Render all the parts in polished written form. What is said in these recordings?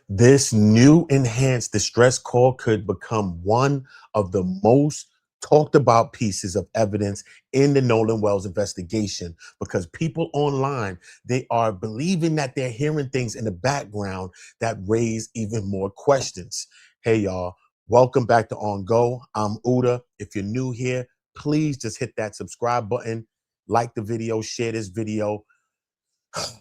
This new enhanced distress call could become one of the most talked about pieces of evidence in the Nolan Wells investigation because people online, they are believing that they're hearing things in the background that raise even more questions. Hey y'all, welcome back to On Go. I'm Uda. If you're new here, please just hit that subscribe button, like the video, share this video,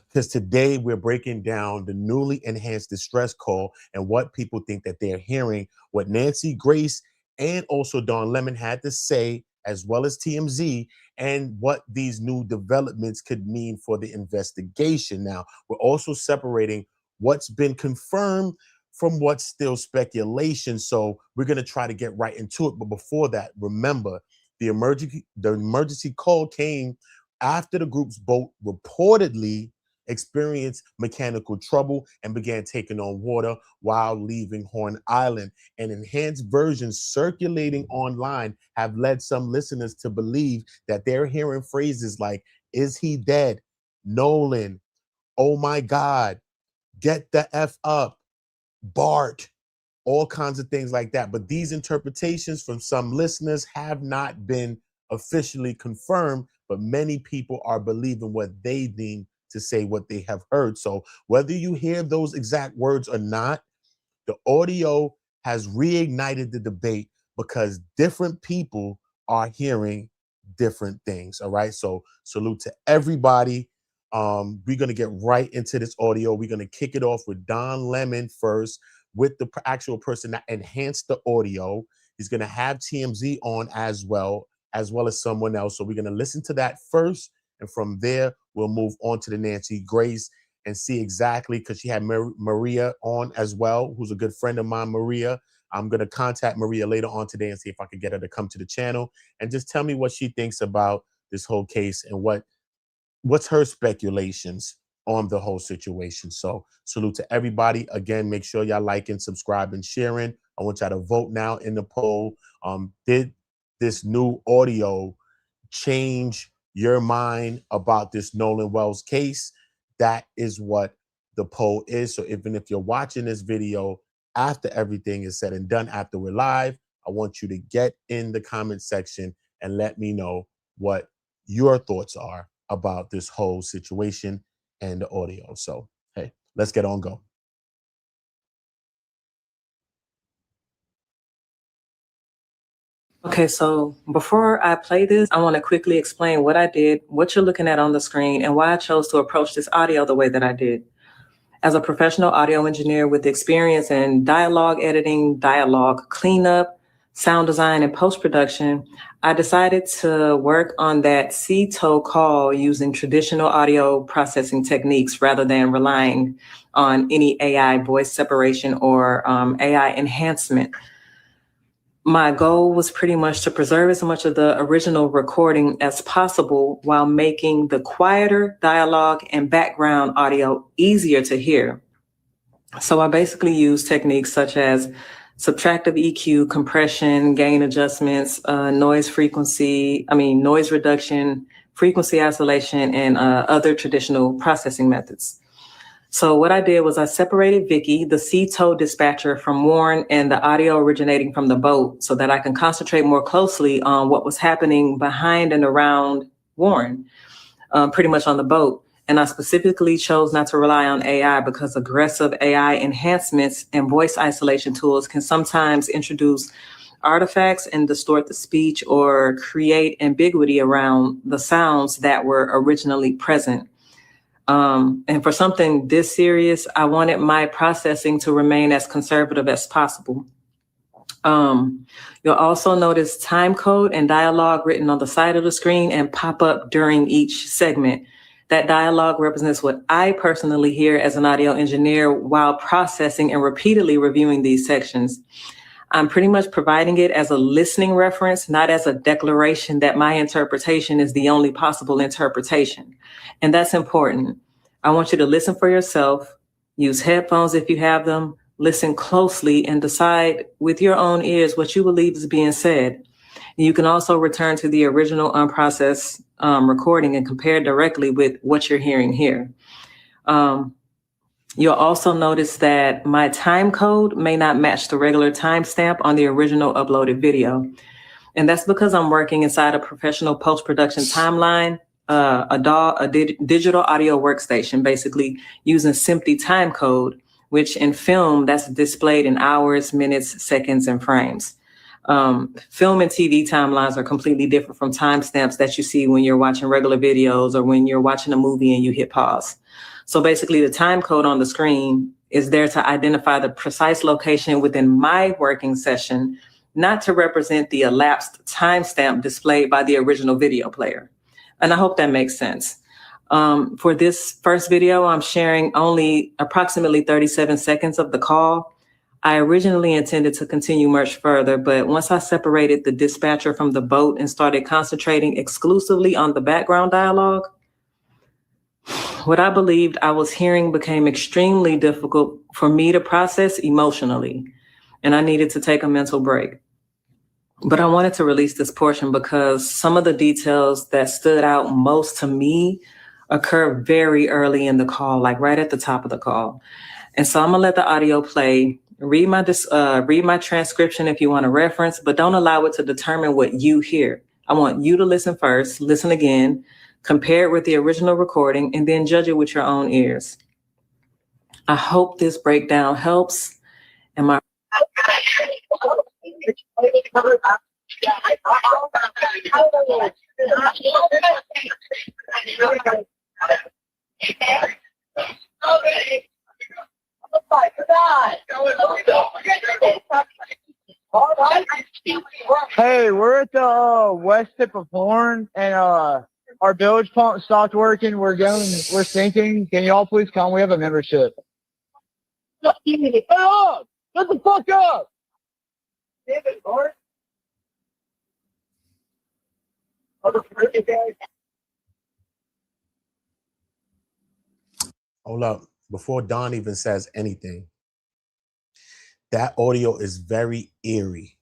because today we're breaking down the newly enhanced distress call and what people think that they're hearing, what Nancy Grace and also Don Lemon had to say, as well as TMZ, and what these new developments could mean for the investigation. Now, we're also separating what's been confirmed from what's still speculation. So we're going to try to get right into it. But before that, remember, the emergency call came after the group's boat reportedly experienced mechanical trouble and began taking on water while leaving Horn Island. And enhanced versions circulating online have led some listeners to believe that they're hearing phrases like, "Is he dead?" "Nolan," "Oh my God," "Get the F up," "Bart," all kinds of things like that. But these interpretations from some listeners have not been officially confirmed, but many people are believing what they deem to say what they have heard. So whether you hear those exact words or not, the audio has reignited the debate because different people are hearing different things. All right. So salute to everybody. We're going to get right into this audio. We're going to kick it off with Don Lemon first, with the actual person that enhanced the audio. He's going to have TMZ on as well as someone else. So we're going to listen to that first. And from there, we'll move on to the Nancy Grace and see exactly, because she had Maria on as well, who's a good friend of mine, Maria. I'm going to contact Maria later on today and see if I can get her to come to the channel and just tell me what she thinks about this whole case and what's her speculations on the whole situation. So salute to everybody. Again, make sure y'all liking, subscribing, sharing. I want y'all to vote now in the poll. Did this new audio change your mind about this Nolan Wells case? That is what the poll is. So even if you're watching this video after everything is said and done, after we're live, I want you to get in the comment section and let me know what your thoughts are about this whole situation and the audio. So, hey, let's get on go. Okay, so before I play this, I want to quickly explain what I did, what you're looking at on the screen, and why I chose to approach this audio the way that I did. As a professional audio engineer with experience in dialogue editing, dialogue cleanup, sound design, and post-production, I decided to work on that CTO call using traditional audio processing techniques rather than relying on any AI voice separation or AI enhancement. My goal was pretty much to preserve as much of the original recording as possible while making the quieter dialogue and background audio easier to hear. So I basically used techniques such as subtractive EQ, compression, gain adjustments, noise reduction, frequency isolation, and other traditional processing methods. So what I did was I separated Vicky, the CTO dispatcher, from Warren and the audio originating from the boat so that I can concentrate more closely on what was happening behind and around Warren, pretty much on the boat. And I specifically chose not to rely on AI because aggressive AI enhancements and voice isolation tools can sometimes introduce artifacts and distort the speech or create ambiguity around the sounds that were originally present. And for something this serious, I wanted my processing to remain as conservative as possible. You'll also notice time code and dialogue written on the side of the screen and pop up during each segment. That dialogue represents what I personally hear as an audio engineer while processing and repeatedly reviewing these sections. I'm pretty much providing it as a listening reference, not as a declaration that my interpretation is the only possible interpretation. And that's important. I want you to listen for yourself, use headphones if you have them, listen closely, and decide with your own ears what you believe is being said. You can also return to the original unprocessed recording and compare directly with what you're hearing here. You'll also notice that my time code may not match the regular timestamp on the original uploaded video. And that's because I'm working inside a professional post-production timeline, digital audio workstation, basically using SMPTE time code, which in film, that's displayed in hours, minutes, seconds, and frames. Film and TV timelines are completely different from timestamps that you see when you're watching regular videos or when you're watching a movie and you hit pause. So basically, the time code on the screen is there to identify the precise location within my working session, not to represent the elapsed timestamp displayed by the original video player. And I hope that makes sense. For this first video, I'm sharing only approximately 37 seconds of the call. I originally intended to continue much further, but once I separated the dispatcher from the boat and started concentrating exclusively on the background dialogue, what I believed I was hearing became extremely difficult for me to process emotionally, and I needed to take a mental break. But I wanted to release this portion because some of the details that stood out most to me occur very early in the call, like right at the top of the call. And so I'm gonna let the audio play. Read my transcription if you want to reference, but don't allow it to determine what you hear. I want you to listen first, listen again, compare it with the original recording, and then judge it with your own ears. I hope this breakdown helps. And my Hey, we're at the west tip of Horn, and our bilge pump stopped working. We're sinking. Can y'all please come? We have a membership. Shut up! Shut the fuck up! Hold up. Before Don even says anything, that audio is very eerie.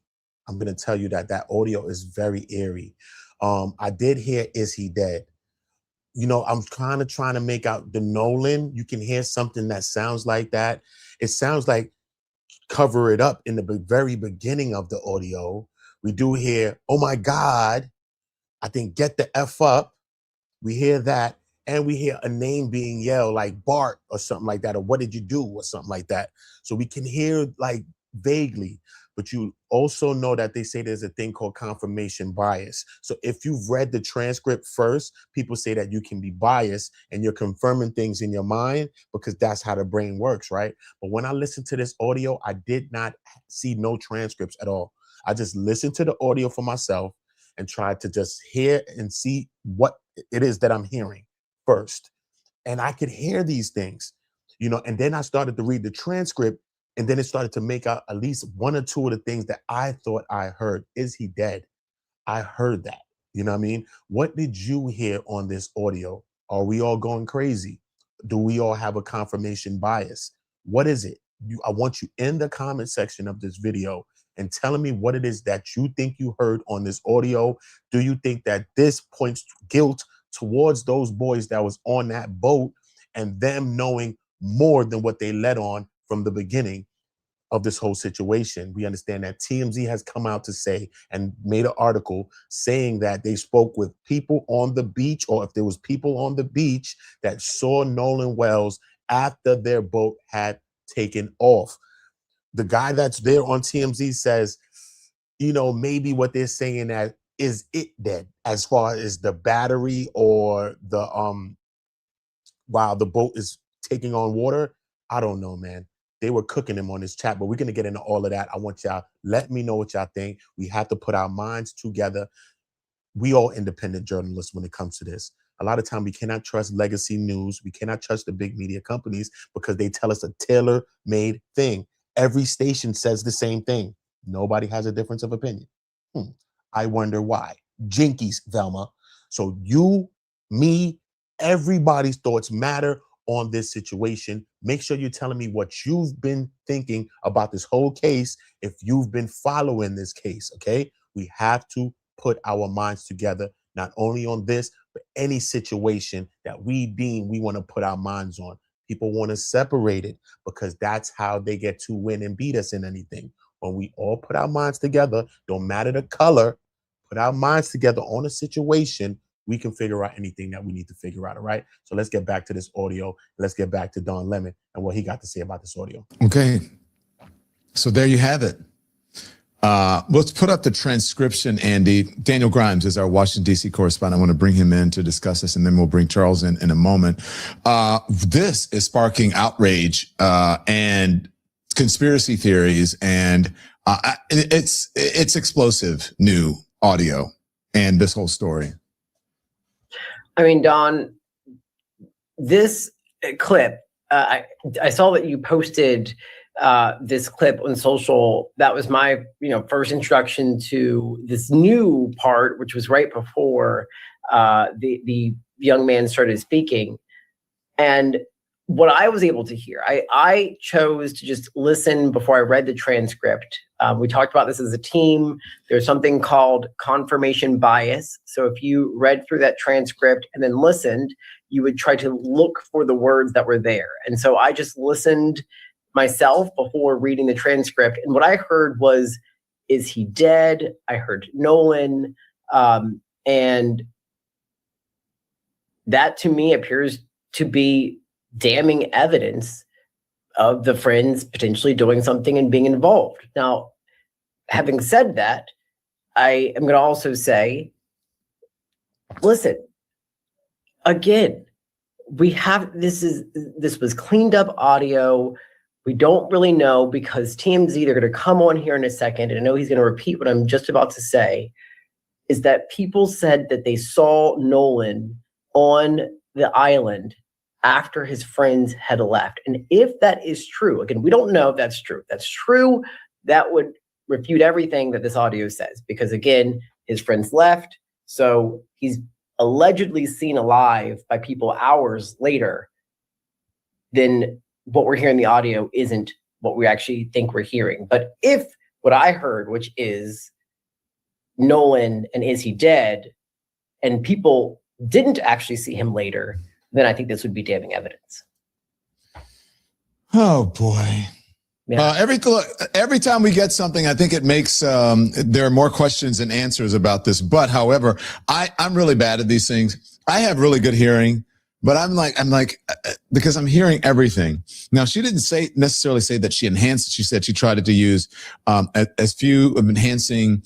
I'm going to tell you that audio is very eerie. I did hear, is he dead? You know, I'm kind of trying to make out the Nolan. You can hear something that sounds like that. It sounds like Cover It Up in the very beginning of the audio. We do hear, oh my God, I think Get the F Up. We hear that. And we hear a name being yelled like Bart or something like that, or what did you do or something like that. So we can hear like vaguely, but you also know that they say there's a thing called confirmation bias. So if you've read the transcript first, people say that you can be biased and you're confirming things in your mind because that's how the brain works, right? But when I listened to this audio, I did not see no transcripts at all. I just listened to the audio for myself and tried to just hear and see what it is that I'm hearing first. And I could hear these things, you know, and then I started to read the transcript, and then it started to make out at least one or two of the things that I thought I heard. Is he dead? I heard that. You know what I mean? What did you hear on this audio? Are we all going crazy? Do we all have a confirmation bias? What is it? I want you in the comment section of this video and telling me what it is that you think you heard on this audio. Do you think that this points guilt towards those boys that was on that boat and them knowing more than what they led on from the beginning of this whole situation? We understand that TMZ has come out to say and made an article saying that they spoke with people on the beach, or if there was people on the beach that saw Nolan Wells after their boat had taken off. The guy that's there on TMZ says, you know, maybe what they're saying that is it dead as far as the battery or the while the boat is taking on water. I don't know, man. They were cooking him on this chat, but we're going to get into all of that. I want y'all, let me know what y'all think. We have to put our minds together. We all independent journalists when it comes to this. A lot of time we cannot trust legacy news. We cannot trust the big media companies because they tell us a tailor-made thing. Every station says the same thing. Nobody has a difference of opinion. I wonder why. Jinkies, Velma. So you, me, everybody's thoughts matter on this situation. Make sure you're telling me what you've been thinking about this whole case if you've been following this case, okay? We have to put our minds together, not only on this, but any situation that we deem we want to put our minds on. People want to separate it because that's how they get to win and beat us in anything. When we all put our minds together, don't matter the color, put our minds together on a situation, we can figure out anything that we need to figure out. All right. So let's get back to this audio. Let's get back to Don Lemon and what he got to say about this audio. Okay. So there you have it. Let's put up the transcription, Andy. Daniel Grimes is our Washington, D.C. correspondent. I want to bring him in to discuss this, and then we'll bring Charles in a moment. This is sparking outrage and conspiracy theories, and it's explosive new audio and this whole story. I mean, Don, this clip, I saw that you posted this clip on social. That was my, first introduction to this new part, which was right before the young man started speaking. And what I was able to hear, I chose to just listen before I read the transcript. We talked about this as a team. There's something called confirmation bias. So if you read through that transcript and then listened, you would try to look for the words that were there. And so I just listened myself before reading the transcript. And what I heard was, is he dead? I heard Nolan. And that to me appears to be damning evidence of the friends potentially doing something and being involved. Now, having said that, I am going to also say, listen, again, this was cleaned up audio. We don't really know, because TMZ, they're going to come on here in a second, and I know he's going to repeat what I'm just about to say, is that people said that they saw Nolan on the island after his friends had left. And if that is true, again, we don't know if that's true. If that's true, that would refute everything that this audio says, because again, his friends left. So he's allegedly seen alive by people hours later. Then what we're hearing in the audio isn't what we actually think we're hearing. But if what I heard, which is Nolan and is he dead, and people didn't actually see him later, then I think this would be damning evidence. Oh boy. Yeah. Every time we get something, I think it makes there are more questions than answers about this. But however, I'm really bad at these things. I have really good hearing, but I'm like because I'm hearing everything. Now, she didn't necessarily say that she enhanced. She said she tried to use as few of enhancing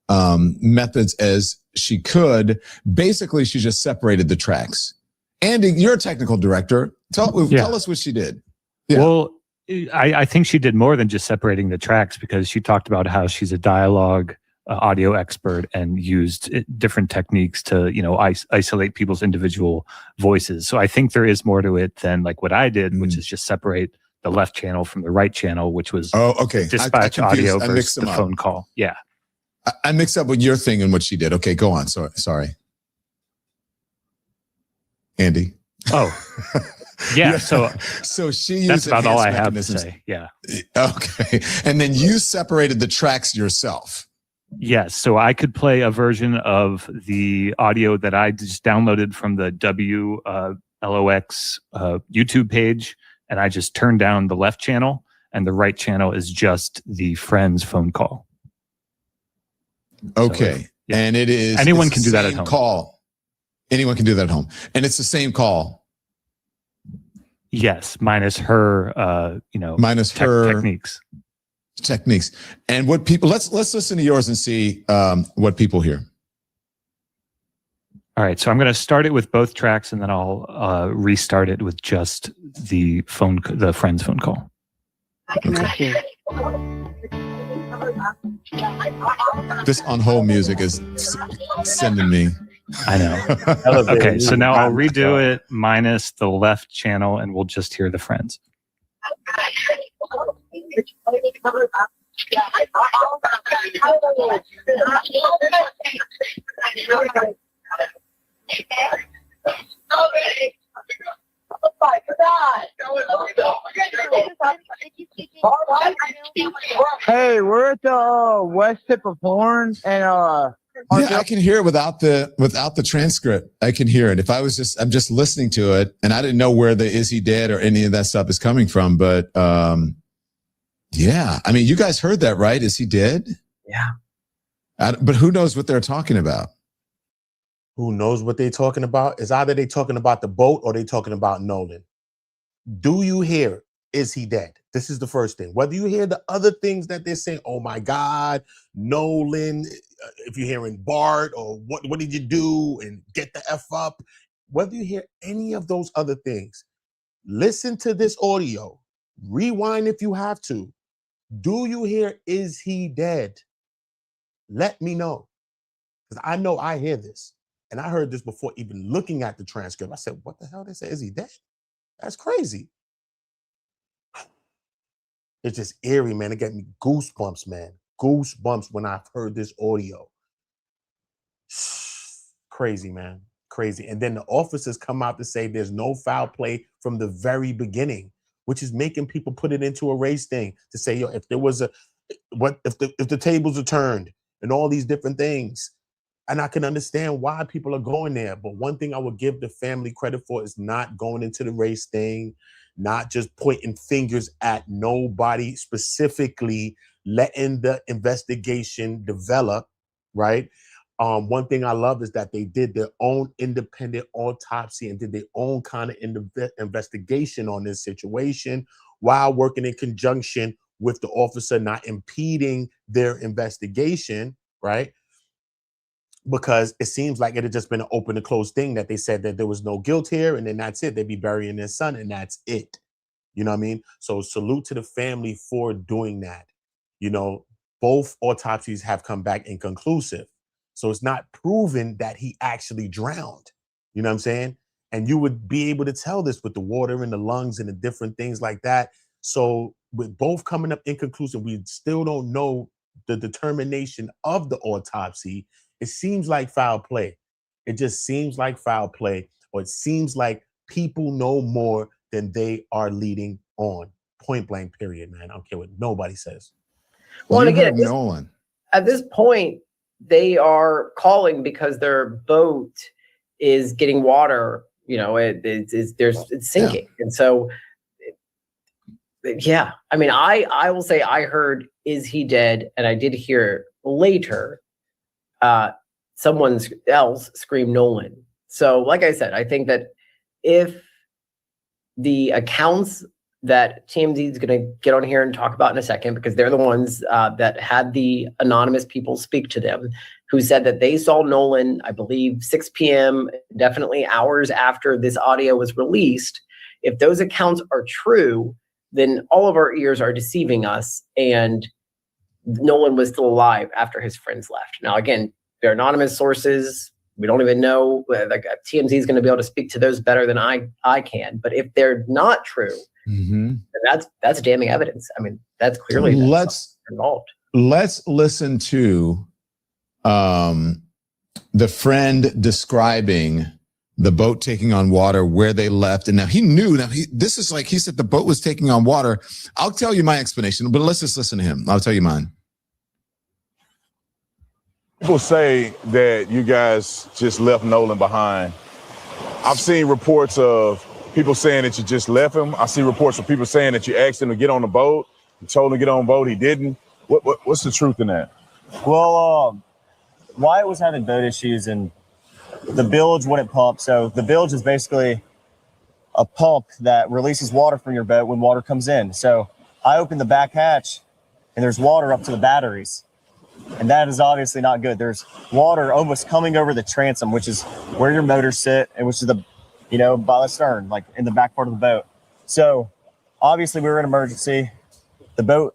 methods as she could. Basically, she just separated the tracks. Andy, you're a technical director. Tell us what she did. Yeah. Well, I think she did more than just separating the tracks, because she talked about how she's a dialogue audio expert and used different techniques to, isolate people's individual voices. So I think there is more to it than like what I did, which is just separate the left channel from the right channel, which was dispatch audio versus the phone call. Yeah. I mixed up with your thing and what she did. Okay, go on. Sorry. Andy. Oh, yeah. So she used that's about all I have to mechanisms. say. Yeah. Okay. And then you separated the tracks yourself. Yes. So I could play a version of the audio that I just downloaded from the WLOX YouTube page, and I just turned down the left channel, and the right channel is just the friend's phone call. Okay. So, yeah. And anyone can do that at home. Call. Anyone can do that at home. And it's the same call. Yes, minus her, techniques. And what people, let's listen to yours and see what people hear. All right, so I'm going to start it with both tracks, and then I'll restart it with just the friend's phone call. Okay. This on hold music is sending me. I know. Okay, so now I'll redo it minus the left channel, and we'll just hear the friends. Hey, we're at the west tip of Horn, and Yeah, I can hear it without the transcript. I can hear it. I'm just listening to it, and I didn't know where the "is he dead" or any of that stuff is coming from. But yeah, I mean, you guys heard that, right? Is he dead? Yeah. But who knows what they're talking about? Who knows what they're talking about? Is either they talking about the boat or they talking about Nolan. Do you hear? Is he dead? This is the first thing. Whether you hear the other things that they're saying, oh my God, Nolan, if you're hearing Bart or what did you do and get the F up, whether you hear any of those other things, listen to this audio, rewind if you have to. Do you hear, is he dead? Let me know. Because I know I hear this. And I heard this before even looking at the transcript. I said, what the hell? They say, is he dead? That's crazy. It's just eerie, man. It got me goosebumps, man. Goosebumps when I've heard this audio. Crazy, man. Crazy. And then the officers come out to say there's no foul play from the very beginning, which is making people put it into a race thing to say, yo, if there was if the tables are turned and all these different things. And I can understand why people are going there. But one thing I would give the family credit for is not going into the race thing, not just pointing fingers at nobody specifically, letting the investigation develop, right? One thing I love is that they did their own independent autopsy and did their own kind of investigation on this situation while working in conjunction with the officer, not impeding their investigation, right? Because it seems like it had just been an open and closed thing that they said that there was no guilt here, and then that's it. They'd be burying their son, and that's it. You know what I mean? So salute to the family for doing that. You know, both autopsies have come back inconclusive. So it's not proven that he actually drowned. You know what I'm saying? And you would be able to tell this with the water in the lungs and the different things like that. So with both coming up inconclusive, we still don't know the determination of the autopsy. It seems like foul play. It just seems like foul play, or it seems like people know more than they are leading on. Point blank, period, man. I don't care what nobody says. Well, and again, Nolan. At this point, they are calling because their boat is getting water. You know, it's sinking, yeah. And so, yeah. I mean, I will say I heard, "Is he dead?" And I did hear later someone else scream Nolan. So like I said, I think that if the accounts that TMZ is going to get on here and talk about in a second, because they're the ones that had the anonymous people speak to them, who said that they saw Nolan, I believe 6 p.m., definitely hours after this audio was released. If those accounts are true, then all of our ears are deceiving us, and Nolan was still alive after his friends left. Now, again, they're anonymous sources. We don't even know. Like TMZ is going to be able to speak to those better than I can. But if they're not true, then that's damning evidence. I mean, that's clearly involved. Let's listen to the friend describing the boat taking on water, where they left. And now he knew. Now this is like he said the boat was taking on water. I'll tell you my explanation, but let's just listen to him. I'll tell you mine. People say that you guys just left Nolan behind. I've seen reports of people saying that you just left him. I see reports of people saying that you asked him to get on the boat. You told him to get on the boat. He didn't. What's the truth in that? Well, Wyatt was having boat issues and the bilge wouldn't pump. So the bilge is basically a pump that releases water from your boat when water comes in. So I opened the back hatch and there's water up to the batteries. And that is obviously not good. There's water almost coming over the transom, which is where your motors sit, and which is by the stern, like in the back part of the boat. So obviously we were in emergency. The boat,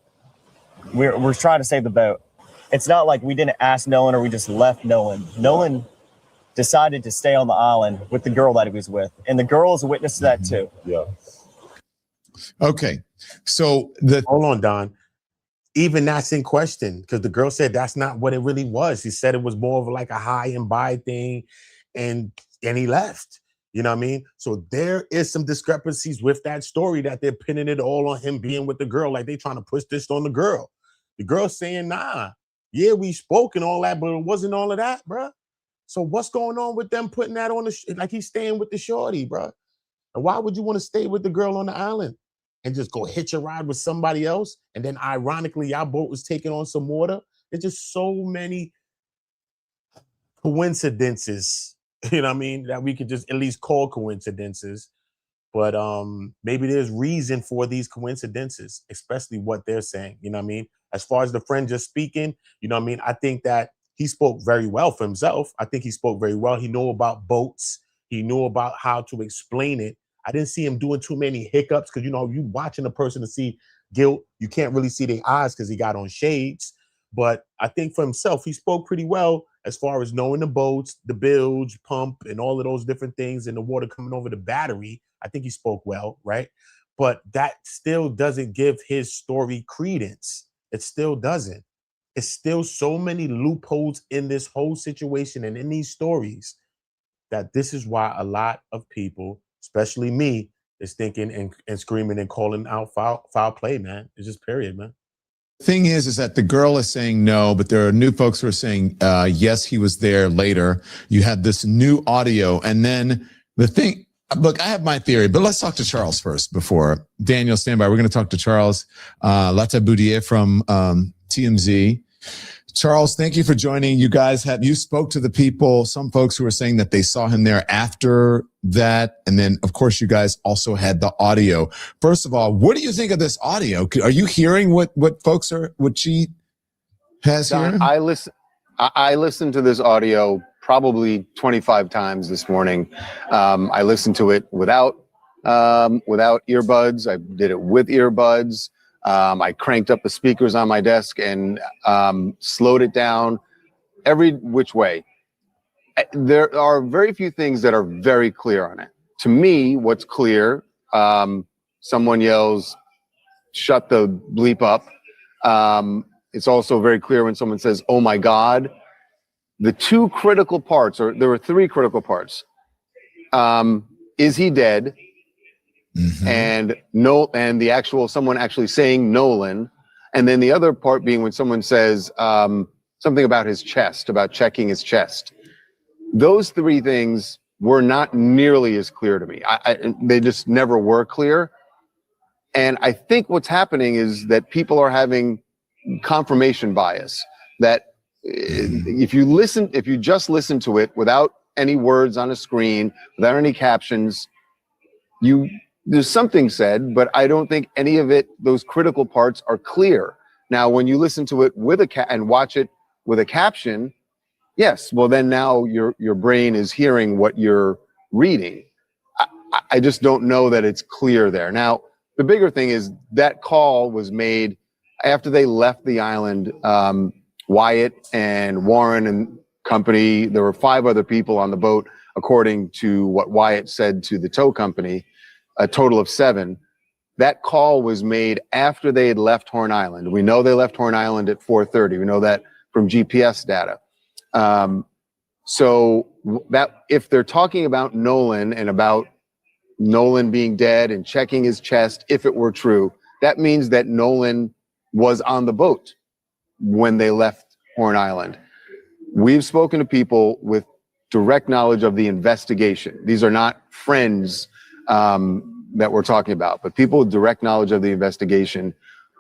we're trying to save the boat. It's not like we didn't ask Nolan or we just left Nolan. Nolan decided to stay on the island with the girl that he was with. And the girl is a witness to that too. Yeah. Okay. So hold on, Don. Even that's in question, because the girl said that's not what it really was. She said it was more of like a high and buy thing, and he left. You know what I mean? So there is some discrepancies with that story that they're pinning it all on him being with the girl, like they trying to push this on the girl. The girl's saying, nah, Yeah, we spoke and all that, but it wasn't all of that, bruh. So what's going on with them putting that on like he's staying with the shorty, bruh? And why would you want to stay with the girl on the island and just go hitch a ride with somebody else? And then ironically, y'all boat was taking on some water. There's just so many coincidences, you know what I mean, that we could just at least call coincidences. But maybe there's reason for these coincidences, especially what they're saying, you know what I mean? As far as the friend just speaking, you know what I mean? I think that he spoke very well for himself. I think he spoke very well. He knew about boats. He knew about how to explain it. I didn't see him doing too many hiccups because, you know, you watching a person to see guilt, you can't really see their eyes because he got on shades. But I think for himself, he spoke pretty well as far as knowing the boats, the bilge, pump, and all of those different things, and the water coming over the battery. I think he spoke well, right? But that still doesn't give his story credence. It still doesn't. It's still so many loopholes in this whole situation and in these stories that this is why a lot of people, especially me, is thinking and screaming and calling out foul play, man. It's just period, man. Thing is that the girl is saying no, but there are new folks who are saying yes, he was there later. You have this new audio, and then the thing. Look, I have my theory, but let's talk to Charles first before. Daniel, stand by. We're going to talk to Charles Lataboudier from TMZ. Charles, thank you for joining. You guys you spoke to the people, some folks who were saying that they saw him there after that. And then, of course, you guys also had the audio. First of all, what do you think of this audio? Are you hearing what she has here? I listened to this audio probably 25 times this morning. I listened to it without earbuds. I did it with earbuds. I cranked up the speakers on my desk and slowed it down every which way. There are very few things that are very clear on it. To me, what's clear, someone yells, "Shut the bleep up." It's also very clear when someone says, "Oh my God." The two critical parts, or there were three critical parts. Is he dead? Mm-hmm. And the actual someone actually saying Nolan, and then the other part being when someone says something about his chest, about checking his chest. Those three things were not nearly as clear to me. They just never were clear. And I think what's happening is that people are having confirmation bias. That if you just listen to it without any words on a screen, without any captions, there's something said, but I don't think any of it, those critical parts, are clear. Now, when you listen to it with and watch it with a caption, yes, well then now your brain is hearing what you're reading. I just don't know that it's clear there. Now, the bigger thing is that call was made after they left the island. Wyatt and Warren and company, there were 5 other people on the boat, according to what Wyatt said to the tow company, a total of 7. That call was made after they had left Horn Island. We know they left Horn Island at 4:30. We know that from GPS data. So that if they're talking about Nolan and about Nolan being dead and checking his chest, if it were true, that means that Nolan was on the boat when they left Horn Island. We've spoken to people with direct knowledge of the investigation. These are not friends that we're talking about, but people with direct knowledge of the investigation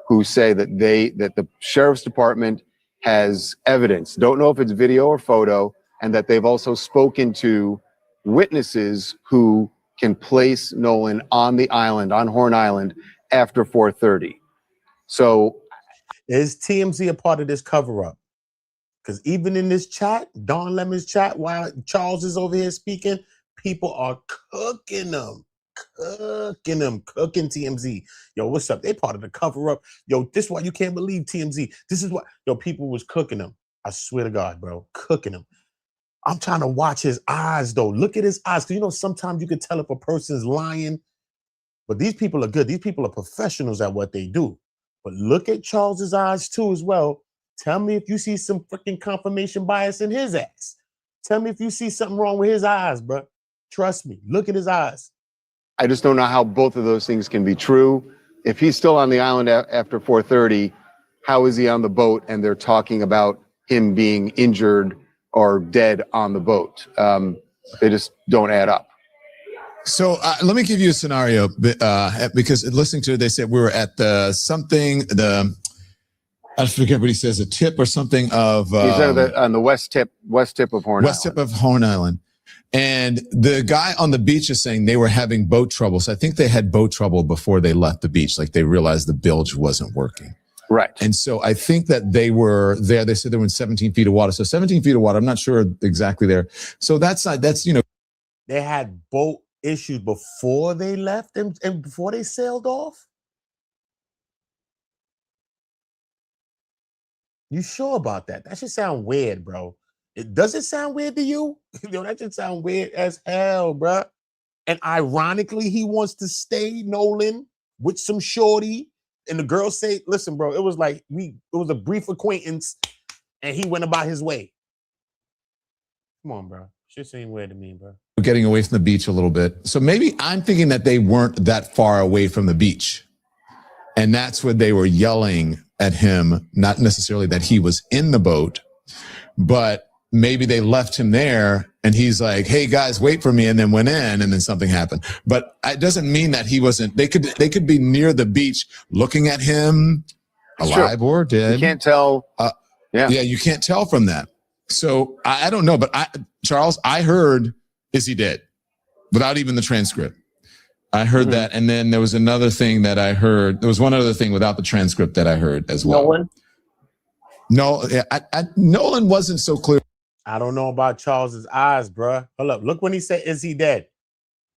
who say that the sheriff's department has evidence, don't know if it's video or photo, and that they've also spoken to witnesses who can place Nolan on the island, on Horn Island, after 4:30. So is TMZ a part of this cover-up? Because even in this chat, Don Lemon's chat, while Charles is over here speaking, people are cooking TMZ. Yo, what's up? They part of the cover-up. Yo, this is why you can't believe TMZ. This is what, people was cooking them. I swear to God, bro, cooking them. I'm trying to watch his eyes, though. Look at his eyes. Because, sometimes you can tell if a person's lying. But these people are good. These people are professionals at what they do. But look at Charles's eyes, too, as well. Tell me if you see some freaking confirmation bias in his ass. Tell me if you see something wrong with his eyes, bro. Trust me. Look at his eyes. I just don't know how both of those things can be true. If he's still on the island after 4:30, how is he on the boat? And they're talking about him being injured or dead on the boat. They just don't add up. So let me give you a scenario because listening to it, they said we were at I forget what he says, a tip or something of. He said on the west tip of Horn Island. West tip of Horn Island. And the guy on the beach is saying they were having boat trouble. So I think they had boat trouble before they left the beach. Like they realized the bilge wasn't working. Right. And so I think that they were there. They said they were in 17 feet of water. So 17 feet of water. I'm not sure exactly there. So that's, They had boat issues before they left and before they sailed off? You sure about that? That should sound weird, bro. Does it sound weird to you? Yo, that should sound weird as hell, bro. And ironically, he wants to stay, Nolan, with some shorty. And the girl say, listen, bro, it was like it was a brief acquaintance and he went about his way. Come on, bro. Shit seemed weird to me, bro. getting away from the beach a little bit. So maybe I'm thinking that they weren't that far away from the beach. And that's when they were yelling at him, not necessarily that he was in the boat, but maybe they left him there and he's like, hey guys, wait for me, and then went in and then something happened. But it doesn't mean that he wasn't, they could be near the beach looking at him alive or dead. You can't tell. Yeah, you can't tell from that. So I don't know, but Charles, I heard, is he dead? Without even the transcript. I heard that. And then there was another thing that I heard. There was one other thing without the transcript that I heard as well. Nolan? No, Nolan wasn't so clear. I don't know about Charles's eyes, bro. Hold up. Look when he said, is he dead?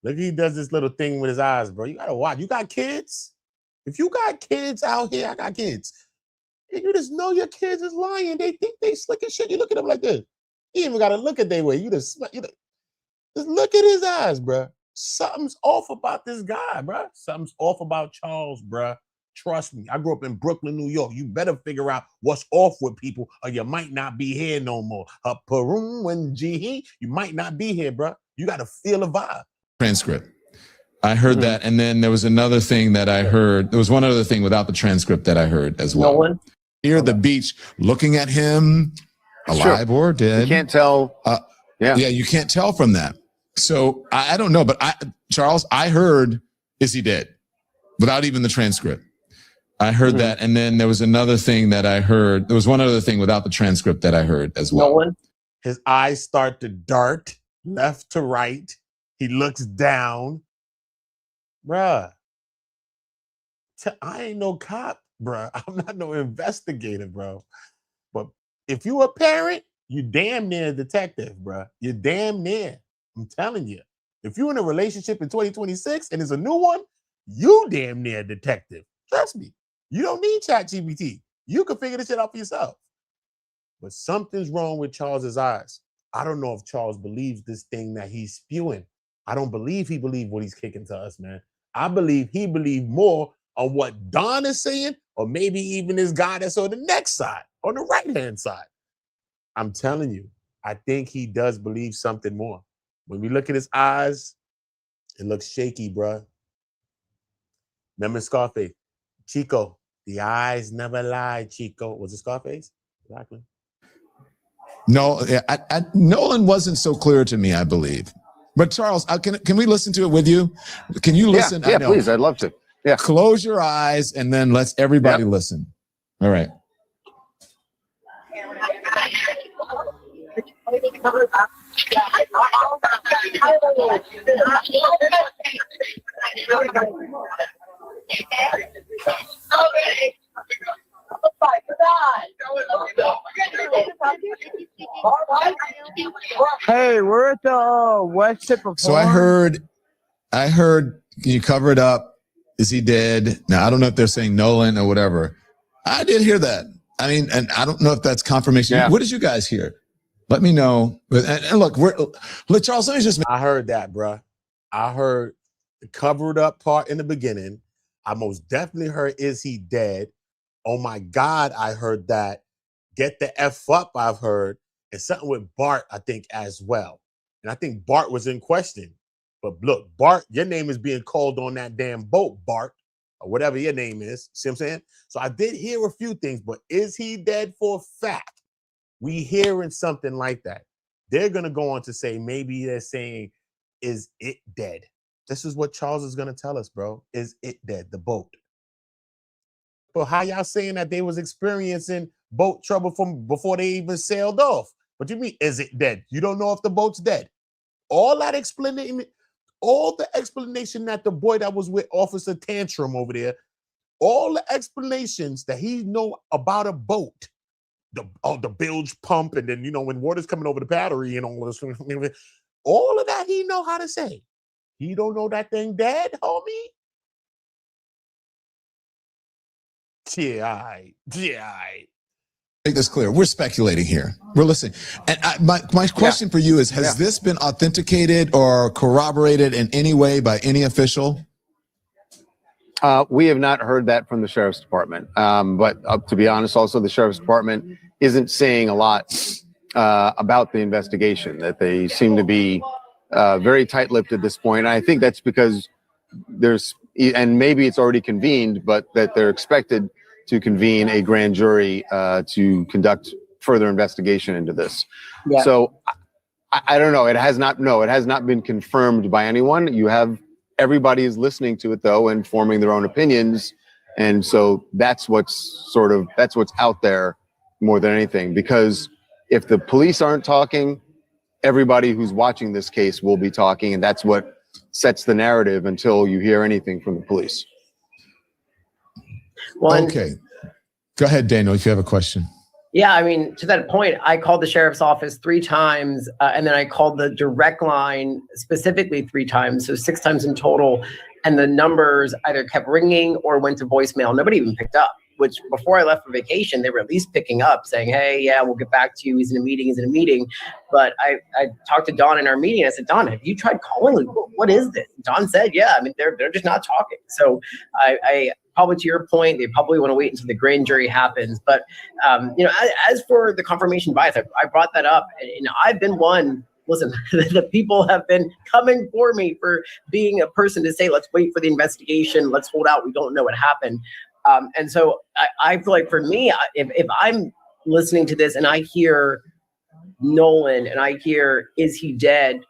Look, he does this little thing with his eyes, bro. You got to watch. You got kids? If you got kids out here, I got kids. And you just know your kids is lying. They think they slick as shit. You look at them like this. You even got to look at their way. Just look at his eyes, bro. Something's off about this guy, bro. Something's off about Charles, bro. Trust me. I grew up in Brooklyn, New York. You better figure out what's off with people or you might not be here no more. You might not be here, bro. You got to feel a vibe. Transcript. I heard that. And then there was another thing that I heard. There was one other thing without the transcript that I heard as well. Nolan? Near the beach, looking at him alive or dead. You can't tell. Yeah, you can't tell from that. So I don't know, but Charles, I heard, is he dead? Without even the transcript. I heard that. And then there was another thing that I heard. There was one other thing without the transcript that I heard as well. Nolan? His eyes start to dart left to right. He looks down. Bruh. I ain't no cop, bruh. I'm not no investigator, bro. But if you a parent, you damn near a detective, bruh. You're damn near. I'm telling you. If you're in a relationship in 2026 and it's a new one, you damn near a detective. Trust me. You don't need ChatGPT. You can figure this shit out for yourself. But something's wrong with Charles's eyes. I don't know if Charles believes this thing that he's spewing. I don't believe he believes what he's kicking to us, man. I believe he believed more on what Don is saying, or maybe even this guy that's on the next side, on the right-hand side. I'm telling you, I think he does believe something more. When we look at his eyes, it looks shaky, bro. Remember Scarface? Chico, the eyes never lie, Chico. Was it Scarface? Exactly. No, Nolan wasn't so clear to me, I believe. But Charles, can we listen to it with you? Can you listen? Yeah, please. I'd love to. Yeah. Close your eyes and then let's everybody listen. All right. Hey, we're at the west tip of So Horn. I heard, can you cover it up? Is he dead? Now, I don't know if they're saying Nolan or whatever. I did hear that. I mean, and I don't know if that's confirmation. Yeah. What did you guys hear? Let me know. And look, Charles, let me just. I heard that, bro. I heard the covered up part in the beginning. I most definitely heard, is he dead? Oh my God, I heard that. Get the F up, I've heard. And something with Bart, I think, as well. And I think Bart was in question. But look, Bart, your name is being called on that damn boat, Bart. or whatever your name is. See what I'm saying? So I did hear a few things, but is he dead for a fact? We hearing something like that. They're going to go on to say, maybe they're saying, is it dead? This is what Charles is going to tell us, bro. Is it dead? The boat. But how y'all saying that they was experiencing boat trouble from before they even sailed off? What do you mean, is it dead? You don't know if the boat's dead. All that explanation, all the explanation that the boy that was with Officer Tantrum over there, all the explanations that he know about a boat, the bilge pump, and then, you know, when water's coming over the battery and all this, all of that he know how to say. He don't know that thing dead, homie? Yeah, all right. Yeah, all right. Make this clear. We're speculating here. We're listening. And my question for you is, has this been authenticated or corroborated in any way by any official? We have not heard that from the sheriff's department. But to be honest, also the sheriff's department isn't saying a lot about the investigation, that they seem to be very tight-lipped at this point. And I think that's because and maybe it's already convened, but that they're expected to convene a grand jury to conduct further investigation into this. Yeah. So I don't know. It has not been confirmed by anyone. Everybody is listening to it though and forming their own opinions. And so that's what's out there more than anything, because if the police aren't talking, everybody who's watching this case will be talking, and that's what sets the narrative until you hear anything from the police. Well, okay. Go ahead, Daniel, if you have a question. Yeah, I mean, to that point, I called the sheriff's office 3 times, and then I called the direct line specifically 3 times, so 6 times in total, and the numbers either kept ringing or went to voicemail. Nobody even picked up, which before I left for vacation, they were at least picking up, saying, hey, yeah, we'll get back to you. He's in a meeting. But I talked to Don in our meeting. I said, Don, have you tried calling? Like, what is this? Don said, yeah, I mean, they're just not talking. So I probably, to your point, they probably want to wait until the grand jury happens. But, you know, as for the confirmation bias, I brought that up, and I've been one. Listen, the people have been coming for me for being a person to say, let's wait for the investigation. Let's hold out. We don't know what happened. And so I feel like for me, if I'm listening to this and I hear Nolan and I hear, is he dead?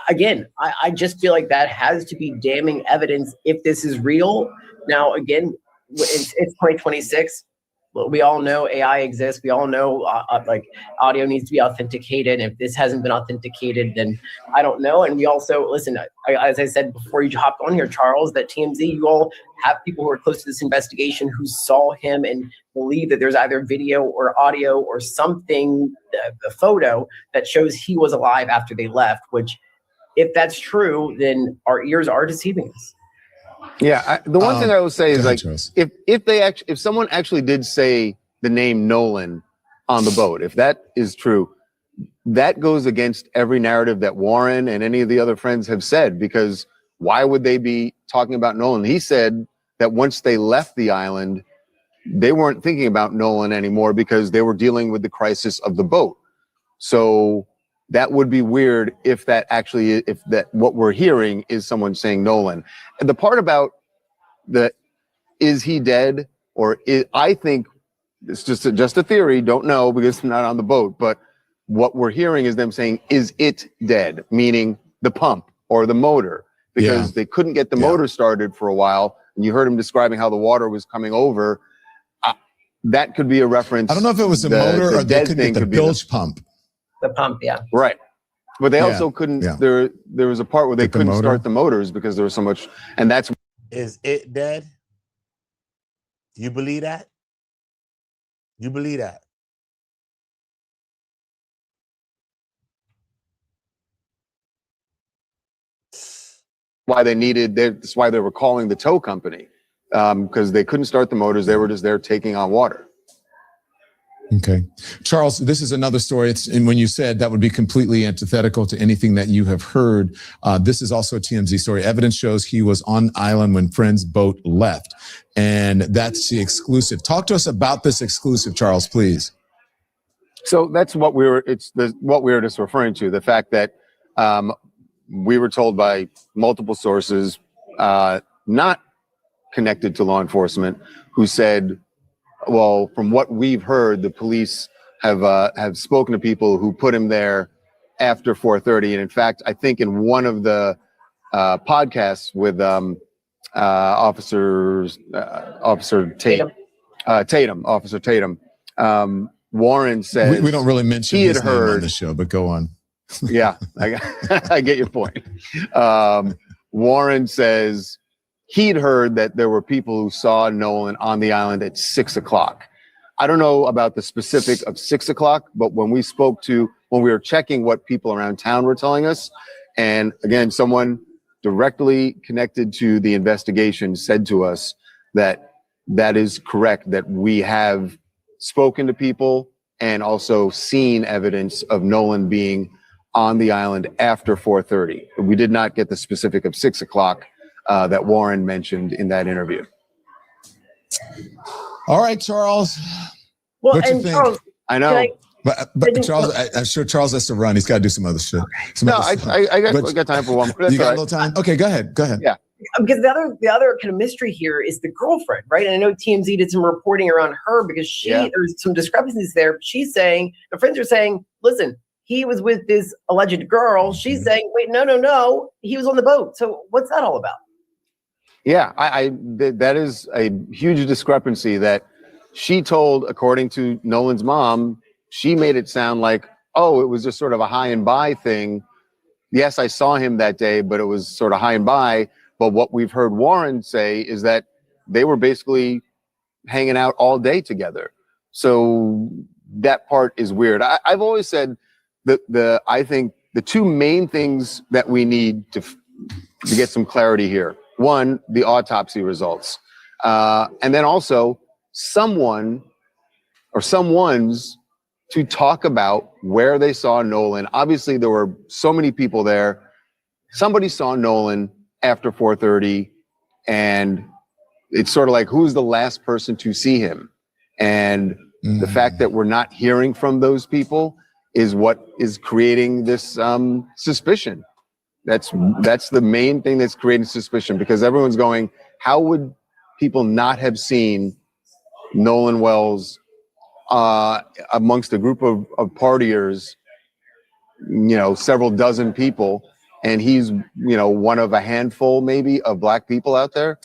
Again, I just feel like that has to be damning evidence if this is real. Now, again, it's 2026. We all know AI exists. We all know like audio needs to be authenticated. And if this hasn't been authenticated, then I don't know. And we also, listen, as I said before you hopped on here, Charles, that TMZ, you all have people who are close to this investigation who saw him and believe that there's either video or audio or something, a photo that shows he was alive after they left, which if that's true, then our ears are deceiving us. Yeah, the one thing I will say is, like, if someone actually did say the name Nolan on the boat, if that is true, that goes against every narrative that Warren and any of the other friends have said, because why would they be talking about Nolan? He said that once they left the island, they weren't thinking about Nolan anymore because they were dealing with the crisis of the boat. So that would be weird if that what we're hearing is someone saying Nolan. And the part about is he dead, or I think it's just a theory, don't know because I'm not on the boat, but what we're hearing is them saying, is it dead? Meaning the pump or the motor, because they couldn't get the motor started for a while. And you heard him describing how the water was coming over. That could be a reference. I don't know if it was the motor or they couldn't get the bilge pump. The pump, yeah. Right. But they also couldn't, there was a part where they couldn't start the motors because there was so much, and that's. Is it dead? You believe that? You believe that? That's why they were calling the tow company, because they couldn't start the motors. They were just there taking on water. Okay. Charles, this is another story. And when you said that would be completely antithetical to anything that you have heard, this is also a TMZ story. Evidence shows he was on island when friend's boat left. And that's the exclusive. Talk to us about this exclusive, Charles, please. So that's what we were just referring to. The fact that we were told by multiple sources, not connected to law enforcement who said, well, from what we've heard, the police have spoken to people who put him there after 4:30. And in fact, I think in one of the podcasts with Officer Tatum, Warren says we don't really mention he had his name on heard the show, but go on. yeah, I get your point. Warren says he'd heard that there were people who saw Nolan on the island at 6 o'clock. I don't know about the specific of 6 o'clock, but when we were checking what people around town were telling us, and again, someone directly connected to the investigation said to us that that is correct, that we have spoken to people and also seen evidence of Nolan being on the island after 4:30. We did not get the specific of 6 o'clock that Warren mentioned in that interview. All right, Charles. Well, what you and think? Charles, I know. But Charles, I'm sure Charles has to run. He's got to do some other shit. I got time for one more. You got a little time? Okay, go ahead. Yeah. Because the other kind of mystery here is the girlfriend, right? And I know TMZ did some reporting around her because there's some discrepancies there. She's saying, the friends are saying, listen, he was with this alleged girl. She's saying, wait, no, he was on the boat. So what's that all about? Yeah, that is a huge discrepancy that she told, according to Nolan's mom, she made it sound like, oh, it was just sort of a high and by thing. Yes, I saw him that day, but it was sort of high and by. But what we've heard Warren say is that they were basically hanging out all day together. So that part is weird. I've always said that I think the two main things that we need to get some clarity here. One, the autopsy results. And then also someone or someone's to talk about where they saw Nolan. Obviously, there were so many people there. Somebody saw Nolan after 4:30, and it's sort of like, who's the last person to see him? And the fact that we're not hearing from those people is what is creating this suspicion. That's the main thing that's creating suspicion, because everyone's going, how would people not have seen Nolan Wells amongst a group of partiers, several dozen people, and he's, one of a handful maybe of black people out there?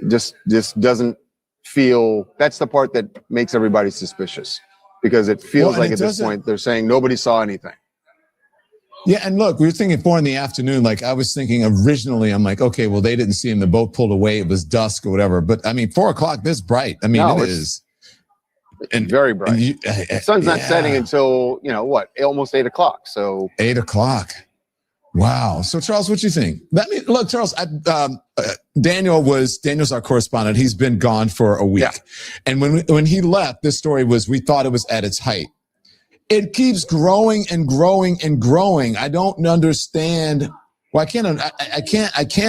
Just doesn't feel, that's the part that makes everybody suspicious, because it feels like at this point they're saying nobody saw anything. Yeah, and look, we were thinking 4 PM. Like, I was thinking originally, I'm like, okay, well, they didn't see him. The boat pulled away. It was dusk or whatever. But I mean, 4 o'clock, this bright. I mean, it is. And very bright. The sun's not setting until, almost 8 o'clock. So 8 o'clock. Wow. So Charles, what you think? Look, Charles, Daniel's our correspondent. He's been gone for a week. Yeah. And when he left, this story we thought it was at its height. It keeps growing and growing and growing. I don't understand. Well, I can't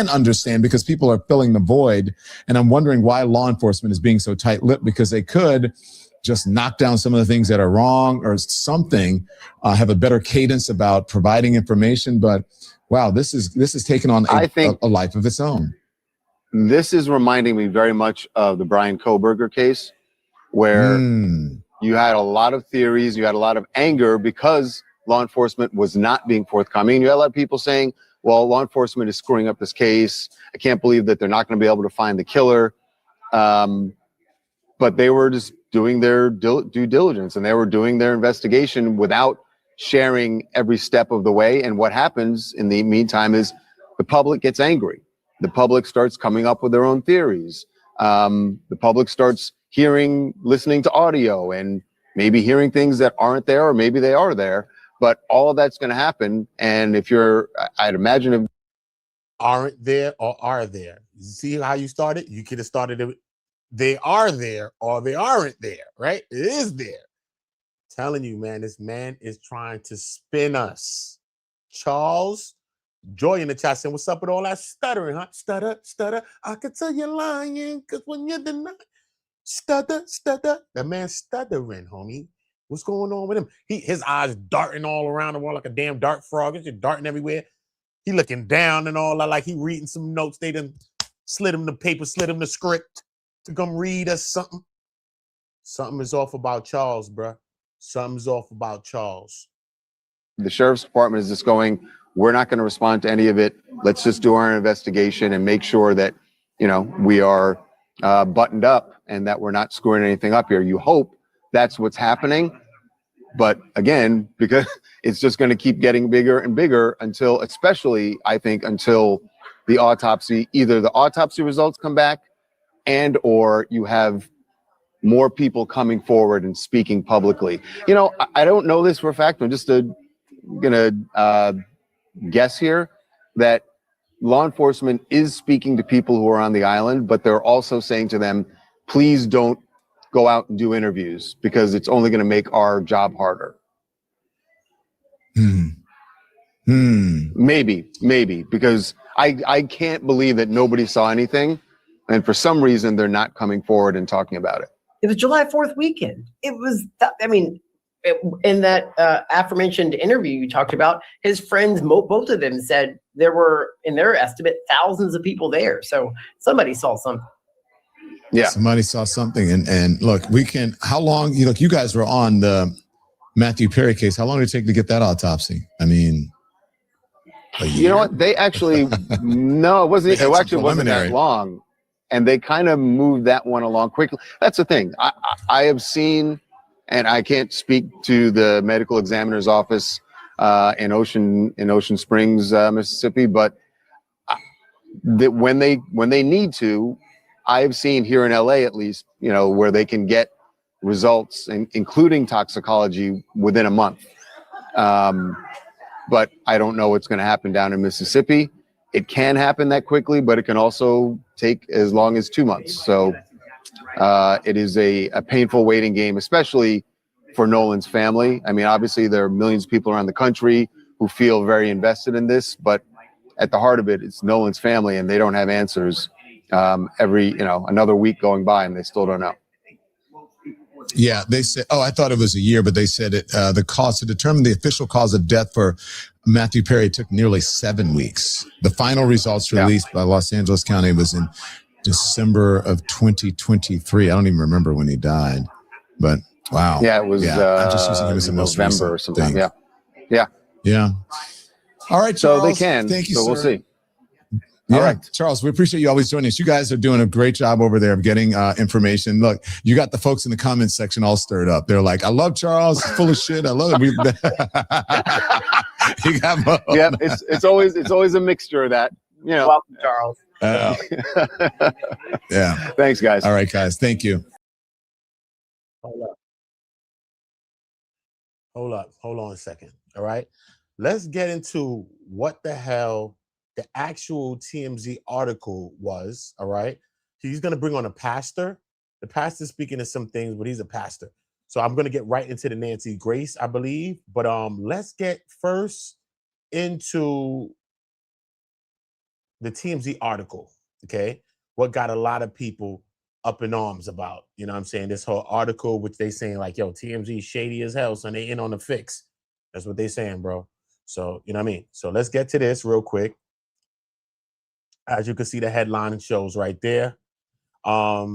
understand, because people are filling the void. And I'm wondering why law enforcement is being so tight-lipped, because they could just knock down some of the things that are wrong or something, have a better cadence about providing information. But wow, this is taking on a life of its own. This is reminding me very much of the Brian Kohberger case, where you had a lot of theories, you had a lot of anger because law enforcement was not being forthcoming. You had a lot of people saying, well, law enforcement is screwing up this case. I can't believe that they're not going to be able to find the killer. But they were just doing their due diligence, and they were doing their investigation without sharing every step of the way. And what happens in the meantime is the public gets angry. The public starts coming up with their own theories. The public starts listening to audio and maybe hearing things that aren't there, or maybe they are there. But all of that's going to happen. And I'd imagine if aren't there or are there. You see how you started? You could have started it. They are there or they aren't there, right? It is there. Telling you, man, this man is trying to spin us. Charles, Joy in the chat saying, what's up with all that stuttering, huh? Stutter, stutter. I could tell you're lying, because when you're denying, stutter, stutter. That man's stuttering, homie. What's going on with him? His eyes darting all around the world like a damn dart frog. It's just darting everywhere. He looking down and all that, like he reading some notes they done slid him the paper, slid him the script to come read us something. Something is off about Charles, bruh. Something's off about Charles. The sheriff's department is just going, we're not going to respond to any of it. Let's just do our investigation and make sure that, we are buttoned up and that we're not screwing anything up here. You hope that's what's happening. But again, because it's just going to keep getting bigger and bigger until, especially, I think, until the autopsy, either the autopsy results come back and or you have more people coming forward and speaking publicly. I don't know this for a fact. I'm just going to guess here that law enforcement is speaking to people who are on the island, but they're also saying to them, please don't go out and do interviews because it's only going to make our job harder. Maybe, because I can't believe that nobody saw anything. And for some reason, they're not coming forward and talking about it. It was July 4th weekend. It was, in that aforementioned interview you talked about, his friends, both of them said there were, in their estimate, thousands of people there. So somebody saw something. Yeah. Somebody saw something. And look, how long, you guys were on the Matthew Perry case. How long did it take to get that autopsy? I mean, a year? You know what? They actually, no, it wasn't that long. And they kind of moved that one along quickly. That's the thing. I have seen, and I can't speak to the medical examiner's office in Ocean Springs, Mississippi, but that when they need to, I've seen here in LA at least, where they can get results, including toxicology, within a month. But I don't know what's going to happen down in Mississippi. It can happen that quickly, but it can also take as long as 2 months. So it is a painful waiting game, especially for Nolan's family. I mean, obviously there are millions of people around the country who feel very invested in this, but at the heart of it, it's Nolan's family, and they don't have answers. Another week going by, and they still don't know. Yeah, they said, I thought it was a year, but they said the cause to determine the official cause of death for Matthew Perry took nearly 7 weeks. The final results released by Los Angeles County was in December of 2023. I don't even remember when he died, but wow. Yeah, it was I'm just using him as the most November or something. Yeah. All right, Charles. So they can. Thank you, so sir. We'll see. Yeah, all right. Charles, we appreciate you always joining us. You guys are doing a great job over there of getting information. Look, you got the folks in the comments section all stirred up. They're like, I love Charles. He's full of shit. I love it. You got Mo. Yeah, it's always a mixture of that. Welcome, Charles. Yeah. Thanks, guys. All right, guys. Thank you. Hold on a second. All right. Let's get into what the hell the actual TMZ article was. All right. He's going to bring on a pastor. The pastor's speaking to some things, but he's a pastor. So I'm going to get right into the Nancy Grace, I believe. But let's get first into the TMZ article. Okay. What got a lot of people up in arms about, you know what I'm saying? This whole article, which they saying like, yo, TMZ shady as hell, so they in on the fix. That's what they saying, bro. So, you know what I mean? So let's get to this real quick. As you can see, the headline shows right there. Let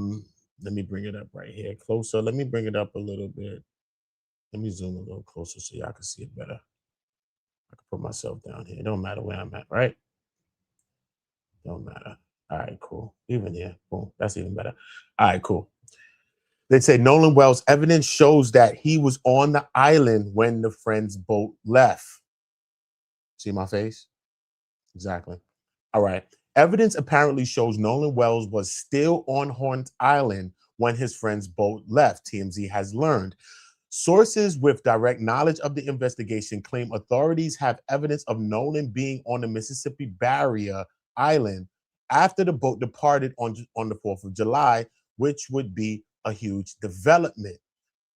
me bring it up right here closer. Let me bring it up a little bit. Let me zoom a little closer so y'all can see it better. I can put myself down here. It don't matter where I'm at, right? Don't matter. All right, cool. Even here. Boom. That's even better. All right, cool. They say Nolan Wells' evidence shows that he was on the island when the friend's boat left. See my face? Exactly. All right. Evidence apparently shows Nolan Wells was still on Horn Island when his friend's boat left, TMZ has learned. Sources with direct knowledge of the investigation claim authorities have evidence of Nolan being on the Mississippi barrier island after the boat departed on the 4th of July, which would be a huge development.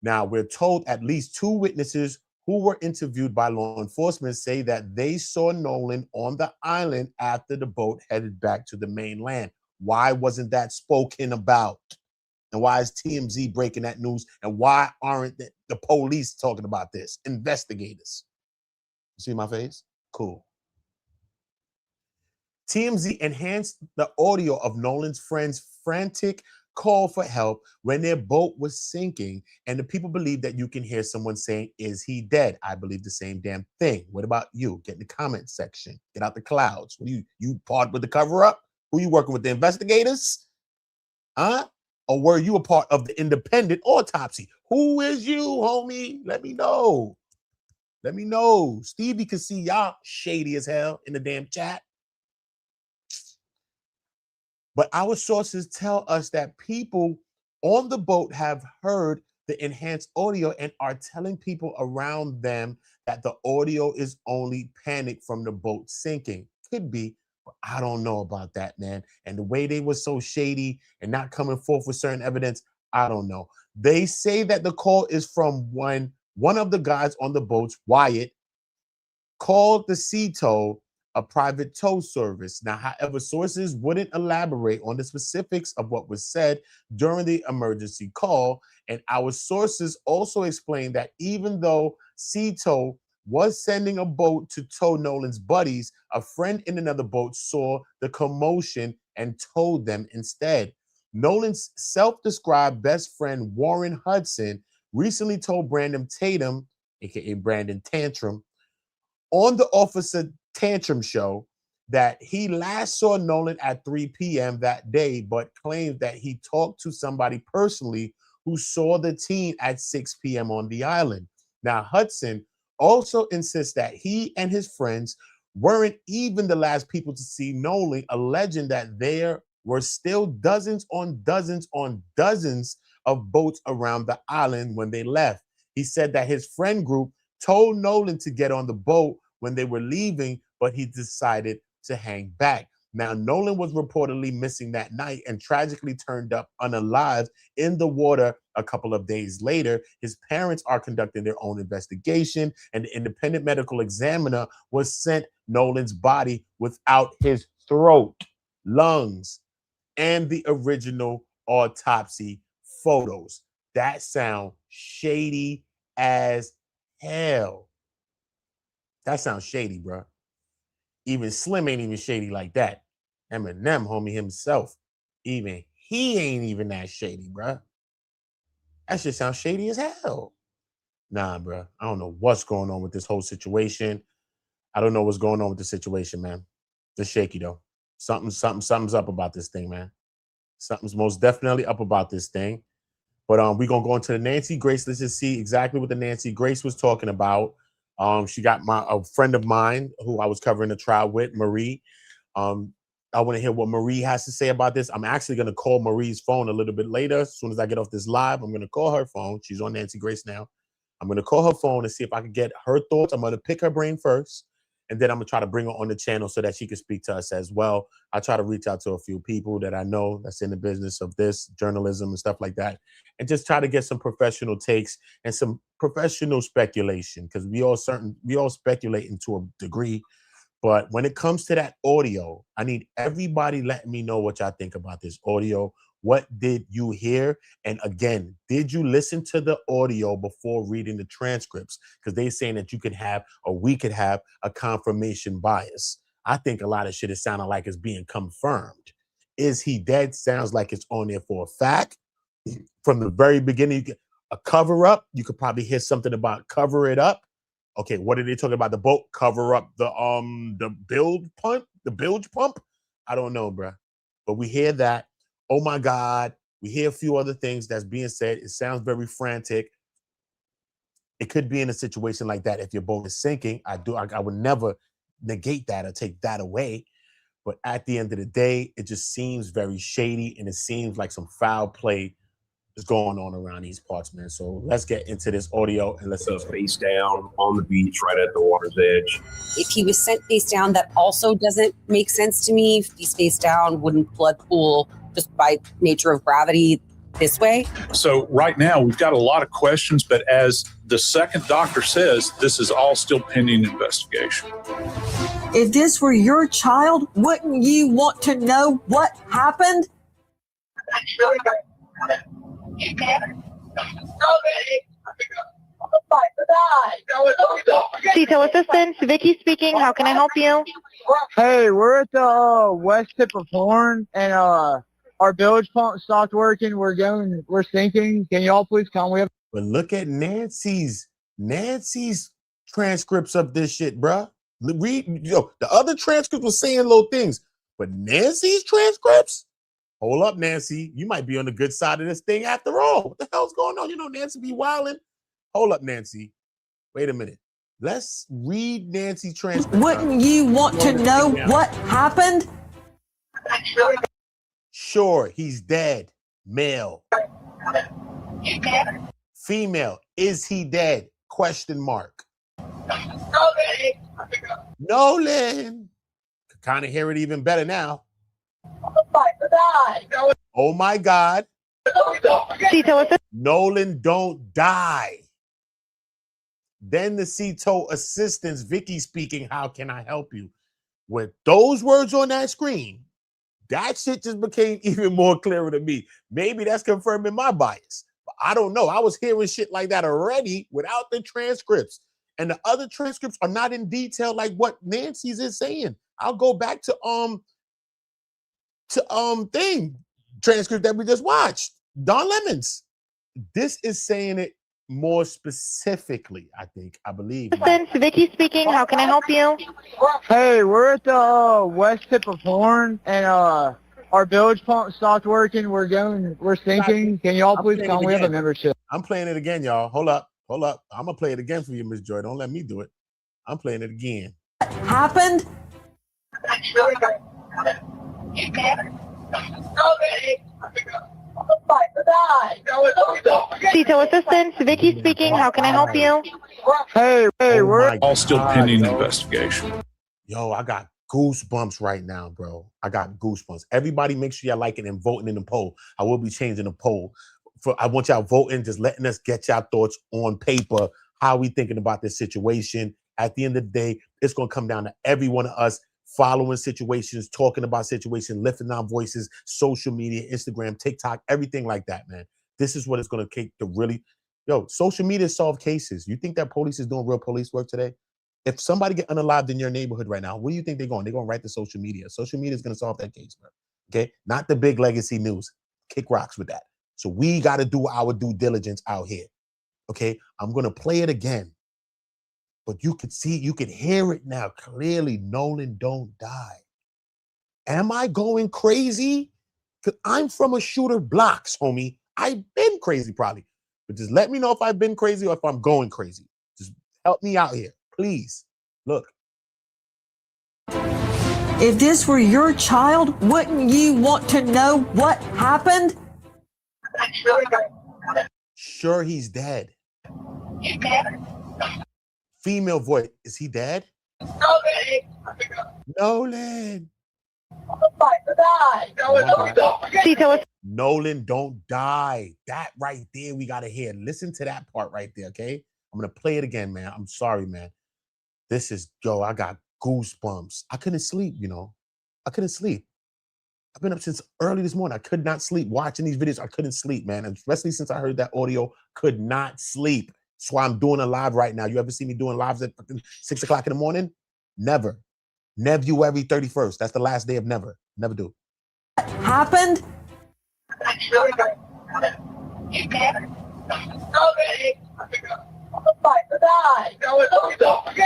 Now, we're told at least 2 witnesses who were interviewed by law enforcement say that they saw Nolan on the island after the boat headed back to the mainland. Why wasn't that spoken about? And why is TMZ breaking that news? And why aren't the police talking about this? Investigators. You see my face? Cool. TMZ enhanced the audio of Nolan's friend's frantic call for help when their boat was sinking, and the people believe that you can hear someone saying, "Is he dead?" I believe the same damn thing. What about you? Get in the comment section. Get out the clouds. What do you part with the cover up? Who you working with, the investigators? Huh? Or were you a part of the independent autopsy? Who is you, homie? Let me know. Let me know. Stevie can see y'all shady as hell in the damn chat. But our sources tell us that people on the boat have heard the enhanced audio and are telling people around them that the audio is only panic from the boat sinking. Could be, but I don't know about that, man. And the way they were so shady and not coming forth with certain evidence, I don't know. They say that the call is from when one of the guys on the boats, Wyatt, called the sea tow a private tow service. Now, however, sources wouldn't elaborate on the specifics of what was said during the emergency call. And our sources also explained that even though Sea Tow was sending a boat to tow Nolan's buddies, a friend in another boat saw the commotion and towed them instead. Nolan's self-described best friend, Warren Hudson, recently told Brandon Tatum, aka Brandon Tantrum, on the Officer Tantrum show that he last saw Nolan at 3 p.m. that day, but claims that he talked to somebody personally who saw the teen at 6 p.m. on the island. Now, Hudson also insists that he and his friends weren't even the last people to see Nolan, alleging that there were still dozens on dozens on dozens of boats around the island when they left. He said that his friend group told Nolan to get on the boat when they were leaving, but he decided to hang back. Now, Nolan was reportedly missing that night and tragically turned up unalive in the water a couple of days later. His parents are conducting their own investigation, and the independent medical examiner was sent Nolan's body without his throat, lungs, and the original autopsy photos. That sound shady as hell. That sounds shady, bro. Even Slim ain't even shady like that. Eminem, homie himself, even he ain't even that shady, bro. That shit sounds shady as hell. Nah, bro. I don't know what's going on with this whole situation. I don't know what's going on with the situation, man. It's shaky though. Something's up about this thing, man. Something's most definitely up about this thing. But we're gonna go into the Nancy Grace. Let's just see exactly what the Nancy Grace was talking about. She got a friend of mine who I was covering the trial with, Marie. I want to hear what Marie has to say about this. I'm actually going to call Marie's phone a little bit later. As soon as I get off this live, I'm going to call her phone. She's on Nancy Grace now. I'm going to call her phone and see if I can get her thoughts. I'm going to pick her brain first, and then I'm going to try to bring her on the channel so that she can speak to us as well. I try to reach out to a few people that I know that's in the business of this, journalism and stuff like that, and just try to get some professional takes and some professional speculation, because we all speculating to a degree. But when it comes to that audio, I need everybody letting me know what y'all think about this audio. What did you hear? And again, did you listen to the audio before reading the transcripts? Because they're saying that you could have, or we could have, a confirmation bias. I think a lot of shit is sounding like it's being confirmed. Is he dead? Sounds like it's on there for a fact. From the very beginning, you get a cover up. You could probably hear something about cover it up. Okay, what are they talking about? The boat cover up the bilge pump? I don't know, bro. But we hear that. Oh my God. We hear a few other things that's being said. It sounds very frantic. It could be in a situation like that if your boat is sinking. I would never negate that or take that away. But at the end of the day, it just seems very shady, and it seems like some foul play is going on around these parts, man. So let's get into this audio and let's see. Face down on the beach right at the water's edge. If he was sent face down, that also doesn't make sense to me. If he's face down, wouldn't blood pool just by nature of gravity this way? So right now we've got a lot of questions, but as the second doctor says, this is all still pending investigation. If this were your child, wouldn't you want to know what happened? Detail assistant, Vicky speaking. How can I help you? Hey, we're at the west tip of Horn, and our bilge pump stopped working. We're sinking. Can y'all please come? We have. But look at Nancy's transcripts of this shit, bruh. Read, the other transcripts were saying little things, but Nancy's transcripts. Hold up, Nancy. You might be on the good side of this thing after all. What the hell's going on? You know, Nancy be wilding. Hold up, Nancy. Wait a minute. Let's read Nancy's transcript. Wouldn't you want to know what happened? Sure, he's dead. Male. Female. Is he dead? Question mark. Nolan. Kind of hear it even better now. Oh my God. Nolan, don't die. Then the CTO assistants, Vicky speaking, how can I help you? With those words on that screen, that shit just became even more clearer to me. Maybe that's confirming my bias. But I don't know. I was hearing shit like that already without the transcripts. And the other transcripts are not in detail like what Nancy's is saying. I'll go back to transcript that we just watched. Don Lemons. This is saying it more specifically, I believe. Vicky speaking. How can I help you? Hey, we're at the west tip of Horn, and our bilge pump stopped working. We're sinking. Can y'all please come? We have a membership. I'm playing it again, y'all. Hold up. I'm gonna play it again for you, Miss Joy. Don't let me do it. I'm playing it again. Happened? CTO assistants, Vicky speaking. How can I help you? Hey, we're all still pending investigation. Yo, I got goosebumps right now, bro. I got goosebumps. Everybody make sure y'all liking and voting in the poll. I will be changing the poll. I want y'all voting, just letting us get y'all thoughts on paper, how we thinking about this situation. At the end of the day, it's going to come down to every one of us following situations, talking about situations, lifting our voices, social media, Instagram, TikTok, everything like that, man. This is what it's going to take to really, social media solve cases. You think that police is doing real police work today? If somebody get unalived in your neighborhood right now, where do you think they're going? They're going right to social media. Social media is going to solve that case, bro. Okay? Not the big legacy news. Kick rocks with that. So we got to do our due diligence out here. Okay? I'm going to play it again. But you could see, you could hear it now clearly. Nolan, don't die. Am I going crazy? Because I'm from a shooter blocks, homie. I've been crazy probably. But just let me know if I've been crazy or if I'm going crazy. Just help me out here, please. Look. If this were your child, wouldn't you want to know what happened? Sure, he's dead. Female voice. Is he dead? Nolan. Nolan, don't die. That right there, we got to hear. Listen to that part right there, okay? I'm going to play it again, man. I'm sorry, man. This is, I got goosebumps. I couldn't sleep, I couldn't sleep. I've been up since early this morning. I could not sleep. Watching these videos, I couldn't sleep, man. Especially since I heard that audio, could not sleep. That's why I'm doing a live right now. You ever see me doing lives at 6 o'clock in the morning? Never. February 31st. That's the last day of never. Never do. Happened?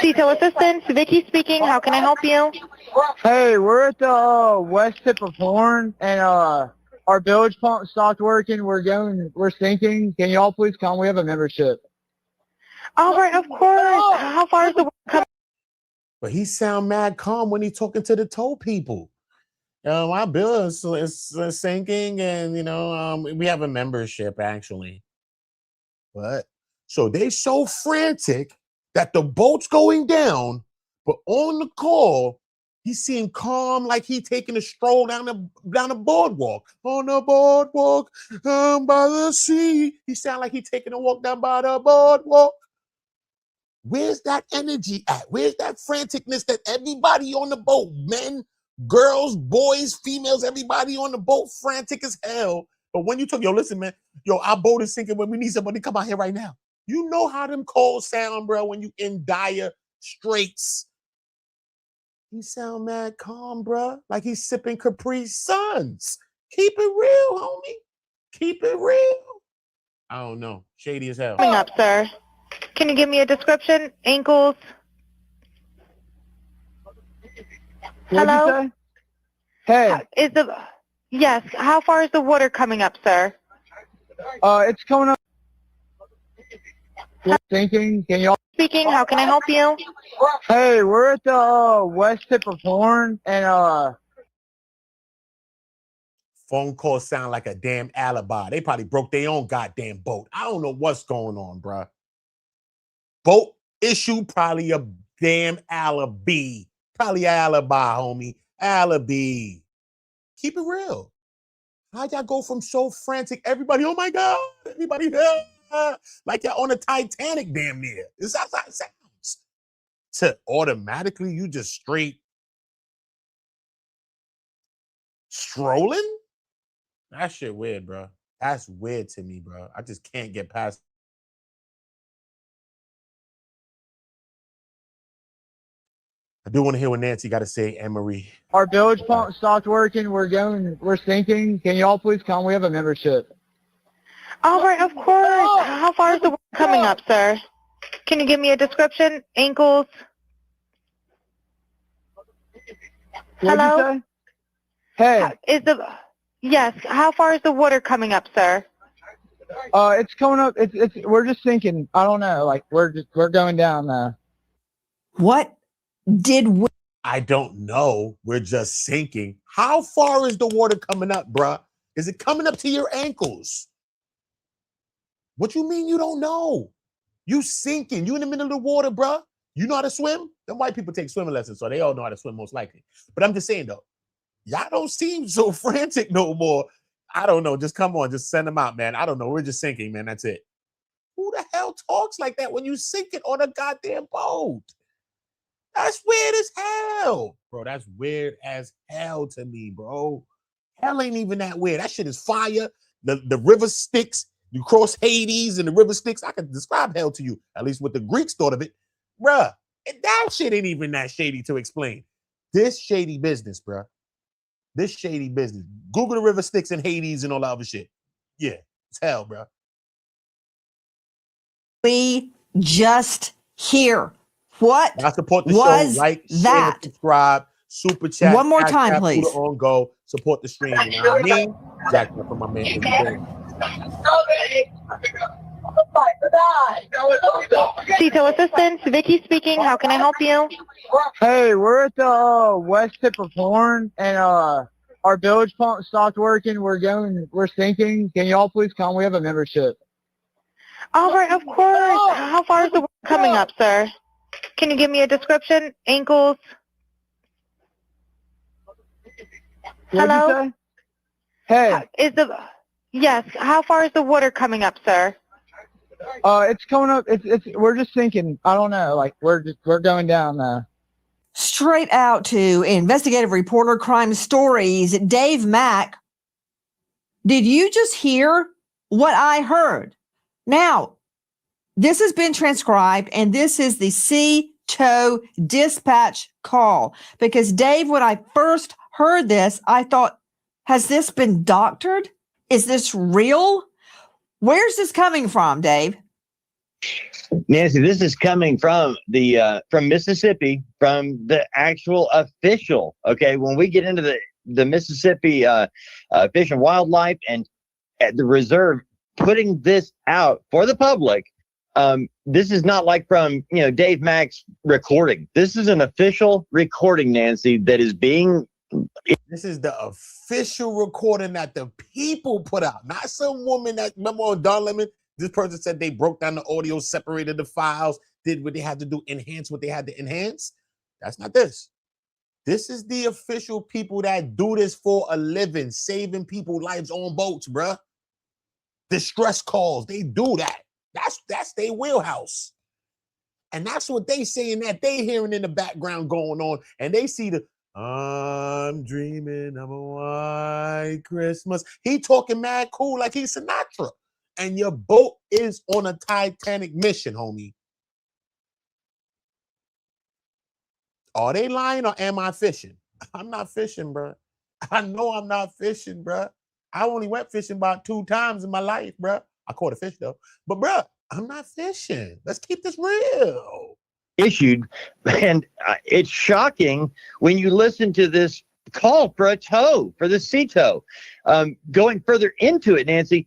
CTO assistants, Vicky speaking. How can I help you? Hey, we're at the west tip of Horn, and our bilge pump stopped working. We're sinking. Can y'all please come? We have a membership. All right, of course. How far is the work coming? But he sound mad calm when he talking to the tow people. My bill is sinking, and we have a membership actually. What? So they so frantic that the boat's going down, but on the call, he seemed calm, like he taking a stroll down the boardwalk. On the boardwalk, down by the sea. He sound like he taking a walk down by the boardwalk. Where's that energy at? Where's that franticness that everybody on the boat, men, girls, boys, females, everybody on the boat, frantic as hell. But when you talk, listen, man, our boat is sinking when we need somebody to come out here right now. You know how them calls sound, bro, when you in dire straits. He sound mad calm, bruh. Like he's sipping Capri Suns. Keep it real, homie. Keep it real. I don't know. Shady as hell. Coming up, sir. Can you give me a description? Ankles. What'd Hello? you say? Hey, Yes. How far is the water coming up, sir? it's coming up. We're thinking. Can y'all? Speaking. How can I help you? Hey, we're at the west tip of Horn, and Phone calls sound like a damn alibi. They probably broke their own goddamn boat. I don't know what's going on, bruh. Boat issue, probably a damn alibi. Probably alibi, homie. Alibi. Keep it real. How'd y'all go from so frantic, everybody, oh my God, everybody, like y'all on a Titanic damn near. Is that how it sounds? To automatically you just straight strolling? That shit weird, bro. That's weird to me, bro. I just can't get past. I do want to hear what Nancy got to say, Anne-Marie. our village pump stopped working. We're sinking. Can y'all please come? We have a membership. All right, of course. How far is the water coming up, sir? Can you give me a description? Ankles. What'd Hello? you say? Hey, Yes. How far is the water coming up, sir? it's coming up. We're just sinking. I don't know. Like we're going down now. What did we? I don't know. We're just sinking. How far is the water coming up, bruh? Is it coming up to your ankles? What you mean you don't know? You sinking. You in the middle of the water, bruh. You know how to swim? Them white people take swimming lessons, so they all know how to swim most likely. But I'm just saying, though, y'all don't seem so frantic no more. I don't know. Just come on. Just send them out, man. I don't know. We're just sinking, man. That's it. Who the hell talks like that when you sinking on a goddamn boat? That's weird as hell. Bro, that's weird as hell to me, bro. Hell ain't even that weird. That shit is fire. The river Styx. You cross Hades and the river Styx. I can describe hell to you, at least what the Greeks thought of it. Bruh, that shit ain't even that shady to explain. This shady business, bruh. This shady business. Google the river Styx and Hades and all that other shit. Yeah, it's hell, bruh. We just hear. What I support the was show. Like, that? share, subscribe, super chat. One more Cash time, App, please. Buddha on go. Support the stream. You know what I mean? Jack up for my man. Izzy Bang. Cito Assistance, Vicky speaking. How can I help you? Hey, we're at the west tip of Horn, and our village pump stopped working. We're sinking. Can y'all please come? We have a membership. All right, of course. How far is the water coming up, sir? Can you give me a description? Ankles. What'd Hello? you say? Hey, Yes. How far is the water coming up, sir? it's coming up. We're just sinking. I don't know. Like we're going down now. Straight out to investigative reporter crime stories. Dave Mack, did you just hear what I heard? Now, this has been transcribed, and this is the CTO dispatch call. Because, Dave, when I first heard this, I thought, has this been doctored? Is this real? Where's this coming from, Dave? Nancy, this is coming from from Mississippi, from the actual official. Okay, when we get into the Mississippi Fish and Wildlife and at the reserve putting this out for the public, this is not like from Dave Mack's recording. This is an official recording, Nancy, that is being. This is the official recording that the people put out, not some woman that, remember on Don Lemon, this person said they broke down the audio, separated the files, did what they had to do, enhance what they had to enhance. That's not this. This is the official people that do this for a living, saving people lives on boats, bruh. Distress calls, they do that. That's their wheelhouse. And that's what they saying that they hearing in the background going on. And they see the, I'm dreaming of a white Christmas. He talking mad cool like he's Sinatra. And your boat is on a Titanic mission, homie. Are they lying or am I fishing? I'm not fishing, bro. I know I'm not fishing, bro. I only went fishing about 2 times in my life, bro. I caught a fish though. But bro, I'm not fishing. Let's keep this real. Issued, and it's shocking when you listen to this call for a tow, for the sea tow. Going further into it, Nancy,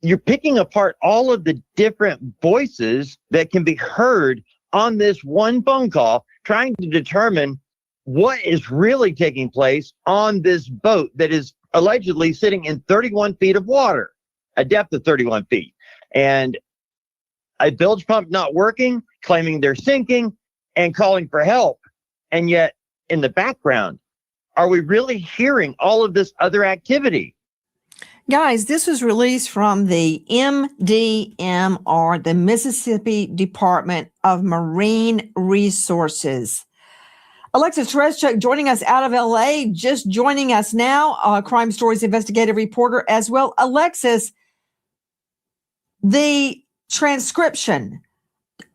you're picking apart all of the different voices that can be heard on this one phone call, trying to determine what is really taking place on this boat that is allegedly sitting in 31 feet of water, a depth of 31 feet. And a bilge pump not working, claiming they're sinking, and calling for help. And yet, in the background, are we really hearing all of this other activity? Guys, this was released from the MDMR, the Mississippi Department of Marine Resources. Alexis Tereszcuk joining us out of LA, just joining us now, Crime Stories investigative reporter as well. Alexis, the transcription,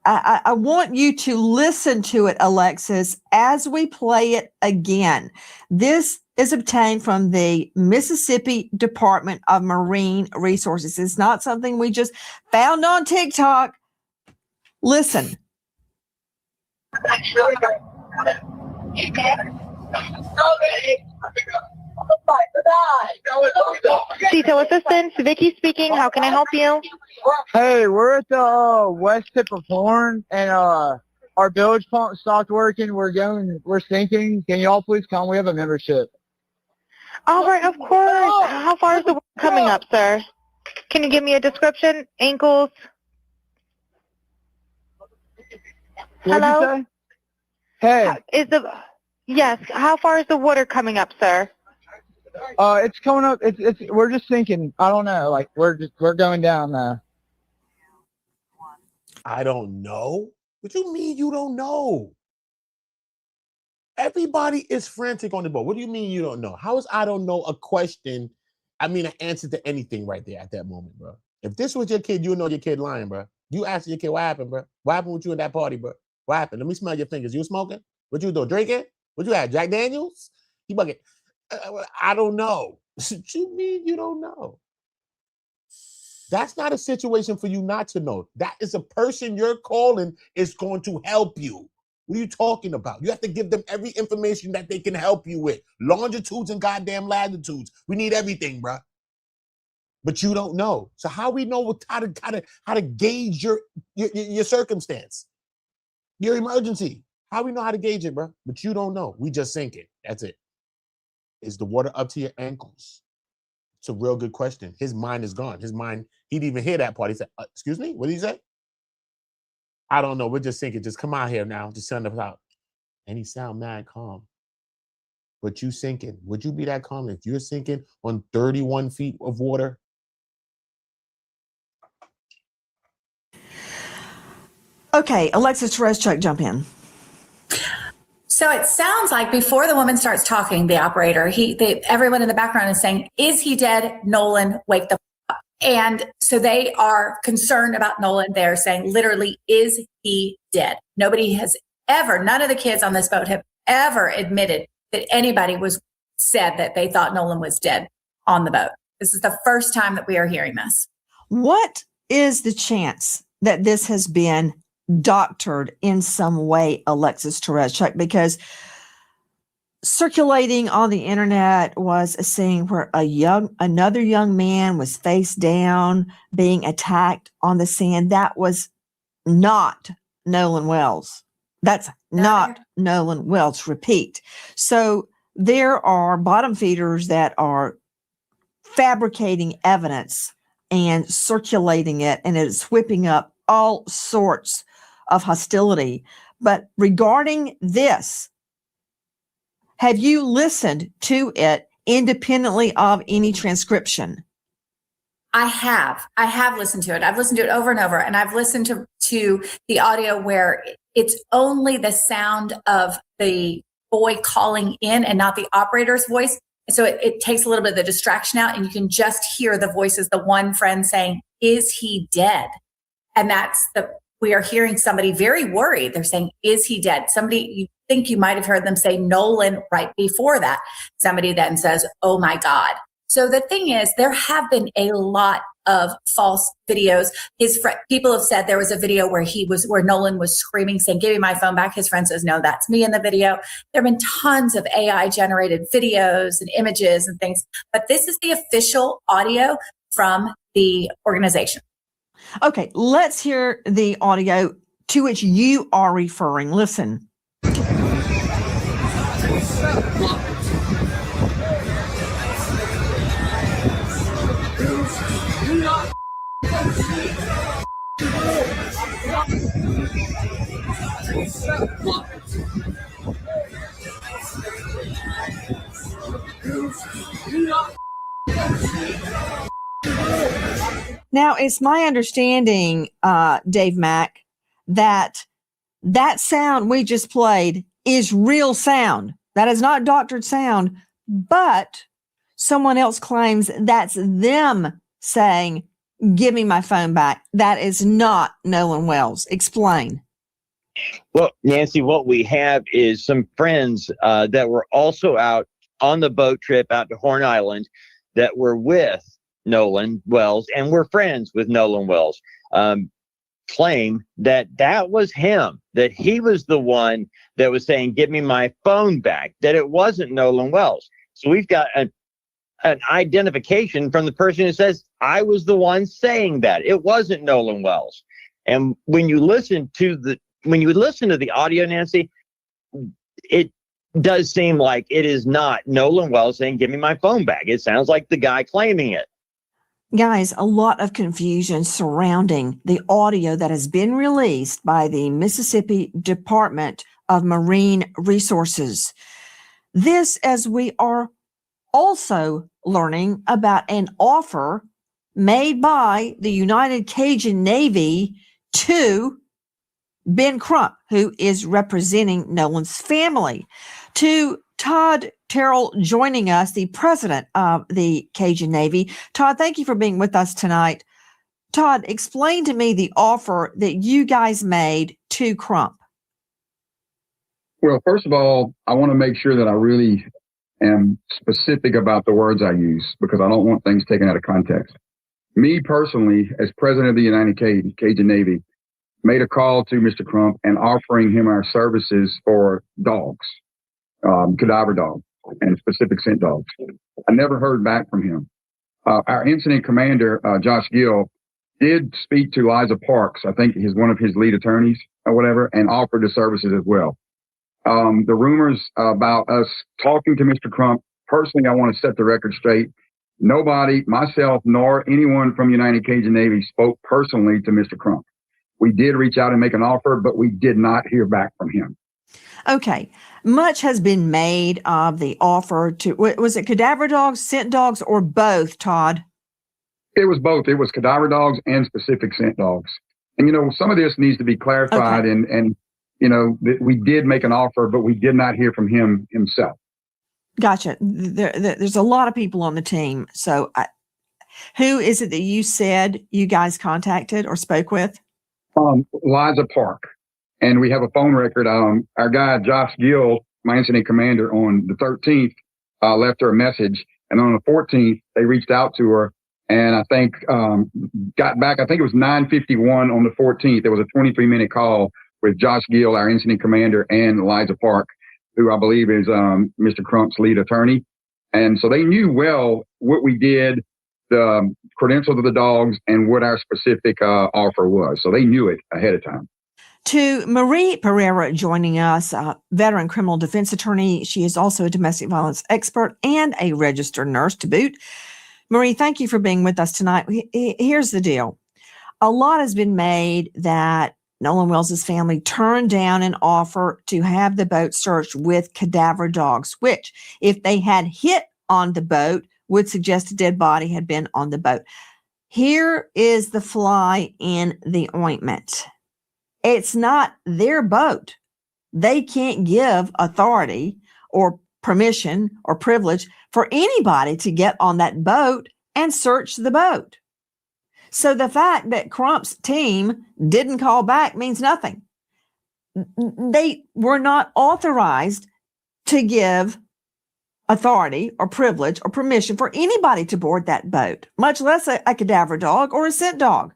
I want you to listen to it, Alexis, as we play it again. This is obtained from the Mississippi Department of Marine Resources. It's not something we just found on TikTok. Listen. Detail assistance, Vicky speaking. How can I help you? Hey, we're at the west tip of Horn, and our bilge pump stopped working. We're sinking. Can y'all please come? We have a membership. All right, of course. How far is the work coming up, sir? Can you give me a description? Ankles? What'd Hello? you say? Hey. Yes. How far is the water coming up, sir? It's coming up. We're just sinking. I don't know. Like we're going down now. I don't know. What you mean you don't know? Everybody is frantic on the boat. What do you mean you don't know? How is I don't know a question? I mean, an answer to anything right there at that moment, bro. If this was your kid, you know your kid lying, bro. You ask your kid, what happened, bro? What happened with you in that party, bro? What happened? Let me smell your fingers. You smoking? What you doing? Drinking? What you had? Jack Daniels? You bugging? I don't know. What you mean you don't know? That's not a situation for you not to know. That is a person you're calling is going to help you. What are you talking about? You have to give them every information that they can help you with. Longitudes and goddamn latitudes. We need everything, bro. But you don't know. So how we know how to gauge your circumstance, your emergency? How we know how to gauge it, bro? But you don't know. We just sink it. That's it. Is the water up to your ankles? It's a real good question. His mind is gone. His mind, he didn't even hear that part. He said, excuse me? What did he say? I don't know. We're just thinking, just come out here now. Just send us out. And he sound mad calm. But you sinking. Would you be that calm if you're sinking on 31 feet of water? Okay, Alexis Tereszcuk, jump in. So it sounds like before the woman starts talking, the operator, everyone in the background is saying, "Is he dead? Nolan, wake the up." And so they are concerned about Nolan. They're saying, literally, is he dead? Nobody has ever, none of the kids on this boat have ever admitted that anybody said that they thought Nolan was dead on the boat. This is the first time that we are hearing this. What is the chance that this has been doctored in some way, Alexis Tereszcuk? Because circulating on the internet was a scene where another young man was face down being attacked on the sand. That was not Nolan Wells. That's not Nolan Wells. Repeat. So there are bottom feeders that are fabricating evidence and circulating it, and it's whipping up all sorts of hostility. But regarding this, have you listened to it independently of any transcription? I have listened to it. I've listened to it over and over, and I've listened to the audio where it's only the sound of the boy calling in and not the operator's voice. So it takes a little bit of the distraction out, and you can just hear the voices, the one friend saying, "Is he dead?" And we are hearing somebody very worried. They're saying, "Is he dead?" Somebody, you think you might have heard them say Nolan right before that. Somebody then says, oh my God. So the thing is, there have been a lot of false videos. People have said there was a video where Nolan was screaming, saying, give me my phone back. His friend says, no, that's me in the video. There have been tons of AI generated videos and images and things, but this is the official audio from the organization. Okay, let's hear the audio to which you are referring. Listen. Now, it's my understanding, Dave Mack, that sound we just played is real sound. That is not doctored sound, but someone else claims that's them saying, give me my phone back. That is not Nolan Wells. Explain. Well, Nancy, what we have is some friends that were also out on the boat trip out to Horn Island that were with Nolan Wells and were friends with Nolan Wells, claim that was him, that he was the one that was saying, give me my phone back, that it wasn't Nolan Wells. So we've got an identification from the person who says, I was the one saying that. It wasn't Nolan Wells. And when you listen to the audio, Nancy, it does seem like it is not Nolan Wells saying, give me my phone back. It sounds like the guy claiming it. Guys, a lot of confusion surrounding the audio that has been released by the Mississippi Department of Marine Resources. This, as we are also learning about an offer made by the United Cajun Navy to Ben Crump, who is representing Nolan's family, to Todd Terrell joining us, the president of the Cajun Navy. Todd, thank you for being with us tonight. Todd, explain to me the offer that you guys made to Crump. Well, first of all, I want to make sure that I really am specific about the words I use because I don't want things taken out of context. Me personally, as president of the United Cajun Navy, made a call to Mr. Crump and offering him our services for dogs, cadaver dogs and specific scent dogs. I never heard back from him. Our incident commander, Josh Gill, did speak to Liza Parks, I think he's one of his lead attorneys or whatever, and offered the services as well. The rumors about us talking to Mr. Crump, personally, I want to set the record straight. Nobody, myself, nor anyone from United Cajun Navy spoke personally to Mr. Crump. We did reach out and make an offer, but we did not hear back from him. Okay. Much has been made of the offer to, was it cadaver dogs, scent dogs, or both, Todd? It was both. It was cadaver dogs and specific scent dogs. And, some of this needs to be clarified. Okay. And we did make an offer, but we did not hear from him himself. Gotcha. There's a lot of people on the team. So who is it that you said you guys contacted or spoke with? Liza Park. And we have a phone record. Our guy, Josh Gill, my incident commander, on the 13th, left her a message. And on the 14th, they reached out to her. And I think got back, I think it was 9:51 on the 14th. There was a 23-minute call with Josh Gill, our incident commander, and Liza Park, who I believe is Mr. Crump's lead attorney. And so they knew well what we did, the credentials of the dogs, and what our specific offer was. So they knew it ahead of time. To Marie Pereira joining us, veteran criminal defense attorney. She is also a domestic violence expert and a registered nurse to boot. Marie, thank you for being with us tonight. Here's the deal. A lot has been made that Nolan Wells' family turned down an offer to have the boat searched with cadaver dogs, which, if they had hit on the boat, would suggest a dead body had been on the boat. Here is the fly in the ointment. It's not their boat. They can't give authority or permission or privilege for anybody to get on that boat and search the boat. So the fact that Crump's team didn't call back means nothing. they were not authorized to give authority or privilege or permission for anybody to board that boat, much less a cadaver dog or a scent dog.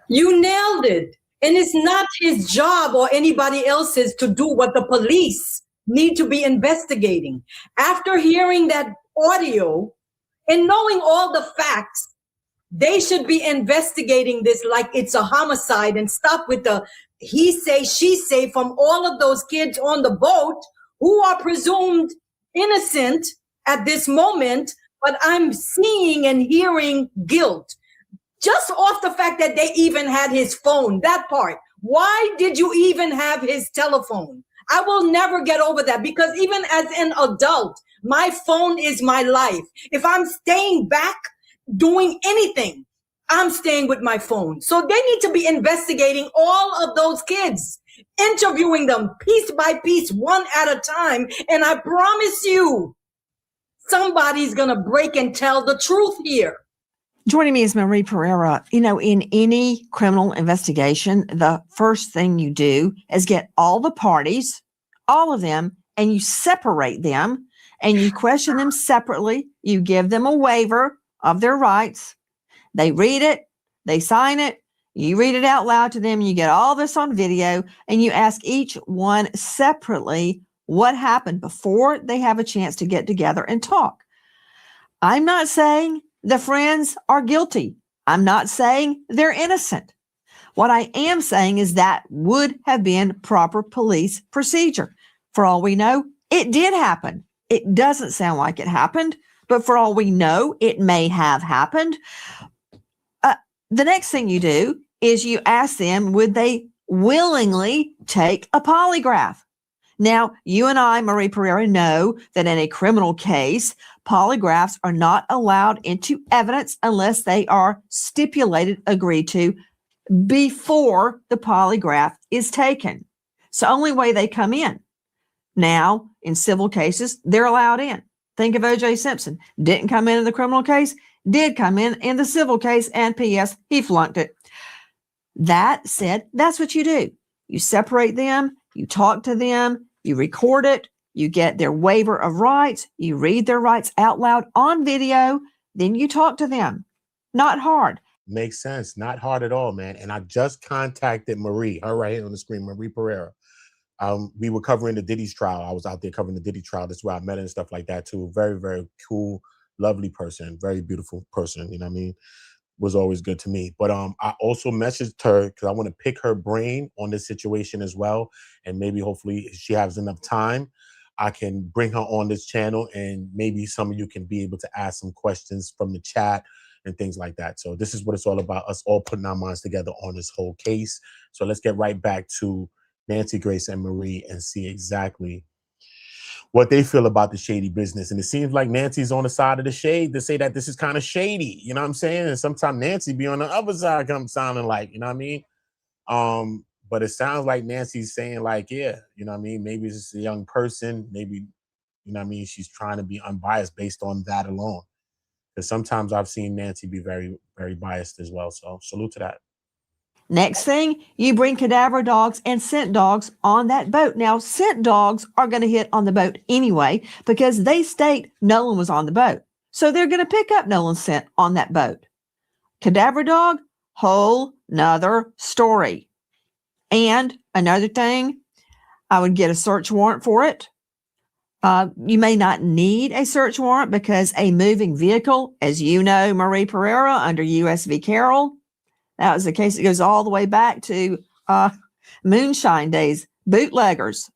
You nailed it. And it's not his job or anybody else's to do what the police need to be investigating. After hearing that audio and knowing all the facts, they should be investigating this like it's a homicide and stop with the he say, she say from all of those kids on the boat who are presumed innocent at this moment, but I'm seeing and hearing guilt. Just off the fact that they even had his phone, that part. Why did you even have his telephone? I will never get over that because even as an adult, my phone is my life. If I'm staying back doing anything, I'm staying with my phone. So they need to be investigating all of those kids, interviewing them piece by piece, one at a time. And I promise you, somebody's going to break and tell the truth here. Joining me is Marie Pereira. You know, in any criminal investigation, the first thing you do is get all the parties, all of them, and you separate them and you question them separately. You give them a waiver of their rights. They read it, they sign it, you read it out loud to them, you get all this on video, and you ask each one separately what happened before they have a chance to get together and talk. I'm not saying the friends are guilty. I'm not saying they're innocent. What I am saying is that would have been proper police procedure. For all we know, it did happen. It doesn't sound like it happened, but for all we know, it may have happened. The next thing you do is you ask them, would they willingly take a polygraph? Now, you and I, Marie Pereira, know that in a criminal case, polygraphs are not allowed into evidence unless they are stipulated, agreed to before the polygraph is taken. It's the only way they come in. Now, in civil cases, they're allowed in. Think of O.J. Simpson. Didn't come in the criminal case, did come in the civil case, and P.S., he flunked it. That said, that's what you do. You separate them, you talk to them, you record it, you get their waiver of rights, you read their rights out loud on video, then you talk to them. Not hard. Makes sense. Not hard at all, man. And I just contacted Marie, her right here on the screen, Marie Pereira. We were covering the Diddy's trial. I was out there covering the Diddy trial. That's where I met her and stuff like that too. Very, very cool, lovely person, very beautiful person. You know what I mean? Was always good to me. But I also messaged her because I want to pick her brain on this situation as well. And maybe hopefully if she has enough time, I can bring her on this channel and maybe some of you can be able to ask some questions from the chat and things like that. So this is what it's all about, us all putting our minds together on this whole case. So let's get right back to Nancy Grace and Marie and see exactly what they feel about the shady business. And it seems like Nancy's on the side of the shade to say that this is kind of shady. You know what I'm saying? And sometimes Nancy be on the other side, come sounding like, you know what I mean? But it sounds like Nancy's saying like, yeah, you know what I mean? Maybe it's just a young person. Maybe, you know what I mean? She's trying to be unbiased based on that alone. Because sometimes I've seen Nancy be very, very biased as well. So salute to that. Next thing, you bring cadaver dogs and scent dogs on that boat. Now, scent dogs are going to hit on the boat anyway because they state Nolan was on the boat. So they're going to pick up Nolan's scent on that boat. Cadaver dog, whole nother story. And another thing, I would get a search warrant for it. You may not need a search warrant because a moving vehicle, as you know, Marie Pereira, under U.S. v. Carroll, that was the case that goes all the way back to moonshine days, bootleggers.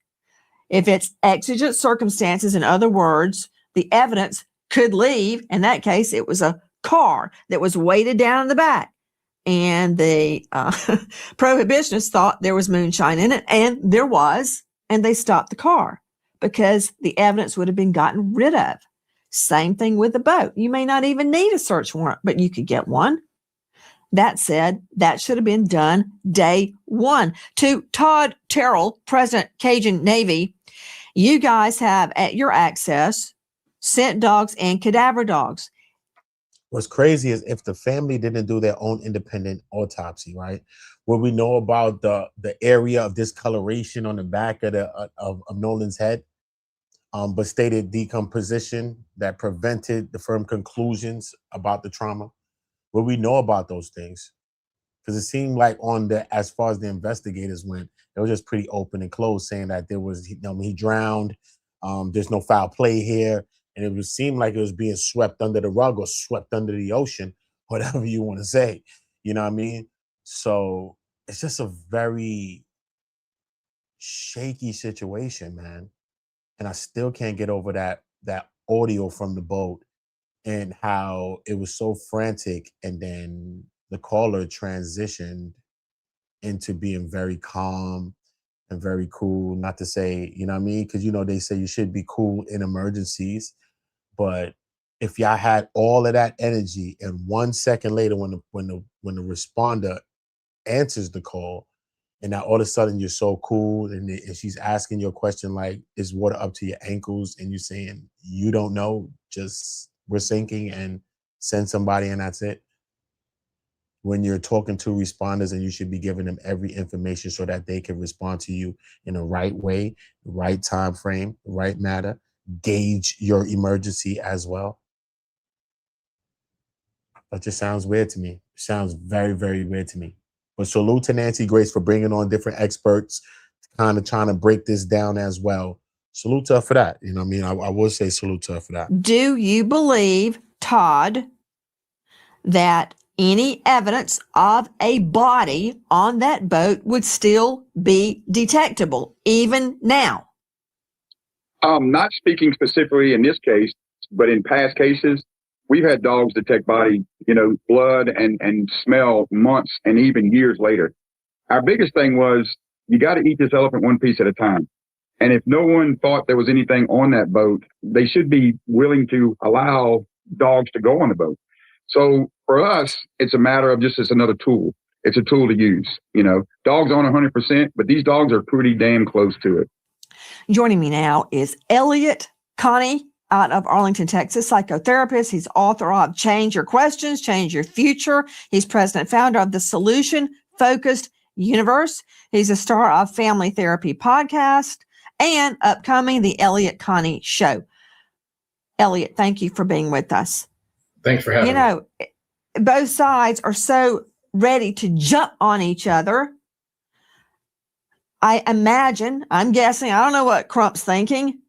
If it's exigent circumstances, in other words, the evidence could leave. In that case, it was a car that was weighted down in the back. And the prohibitionists thought there was moonshine in it, and there was, and they stopped the car because the evidence would have been gotten rid of. Same thing with the boat. You may not even need a search warrant, but you could get one. That said, that should have been done day one. To Todd Terrell, President Cajun Navy, you guys have at your access scent dogs and cadaver dogs. What's crazy is if the family didn't do their own independent autopsy, right? Would we know about the area of discoloration on the back of of Nolan's head, but stated decomposition that prevented the firm conclusions about the trauma? Would we know about those things? Because it seemed like as far as the investigators went, it was just pretty open and closed, saying that there was, he drowned. There's no foul play here, and it would seem like it was being swept under the rug or swept under the ocean, whatever you want to say. You know what I mean? So it's just a very shaky situation, man. And I still can't get over that audio from the boat and how it was so frantic, and then the caller transitioned into being very calm and very cool. Not to say, you know what I mean? Because, they say you should be cool in emergencies. But if y'all had all of that energy and 1 second later when the responder answers the call, and now all of a sudden you're so cool, and she's asking you a question like, is water up to your ankles? And you're saying, you don't know, just we're sinking, and send somebody and that's it. When you're talking to responders, and you should be giving them every information so that they can respond to you in the right way, the right time frame, the right matter, gauge your emergency as well. That just sounds weird to me. It sounds very, very weird to me. But salute to Nancy Grace for bringing on different experts, kind of trying to break this down as well. Salute to her for that. You know what I mean? I will say salute to her for that. Do you believe, Todd, that any evidence of a body on that boat would still be detectable, even now? Not speaking specifically in this case, but in past cases, we've had dogs detect body, blood and smell months and even years later. Our biggest thing was, you got to eat this elephant one piece at a time. And if no one thought there was anything on that boat, they should be willing to allow dogs to go on the boat. So for us, it's a matter of just, it's another tool. It's a tool to use. Dogs aren't 100%, but these dogs are pretty damn close to it. Joining me now is Elliot Connie out of Arlington, Texas, psychotherapist. He's author of Change Your Questions, Change Your Future. He's president and founder of the Solution Focused Universe. He's a star of Family Therapy Podcast and upcoming The Elliot Connie Show. Elliot, thank you for being with us. Thanks for having me. Both sides are so ready to jump on each other. I'm guessing, I don't know what Crump's thinking,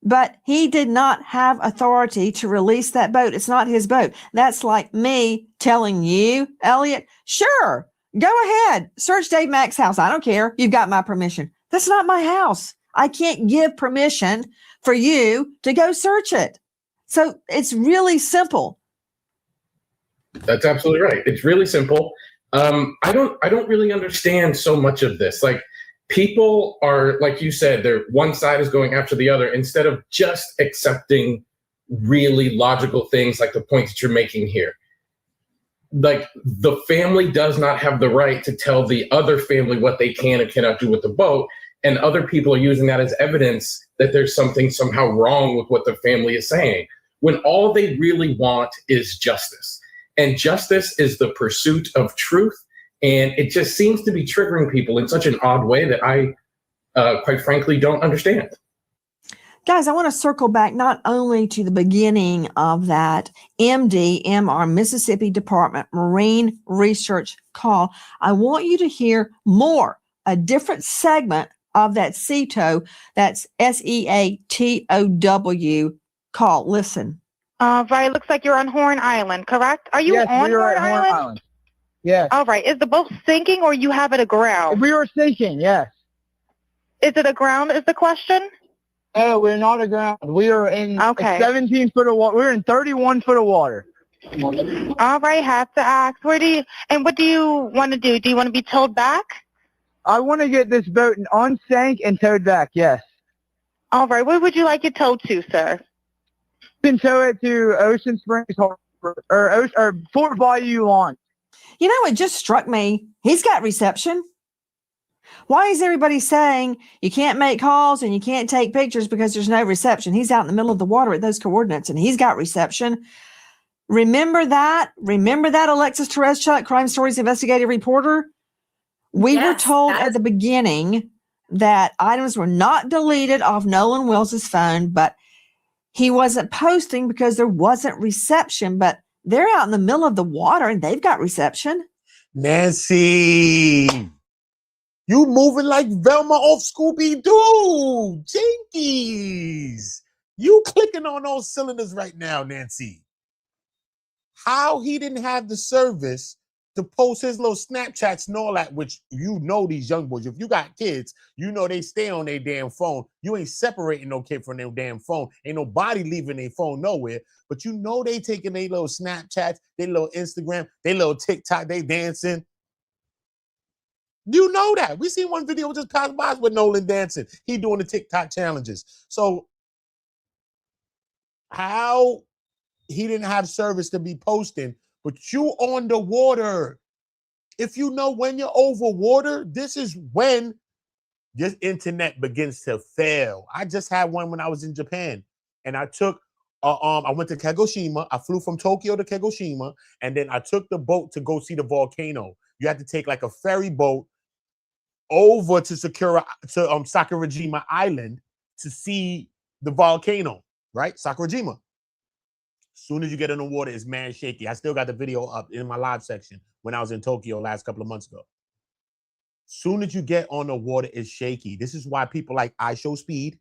but he did not have authority to release that boat. It's not his boat. That's like me telling you, Elliot, sure, go ahead, search Dave Mack's house. I don't care. You've got my permission. That's not my house. I can't give permission for you to go search it. So it's really simple. That's absolutely right. It's really simple. I don't really understand so much of this. Like, people are, like you said, they're one side is going after the other instead of just accepting really logical things like the point that you're making here. Like, the family does not have the right to tell the other family what they can and cannot do with the boat. And other people are using that as evidence that there's something somehow wrong with what the family is saying, when all they really want is justice. And justice is the pursuit of truth. And it just seems to be triggering people in such an odd way that I, quite frankly, don't understand. Guys, I want to circle back not only to the beginning of that MR, Mississippi Department Marine Research call. I want you to hear more, a different segment of that SEATOW, that's SEATOW call. Listen. Right, looks like you're on Horn Island, correct? Are you Yes, on we are Horn at Horn Island? Island. Yes. All right. Is the boat sinking or you have it aground? We were sinking, yes. Is it aground is the question? No, we're not aground. We are in 17 foot of water. We're in 31 foot of water. All right, have to ask. What do you want to do? Do you want to be towed back? I want to get this boat unsank and towed back, yes. All right, where would you like it towed to, sir? You can tow it to Ocean Springs Harbor or Fort Bayou Launch. You know, it just struck me. He's got reception. Why is everybody saying you can't make calls and you can't take pictures because there's no reception? He's out in the middle of the water at those coordinates and he's got reception. Remember that? Remember that, Alexis Tereszcuk, Crime Stories investigative reporter? We were told at the beginning that items were not deleted off Nolan Wells' phone, but he wasn't posting because there wasn't reception. But they're out in the middle of the water and they've got reception. Nancy, you moving like Velma off Scooby-Doo. Jinkies. You clicking on those cylinders right now, Nancy. How he didn't have the service to post his little Snapchats and all that, which you know these young boys, if you got kids, you know they stay on their damn phone. You ain't separating no kid from their damn phone. Ain't nobody leaving their phone nowhere. But you know they taking their little Snapchats, their little Instagram, their little TikTok, they dancing. You know that. We seen one video just passed by with Nolan dancing. He doing the TikTok challenges. So how he didn't have service to be posting, but you on the water. If you know when you're over water, this is when your internet begins to fail. I just had one when I was in Japan, and I took I went to Kagoshima. I flew from Tokyo to Kagoshima, and then I took the boat to go see the volcano. You had to take like a ferry boat over to Sakurajima Island to see the volcano, right? Sakurajima. Soon as you get in the water, it's man shaky. I still got the video up in my live section when I was in Tokyo last couple of months ago. Soon as you get on the water, it's shaky. This is why people like iShowSpeed,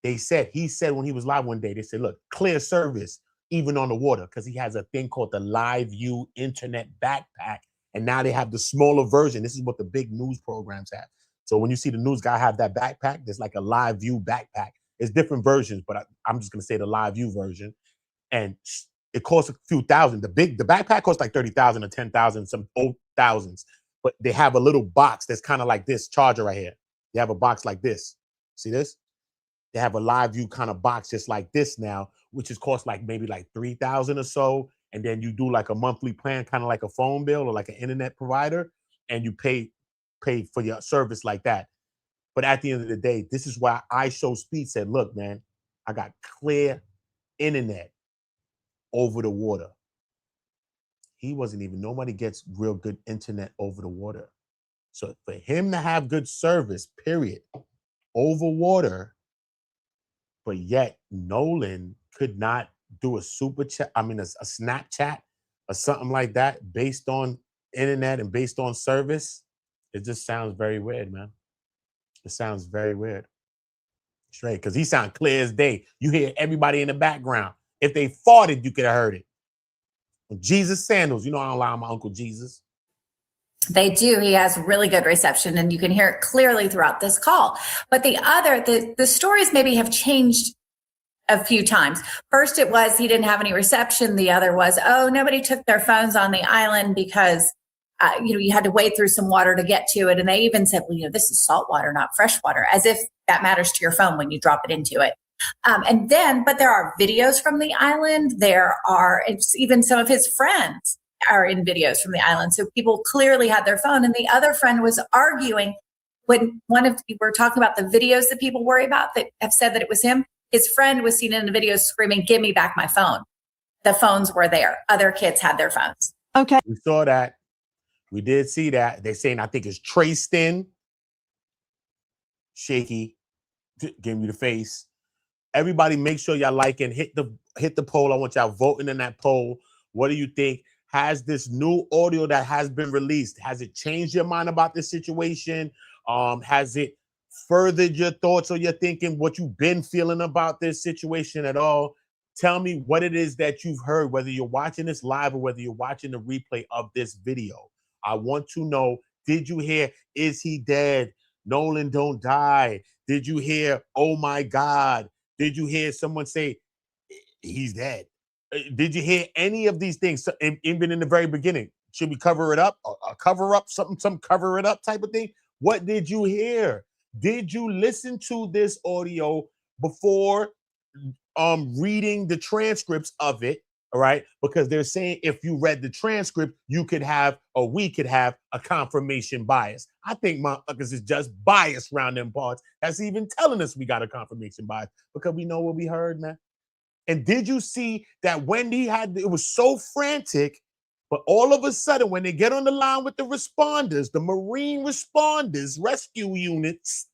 he said when he was live one day, they said, look, clear service, even on the water, because he has a thing called the Live View Internet Backpack. And now they have the smaller version. This is what the big news programs have. So when you see the news guy have that backpack, there's like a Live View backpack. It's different versions, but I'm just going to say the Live View version. And it costs a few thousand. The backpack costs like 30,000 or 10,000, some old thousands. But they have a little box that's kind of like this charger right here. They have a box like this. See this? They have a Live View kind of box just like this now, which is cost like maybe like 3,000 or so. And then you do like a monthly plan, kind of like a phone bill or like an internet provider, and you pay for your service like that. But at the end of the day, this is why iShowSpeed said, look, man, I got clear internet over the water. Nobody gets real good internet over the water. So for him to have good service, period, over water, but yet Nolan could not do a super chat, a Snapchat or something like that based on internet and based on service, it just sounds very weird, man. It sounds very weird. Straight, because he sound clear as day. You hear everybody in the background. If they farted, you could have heard it. Jesus sandals, you know I don't lie on my Uncle Jesus. They do. He has really good reception, and you can hear it clearly throughout this call. But the stories maybe have changed a few times. First, it was he didn't have any reception. The other was, oh, nobody took their phones on the island because you had to wade through some water to get to it. And they even said, well, this is salt water, not fresh water, as if that matters to your phone when you drop it into it. But there are videos from the island. It's even some of his friends are in videos from the island. So people clearly had their phone. And the other friend was arguing when we're talking about the videos that people worry about that have said that it was him. His friend was seen in the video screaming, give me back my phone. The phones were there. Other kids had their phones. Okay. We saw that. We did see that. They're saying, I think it's traced in. Shaky. Give me the face. Everybody make sure y'all like and hit the poll. I want y'all voting in that poll. What do you think? Has this new audio that has been released, has it changed your mind about this situation? Has it furthered your thoughts or your thinking, what you've been feeling about this situation at all? Tell me what it is that you've heard, whether you're watching this live or whether you're watching the replay of this video. I want to know, did you hear, is he dead? Nolan don't die. Did you hear, oh my God? Did you hear someone say, he's dead? Did you hear any of these things? Even in the very beginning, should we cover it up? Cover up something, some cover it up type of thing? What did you hear? Did you listen to this audio before reading the transcripts of it? All right, because they're saying if you read the transcript, you could have, or we could have, a confirmation bias. I think motherfuckers is just biased around them parts. That's even telling us we got a confirmation bias because we know what we heard, man. And did you see that when it was so frantic, but all of a sudden, when they get on the line with the responders, the Marine responders, rescue units,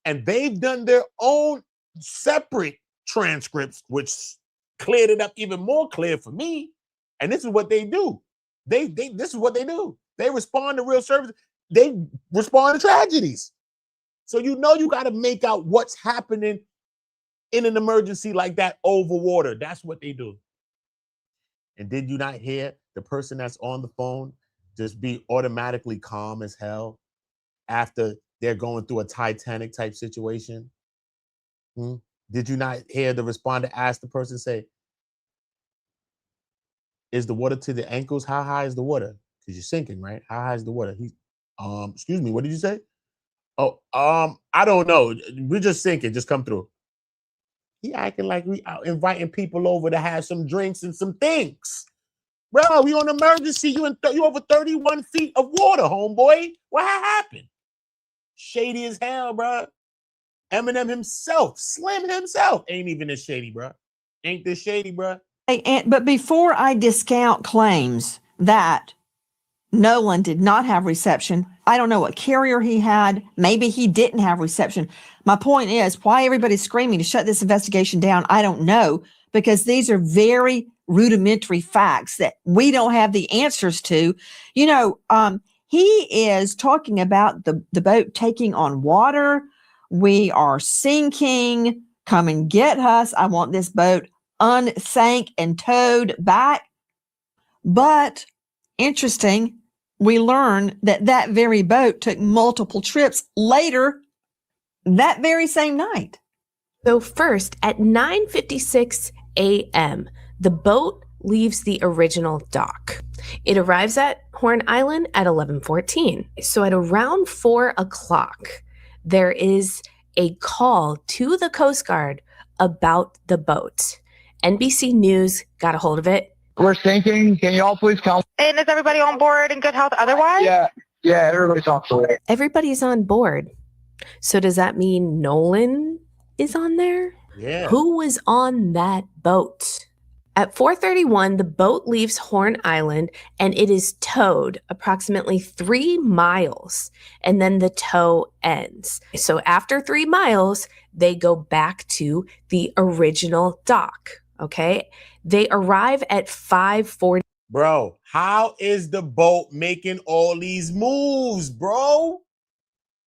and they've done their own separate transcripts, which cleared it up even more clear for me. And this is what they do. This is what they do. They respond to real service. They respond to tragedies. So you got to make out what's happening in an emergency like that over water. That's what they do. And did you not hear the person that's on the phone just be automatically calm as hell after they're going through a Titanic type situation? Did you not hear the responder ask the person, say, is the water to the ankles? How high is the water? Because you're sinking, right? How high is the water? Excuse me, what did you say? Oh, I don't know. We're just sinking. Just come through. He acting like we out inviting people over to have some drinks and some things. Bro, we on emergency. You over 31 feet of water, homeboy. What happened? Shady as hell, bro. Eminem himself, Slim himself, ain't even this shady, bro. Ain't this shady, bro? Hey, but before I discount claims that Nolan did not have reception, I don't know what carrier he had. Maybe he didn't have reception. My point is, why everybody's screaming to shut this investigation down, I don't know, because these are very rudimentary facts that we don't have the answers to. He is talking about the boat taking on water. We are sinking. Come and get us. I want this boat unsank and towed back. But interesting, we learn that very boat took multiple trips later that very same night. So first, at 9:56 a.m., the boat leaves the original dock. It arrives at Horn Island at 11:14. So at around 4 o'clock, there is a call to the Coast Guard about the boat. NBC News got a hold of it. We're sinking. Can you all please come? And is everybody on board in good health otherwise? Yeah, everybody's on board. Everybody's on board. So does that mean Nolan is on there? Yeah. Who was on that boat? At 4:31, the boat leaves Horn Island and it is towed approximately 3 miles, and then the tow ends. So after 3 miles, they go back to the original dock, okay? They arrive at 5:40. Bro, how is the boat making all these moves, bro?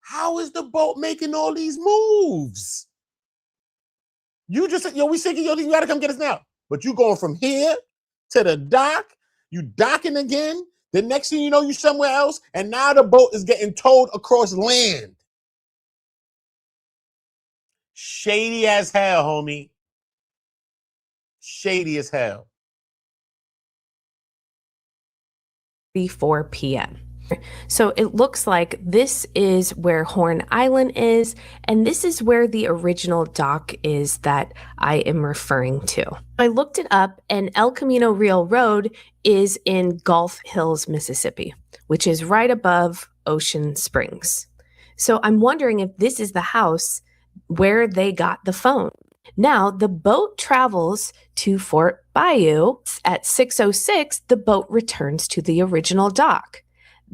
How is the boat making all these moves? You just said, we sinking, you gotta come get us now. But you going from here to the dock, you docking again. The next thing you know, you somewhere else, and now the boat is getting towed across land. Shady as hell, homie. Shady as hell. 4 p.m. So it looks like this is where Horn Island is, and this is where the original dock is that I am referring to. I looked it up, and El Camino Real Road is in Gulf Hills, Mississippi, which is right above Ocean Springs. So I'm wondering if this is the house where they got the phone. Now, the boat travels to Fort Bayou. At 6:06, the boat returns to the original dock.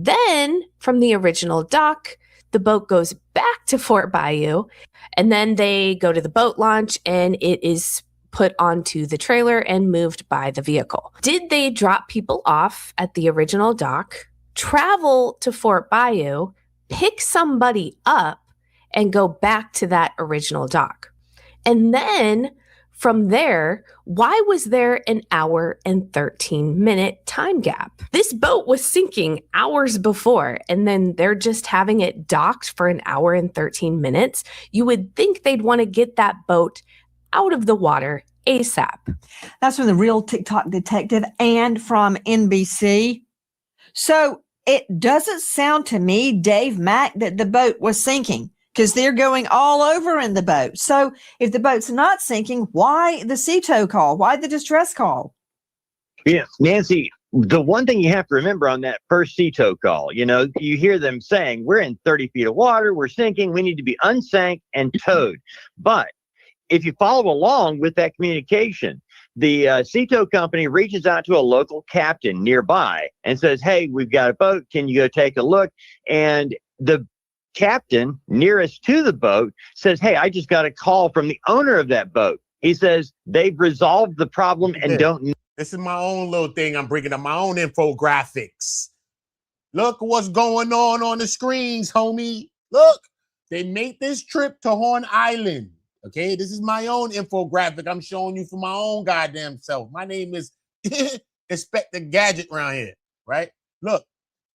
Then, from the original dock, the boat goes back to Fort Bayou, and then they go to the boat launch, and it is put onto the trailer and moved by the vehicle. Did they drop people off at the original dock, travel to Fort Bayou, pick somebody up, and go back to that original dock? And then from there, why was there an hour and 13-minute time gap? This boat was sinking hours before, and then they're just having it docked for an hour and 13 minutes. You would think they'd want to get that boat out of the water ASAP. That's from the Real TikTok Detective and from NBC. So it doesn't sound to me, Dave Mack, that the boat was sinking, because they're going all over in the boat. So if the boat's not sinking, why the sea tow call? Why the distress call? Yeah, Nancy, the one thing you have to remember on that first sea tow call, you hear them saying, we're in 30 feet of water, we're sinking, we need to be unsank and towed. But if you follow along with that communication, the Ceto company reaches out to a local captain nearby and says, hey, we've got a boat. Can you go take a look? And the captain nearest to the boat says, hey, I just got a call from the owner of that boat. He says they've resolved the problem and don't. This is my own little thing. I'm bringing up my own infographics. Look what's going on the screens, homie. Look, they made this trip to Horn Island. Okay, this is my own infographic I'm showing you for my own goddamn self. My name is Inspector Gadget around here, right? Look,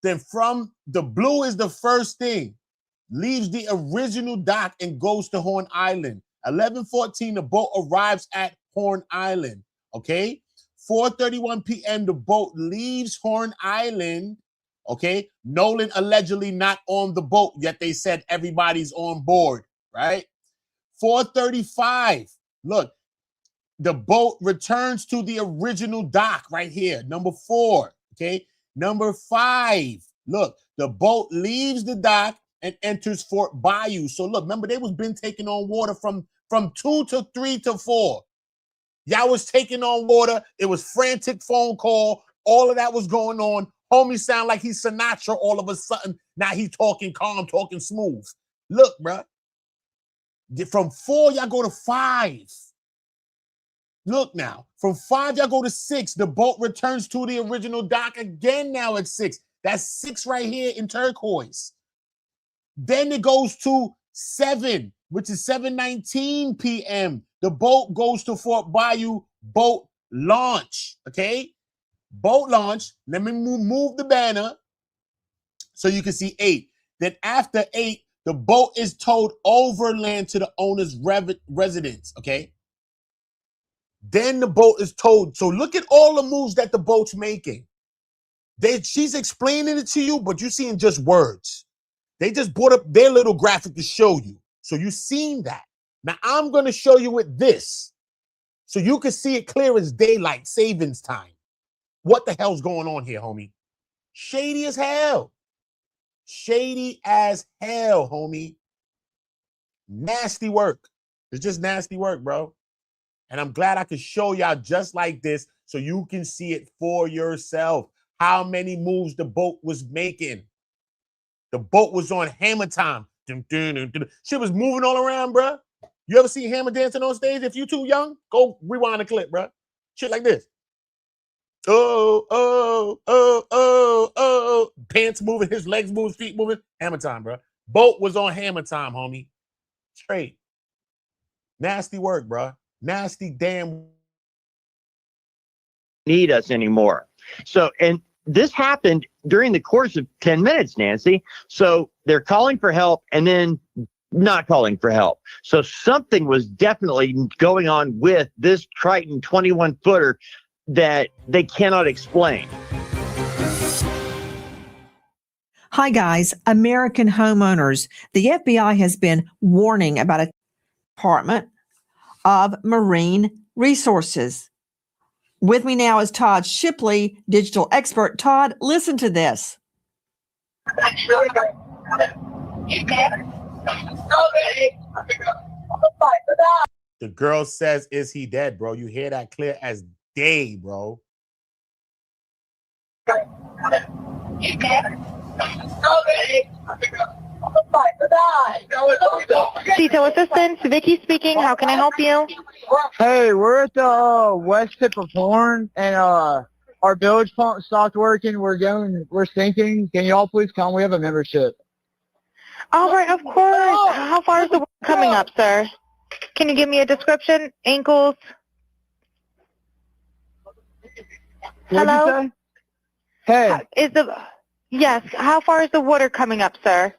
then from the blue is the first thing. Leaves the original dock and goes to Horn Island. 11:14, the boat arrives at Horn Island, okay? 4:31 p.m., the boat leaves Horn Island, okay? Nolan allegedly not on the boat, yet they said everybody's on board, right? 4:35, look, the boat returns to the original dock right here, number 4, okay? Number 5, look, the boat leaves the dock and enters Fort Bayou. So look, remember they was been taking on water from 2 to 3 to 4. Y'all was taking on water. It was frantic phone call. All of that was going on. Homie sound like he's Sinatra all of a sudden. Now he talking calm, talking smooth. Look, bruh. From 4, y'all go to 5. Look now. From 5, y'all go to 6. The boat returns to the original dock again now at 6. That's 6 right here in turquoise. Then it goes to 7, which is 7:19 p.m. The boat goes to Fort Bayou, boat launch, okay? Boat launch. Let me move the banner so you can see 8. Then after 8, the boat is towed overland to the owner's residence, okay? Then the boat is towed. So look at all the moves that the boat's making. She's explaining it to you, but you're seeing just words. They just brought up their little graphic to show you. So you've seen that. Now I'm going to show you with this so you can see it clear as daylight, savings time. What the hell's going on here, homie? Shady as hell. Shady as hell, homie. Nasty work. It's just nasty work, bro. And I'm glad I could show y'all just like this so you can see it for yourself. How many moves the boat was making. The boat was on hammer time. Shit was moving all around, bro. You ever see Hammer dancing on stage? If you too young, go rewind the clip, bro. Shit like this. Oh, oh, oh, oh, oh. Pants moving, his legs moving, feet moving. Hammer time, bro. Boat was on hammer time, homie. Straight. Nasty work, bro. Nasty damn. Need us anymore. So, and this happened during the course of 10 minutes, Nancy. So they're calling for help and then not calling for help. So something was definitely going on with this Triton 21-footer that they cannot explain. Hi, guys. American homeowners. The FBI has been warning about a Department of Marine Resources. With me now is Todd Shipley, digital expert. Todd, listen to this. The girl says, is he dead, bro? You hear that clear as day, bro. Ceto Assistance, Vicky speaking. How can I help you? Hey, we're at the west tip of Horn, and our bilge pump stopped working. We're sinking. Can you all please come? We have a membership. All right, of course. How far is the water coming up, sir? Can you give me a description? Ankles? Hello? Hey. Yes. How far is the water coming up, sir?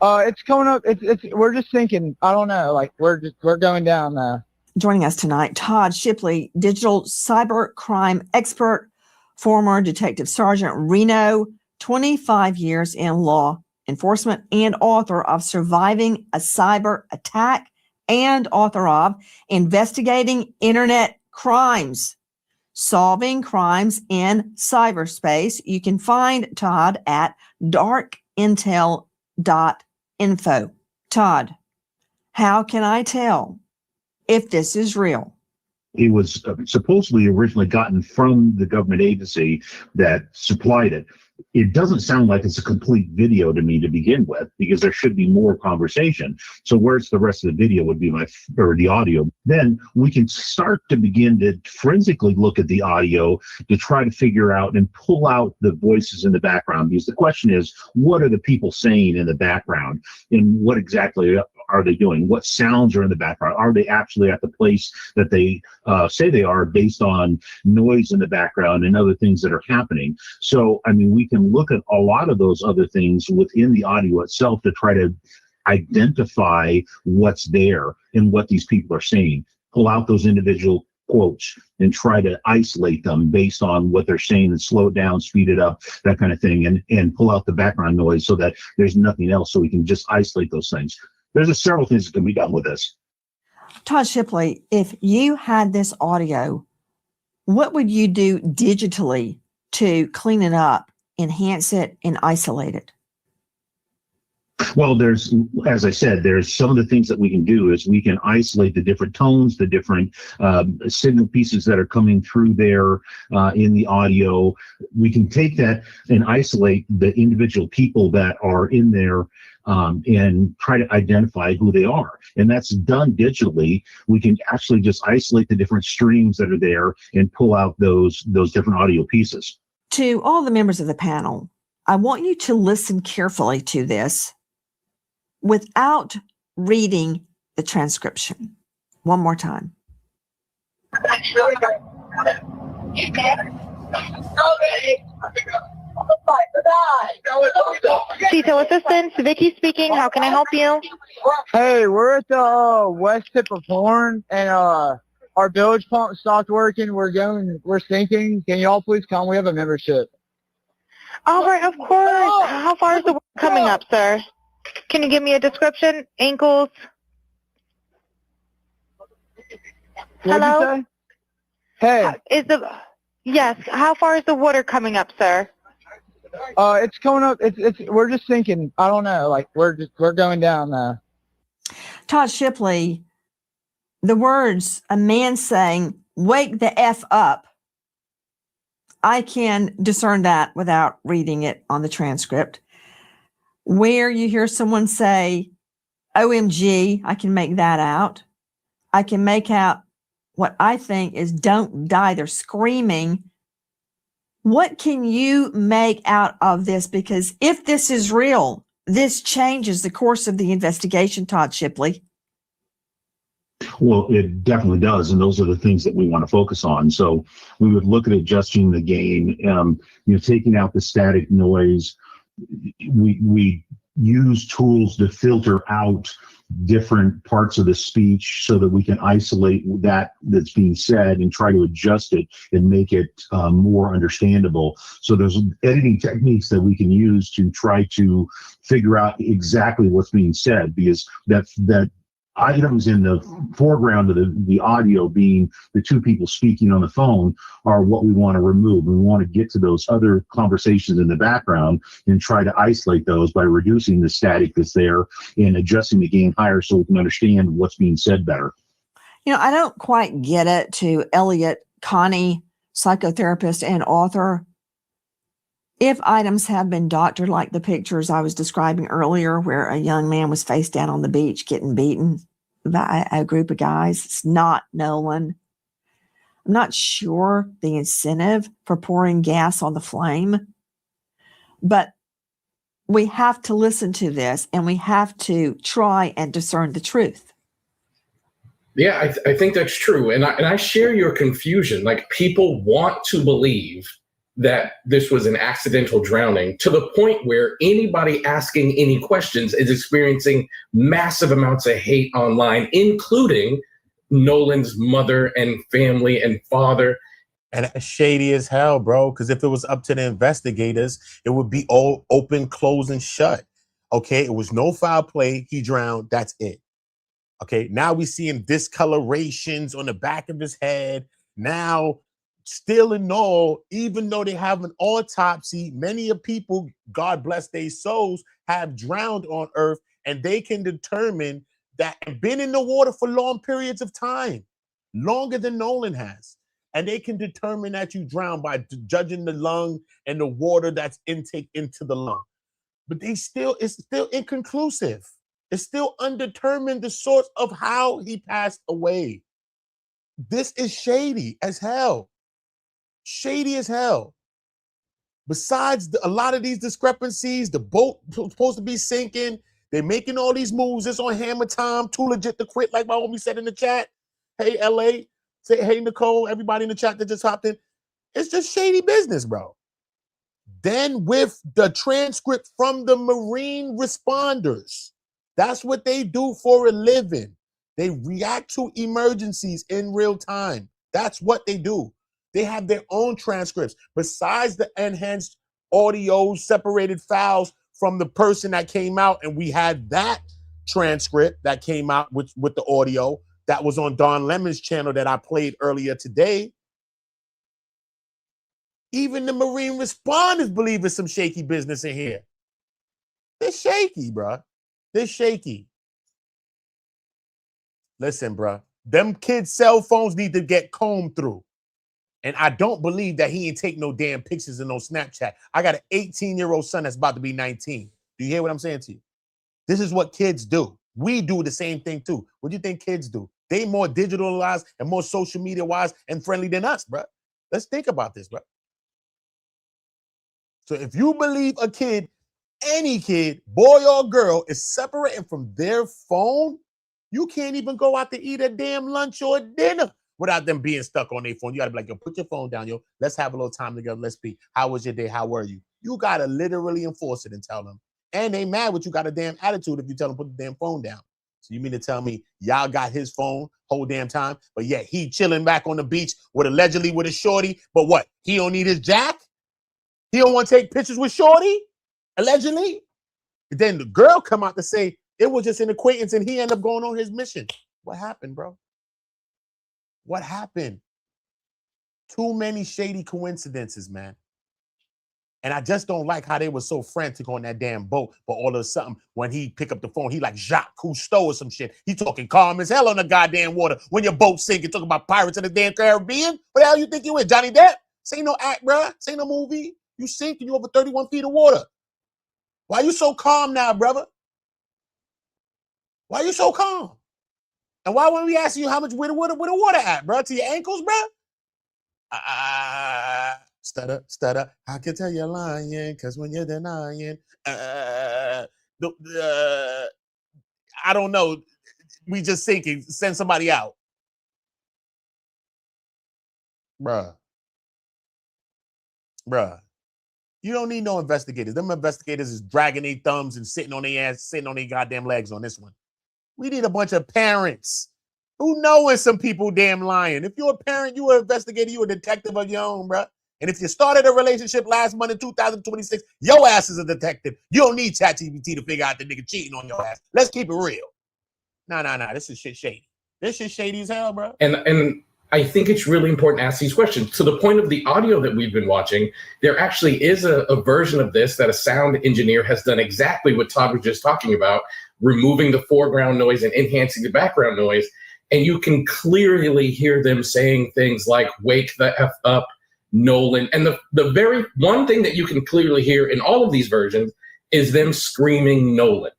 It's coming up. We're just sinking. I don't know. Like we're going down now. Joining us tonight, Todd Shipley, digital cyber crime expert, former Detective Sergeant Reno, 25 years in law enforcement, and author of Surviving a Cyber Attack and author of Investigating Internet Crimes, Solving Crimes in Cyberspace. You can find Todd at darkintel.info. Todd, how can I tell if this is real. It was supposedly originally gotten from the government agency that supplied it. It doesn't sound like it's a complete video to me to begin with, because there should be more conversation. So where's the rest of the video would be or the audio. Then we can start to begin to forensically look at the audio to try to figure out and pull out the voices in the background. Because the question is, what are the people saying in the background, and what exactly are they doing? What sounds are in the background? Are they actually at the place that they say they are, based on noise in the background and other things that are happening? So, I mean, we can look at a lot of those other things within the audio itself to try to identify what's there and what these people are saying. Pull out those individual quotes and try to isolate them based on what they're saying, and slow it down, speed it up, that kind of thing, and pull out the background noise so that there's nothing else, so we can just isolate those things. There's several things that can be done with this. Todd Shipley, if you had this audio, what would you do digitally to clean it up, enhance it, and isolate it? Well, there's, as I said, there's some of the things that we can do is we can isolate the different tones, the different signal pieces that are coming through there in the audio. We can take that and isolate the individual people that are in there and try to identify who they are. And that's done digitally. We can actually just isolate the different streams that are there and pull out those different audio pieces. To all the members of the panel, I want you to listen carefully to this without reading the transcription. One more time. Detail assistance, Vicky speaking. How can I help you? Hey, we're at the west tip of Horn, and our bilge pump stopped working. We're sinking. Can y'all please come? We have a membership. All right, of course. How far is the work coming up, sir? Can you give me a description? Ankles? Hello? Hey. Yes. How far is the water coming up, sir? It's coming up. We're just sinking. I don't know. Like we're going down now. Todd Shipley, the words, a man saying, "Wake the F up." I can discern that without reading it on the transcript. Where you hear someone say, "OMG," I can make that out. I can make out what I think is "don't die." They're screaming. What can you make out of this? Because if this is real, this changes the course of the investigation, Todd Shipley. Well, it definitely does. And those are the things that we want to focus on. So we would look at adjusting the gain, taking out the static noise. We use tools to filter out different parts of the speech so that we can isolate that's being said and try to adjust it and make it more understandable. So there's editing techniques that we can use to try to figure out exactly what's being said, because that items in the foreground of the audio, being the two people speaking on the phone, are what we want to remove. We want to get to those other conversations in the background and try to isolate those by reducing the static that's there and adjusting the gain higher so we can understand what's being said better. I don't quite get it. To Elliot Connie, psychotherapist and author, if items have been doctored, like the pictures I was describing earlier, where a young man was face down on the beach getting beaten by a group of guys, it's not Nolan. I'm not sure the incentive for pouring gas on the flame, but we have to listen to this and we have to try and discern the truth. Yeah, I think that's true. And I share your confusion. Like, people want to believe that this was an accidental drowning, to the point where anybody asking any questions is experiencing massive amounts of hate online, including Nolan's mother and family and father. And that's shady as hell, bro, because if it was up to the investigators, it would be all open, closed, and shut. Okay, it was no foul play. He drowned. That's it. Okay, now we're seeing discolorations on the back of his head. Now, still in all, even though they have an autopsy, many of people, God bless their souls, have drowned on Earth, and they can determine that have been in the water for long periods of time, longer than Nolan has. And they can determine that you drown by judging the lung and the water that's intake into the lung. But it's still inconclusive. It's still undetermined the source of how he passed away. This is shady as hell. Shady as hell. Besides a lot of these discrepancies, the boat supposed to be sinking. They're making all these moves. It's on hammer time. Too legit to quit, like my homie said in the chat. Hey, LA. Say, hey, Nicole, everybody in the chat that just hopped in. It's just shady business, bro. Then with the transcript from the Marine responders, that's what they do for a living. They react to emergencies in real time. That's what they do. They have their own transcripts. Besides the enhanced audio, separated files from the person that came out, and we had that transcript that came out with the audio that was on Don Lemon's channel that I played earlier today. Even the Marine responders believe there's some shaky business in here. They're shaky, bro. They're shaky. Listen, bro. Them kids' cell phones need to get combed through. And I don't believe that he ain't take no damn pictures in no Snapchat. I got an 18-year-old son that's about to be 19. Do you hear what I'm saying to you? This is what kids do. We do the same thing too. What do you think kids do? They more digitalized and more social media wise and friendly than us, bro. Let's think about this, bro. So if you believe a kid, any kid, boy or girl, is separating from their phone, you can't even go out to eat a damn lunch or dinner without them being stuck on their phone. You gotta be like, yo, put your phone down, yo. Let's have a little time together. Let's speak. How was your day? How were you? You gotta literally enforce it and tell them. And they mad with you, got a damn attitude if you tell them put the damn phone down. So you mean to tell me y'all got his phone whole damn time, but yet he chilling back on the beach with allegedly with a shorty, but what? He don't need his jack? He don't want to take pictures with shorty? Allegedly? And then the girl come out to say it was just an acquaintance and he ended up going on his mission. What happened, bro? What happened? Too many shady coincidences, man. And I just don't like how they were so frantic on that damn boat. But all of a sudden, when he pick up the phone, he like Jacques Cousteau or some shit. He talking calm as hell on the goddamn water. When your boat sinking, talking about pirates in the damn Caribbean. What the hell you think you is, Johnny Depp? This ain't no act, bro. This ain't no movie. You sinking, you over 31 feet of water. Why you so calm now, brother? Why you so calm? And why when we ask you how much where the water at, bro? To your ankles, bro? Stutter. I can tell you're lying, because when you're denying, I don't know. We just sinking. Send somebody out. Bruh. You don't need no investigators. Them investigators is dragging their thumbs and sitting on their ass, sitting on their goddamn legs on this one. We need a bunch of parents who know when some people damn lying. If you're a parent, you're an investigator, you're a detective of your own, bruh. And if you started a relationship last month in 2026, your ass is a detective. You don't need ChatGPT to figure out the nigga cheating on your ass. Let's keep it real. Nah. This is shit shady. This shit shady as hell, bro. And I think it's really important to ask these questions. To the point of the audio that we've been watching, there actually is a version of this that a sound engineer has done exactly what Todd was just talking about, removing the foreground noise and enhancing the background noise. And you can clearly hear them saying things like, wake the F up, Nolan. And the very one thing that you can clearly hear in all of these versions is them screaming Nolan,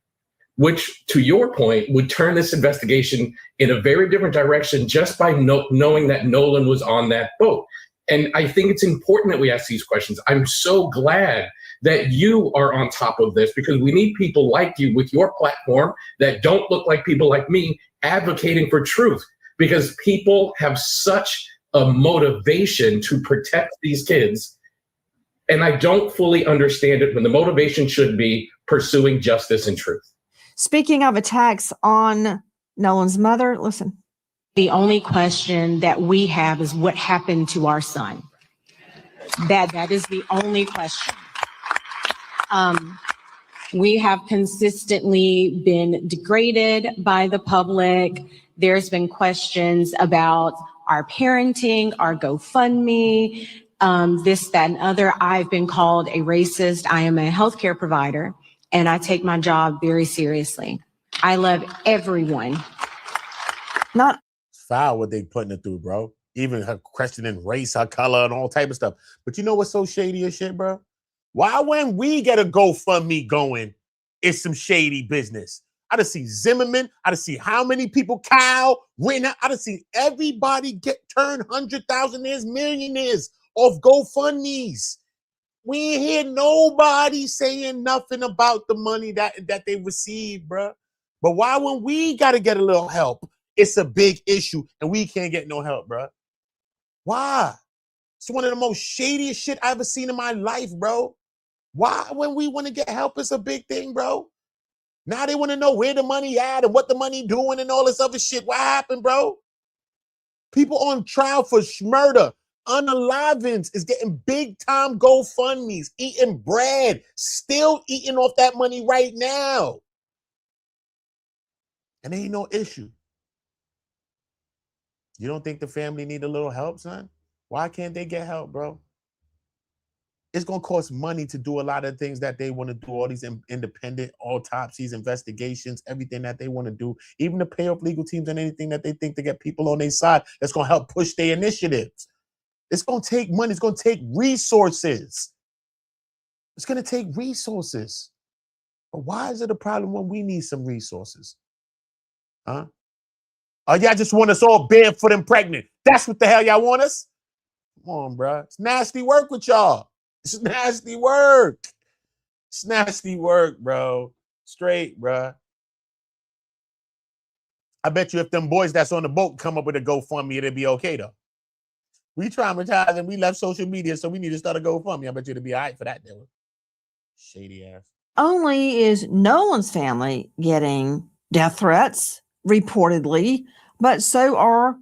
which, to your point, would turn this investigation in a very different direction just by knowing that Nolan was on that boat. And I think it's important that we ask these questions. I'm so glad that you are on top of this, because we need people like you with your platform that don't look like people like me advocating for truth, because people have such a motivation to protect these kids. And I don't fully understand it when the motivation should be pursuing justice and truth. Speaking of attacks on Nolan's mother, listen. The only question that we have is what happened to our son. That is the only question. We have consistently been degraded by the public. There's been questions about our parenting, our GoFundMe, this, that, and other. I've been called a racist. I am a healthcare provider, and I take my job very seriously. I love everyone. Not It's foul what they putting it through, bro. Even her questioning race, her color, and all type of stuff. But you know what's so shady as shit, bro? Why when we get a GoFundMe going, it's some shady business. I done see Zimmerman. I done see how many people, Kyle, Renner. I done see everybody get turned 100,000ers, millionaires off GoFundMes. We ain't hear nobody saying nothing about the money that they received, bro. But why when we got to get a little help, it's a big issue and we can't get no help, bro? Why? It's one of the most shadiest shit I ever seen in my life, bro. Why when we want to get help, it's a big thing, bro? Now they want to know where the money at and what the money doing and all this other shit. What happened, bro? People on trial for murder, unalivings is getting big time GoFundMes, eating bread, still eating off that money right now. And ain't no issue. You don't think the family need a little help, son? Why can't they get help, bro? It's going to cost money to do a lot of things that they want to do, all these independent autopsies, investigations, everything that they want to do, even to pay off legal teams and anything that they think to get people on their side that's going to help push their initiatives. It's going to take money. It's going to take resources. It's going to take resources. But why is it a problem when we need some resources? Huh? Oh, y'all just want us all barefoot and pregnant. That's what the hell y'all want us? Come on, bro. It's nasty work with y'all. It's nasty work. It's nasty work, bro. Straight, bro. I bet you if them boys that's on the boat come up with a GoFundMe, it'll be okay, though. We traumatized and we left social media, so we need to start a GoFundMe. I bet you it'll be all right for that, though. Shady ass. only is Nolan's family getting death threats, reportedly, but so are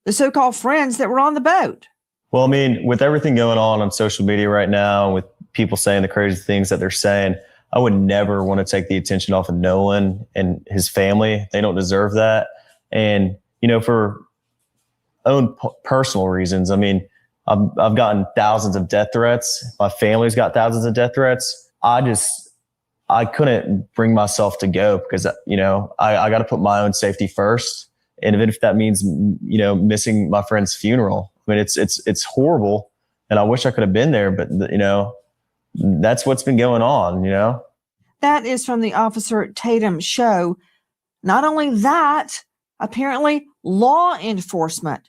the so-called friends that were on the boat. Well, I mean, with everything going on social media right now, with people saying the crazy things that they're saying, I would never want to take the attention off of Nolan and his family. They don't deserve that. And, you know, for own personal reasons, I mean, I've gotten thousands of death threats. My family's got thousands of death threats. I couldn't bring myself to go because, you know, I got to put my own safety first. And even if that means, you know, missing my friend's funeral, I mean, it's horrible, and I wish I could have been there, but you know, that's what's been going on, you know. That is from the Officer Tatum show. Not only that, apparently law enforcement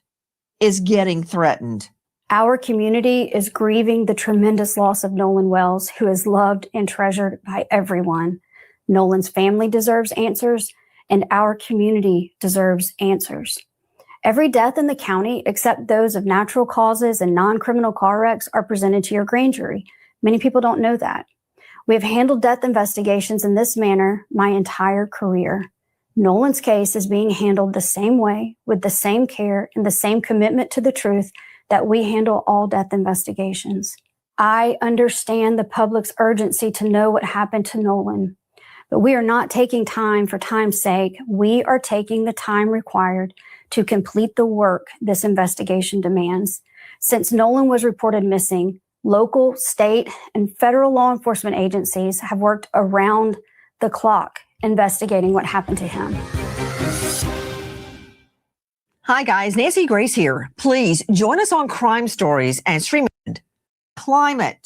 is getting threatened. Our community is grieving the tremendous loss of Nolan Wells, who is loved and treasured by everyone. Nolan's family deserves answers, and our community deserves answers. Every death in the county, except those of natural causes and non-criminal car wrecks, are presented to your grand jury. Many people don't know that. We have handled death investigations in this manner my entire career. Nolan's case is being handled the same way, with the same care and the same commitment to the truth that we handle all death investigations. I understand the public's urgency to know what happened to Nolan, but we are not taking time for time's sake. We are taking the time required to complete the work this investigation demands. Since Nolan was reported missing, local, state, and federal law enforcement agencies have worked around the clock investigating what happened to him. Hi guys, Nancy Grace here. Please join us on Crime Stories and stream Climate.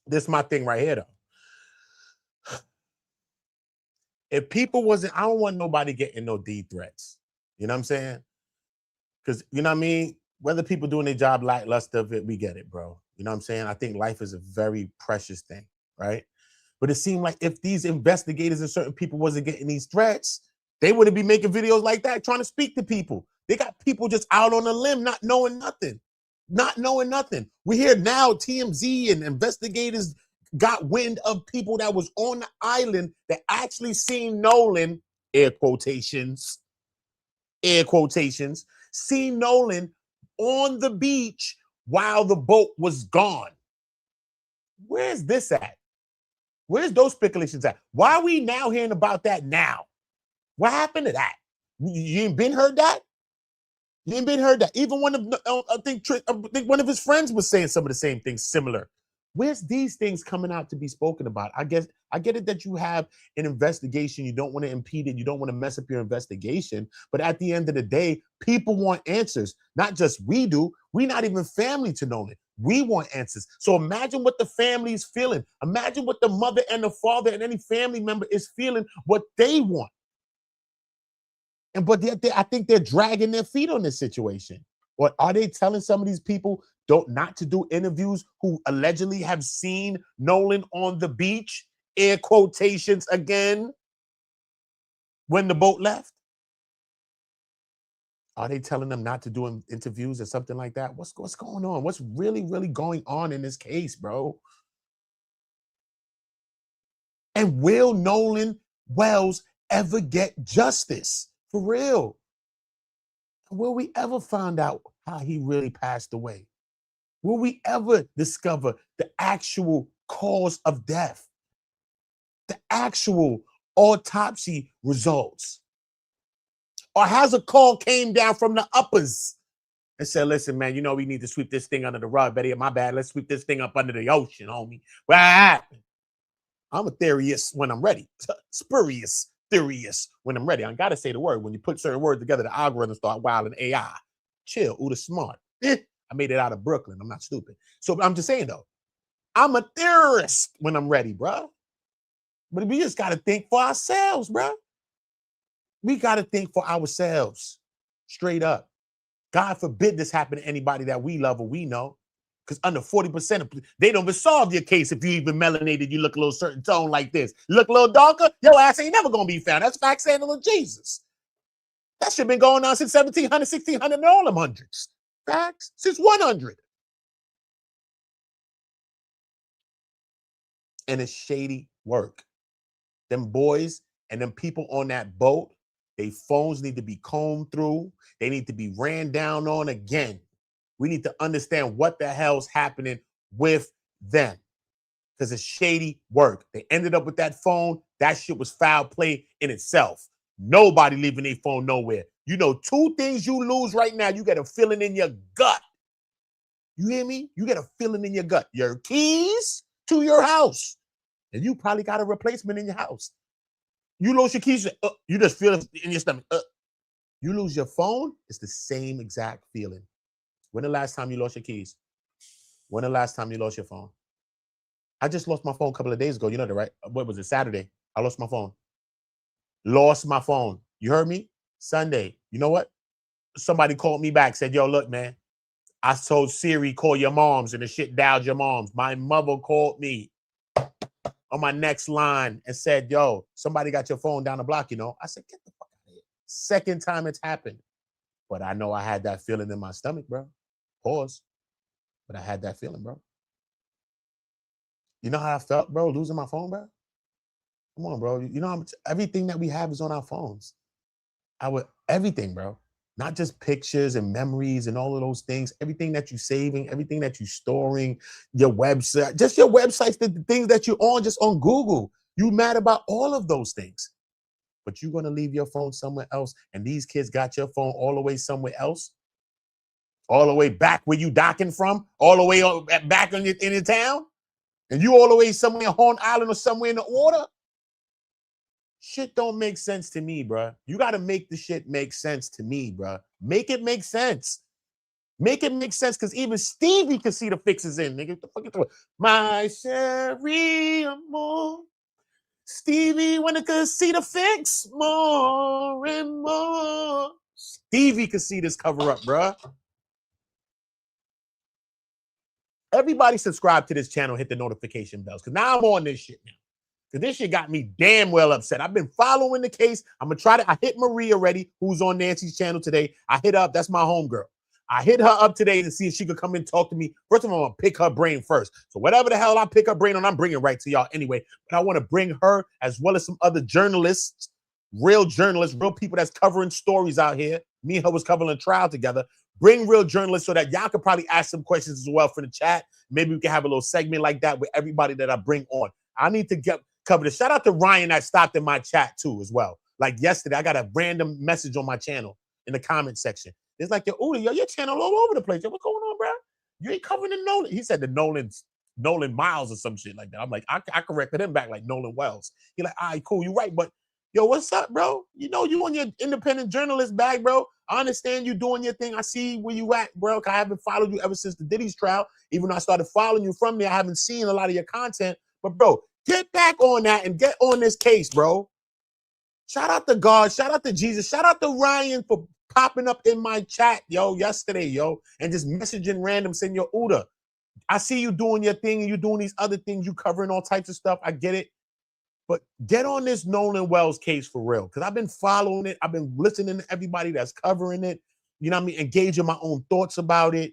This is my thing right here, though. If people wasn't, I don't want nobody getting no D threats. You know what I'm saying? Because, you know what I mean? Whether people doing their job lackluster, we get it, bro. You know what I'm saying? I think life is a very precious thing, right? But it seemed like if these investigators and certain people wasn't getting these threats, they wouldn't be making videos like that, trying to speak to people. They got people just out on a limb, not knowing nothing. Not knowing nothing. We hear now TMZ and investigators got wind of people that was on the island that actually seen Nolan, air quotations, seen Nolan on the beach while the boat was gone. Where's this at? Where's those speculations at? Why are we now hearing about that now? What happened to that? You ain't been heard that? You ain't been heard that? Even one of, I think one of his friends was saying some of the same things similar. Where's these things coming out to be spoken about? I get it that you have an investigation. You don't want to impede it. You don't want to mess up your investigation. But at the end of the day, people want answers. Not just we do. We're not even family to Nolan. We want answers. So imagine what the family is feeling. Imagine what the mother and the father and any family member is feeling, what they want. But I think they're dragging their feet on this situation. Or are they telling some of these people not to do interviews who allegedly have seen Nolan on the beach, air quotations again, when the boat left? Are they telling them not to do interviews or something like that? What's going on? What's really, really going on in this case, bro? And will Nolan Wells ever get justice? For real? Will we ever find out how he really passed away? Will we ever discover the actual cause of death? The actual autopsy results? Or has a call came down from the uppers and said, listen, man, you know we need to sweep this thing under the rug. Betty, my bad. Let's sweep this thing up under the ocean, homie. What happened? I'm a theorist when I'm ready. Spurious theorist when I'm ready. I got to say the word. When you put certain words together, the algorithm start wilding AI. Chill. Uda smart. I made it out of Brooklyn. I'm not stupid. So I'm just saying, though, I'm a theorist when I'm ready, bro. But we just got to think for ourselves, bro. We got to think for ourselves. Straight up. God forbid this happen to anybody that we love or we know. Because under 40% of they don't even solve your case if you even melanated, you look a little certain tone like this. You look a little darker, your ass ain't never going to be found. That's fact sandal of Jesus. That shit been going on since 1700, 1600, and all them hundreds. Facts. Since 100. And it's shady work. Them boys and them people on that boat, their phones need to be combed through. They need to be ran down on again. We need to understand what the hell's happening with them. Because it's shady work. They ended up with that phone. That shit was foul play in itself. Nobody leaving their phone nowhere. You know, two things you lose right now. You get a feeling in your gut. You hear me? You get a feeling in your gut. Your keys to your house. And you probably got a replacement in your house. You lose your keys. You just feel it in your stomach. You lose your phone. It's the same exact feeling. When the last time you lost your keys? When the last time you lost your phone? I just lost my phone a couple of days ago. You know that, right? What was it? Saturday. I lost my phone. Lost my phone. You heard me? Sunday. You know what? Somebody called me back, said, yo, look, man, I told Siri, call your moms, and the shit dialed your moms. My mother called me on my next line and said, yo, somebody got your phone down the block, you know? I said, get the fuck out of here. Second time it's happened. But I know I had that feeling in my stomach, bro. Pause. But I had that feeling, bro. You know how I felt, bro, losing my phone, bro? Come on, bro. You know, everything that we have is on our phones. Everything, bro. Not just pictures and memories and all of those things. Everything that you're saving, everything that you're storing, your website, just your websites, the things that you're on, just on Google. You mad about all of those things. But you're going to leave your phone somewhere else, and these kids got your phone all the way somewhere else? All the way back where you docking from? All the way back in your town? And you all the way somewhere in Horn Island or somewhere in the water? Shit don't make sense to me, bro. You got to make the shit make sense to me, bro. Make it make sense. Make it make sense, because even Stevie can see the fixes in, nigga. What the fuck you talking? My Sherry Amore. Stevie when it could see the fix more and more. Stevie could see this cover up, bro. Everybody subscribe to this channel, hit the notification bells, because now I'm on this shit now. Because this shit got me damn well upset. I've been following the case. I'm going to try to, I hit Marie already, who's on Nancy's channel today. I hit her up. That's my homegirl. I hit her up today to see if she could come and talk to me. First of all, I'm going to pick her brain first. So whatever the hell I pick her brain on, I'm bringing right to y'all anyway. But I want to bring her as well as some other journalists, real people that's covering stories out here. Me and her was covering a trial together. Bring real journalists so that y'all could probably ask some questions as well for the chat. Maybe we can have a little segment like that with everybody that I bring on. I need to cover this. Shout out to Ryan that stopped in my chat too as well. Like yesterday, I got a random message on my channel in the comment section. It's like, yo, your channel all over the place. Yo, what's going on, bro? You ain't covering the Nolan. He said the Nolan's Nolan Miles or some shit like that. I'm like, I corrected him back like Nolan Wells. He like, all right, cool, you right, but yo, what's up, bro? You know you on your independent journalist bag, bro. I understand you doing your thing. I see where you at, bro. I haven't followed you ever since the Diddy's trial. Even though I started following you from there, I haven't seen a lot of your content. But bro, get back on that and get on this case, bro. Shout out to God. Shout out to Jesus. Shout out to Ryan for popping up in my chat, yo, yesterday, yo, and just messaging random, saying, yo, Uda, I see you doing your thing and you doing these other things. You covering all types of stuff. I get it. But get on this Nolan Wells case for real, because I've been following it. I've been listening to everybody that's covering it. You know what I mean? Engaging my own thoughts about it.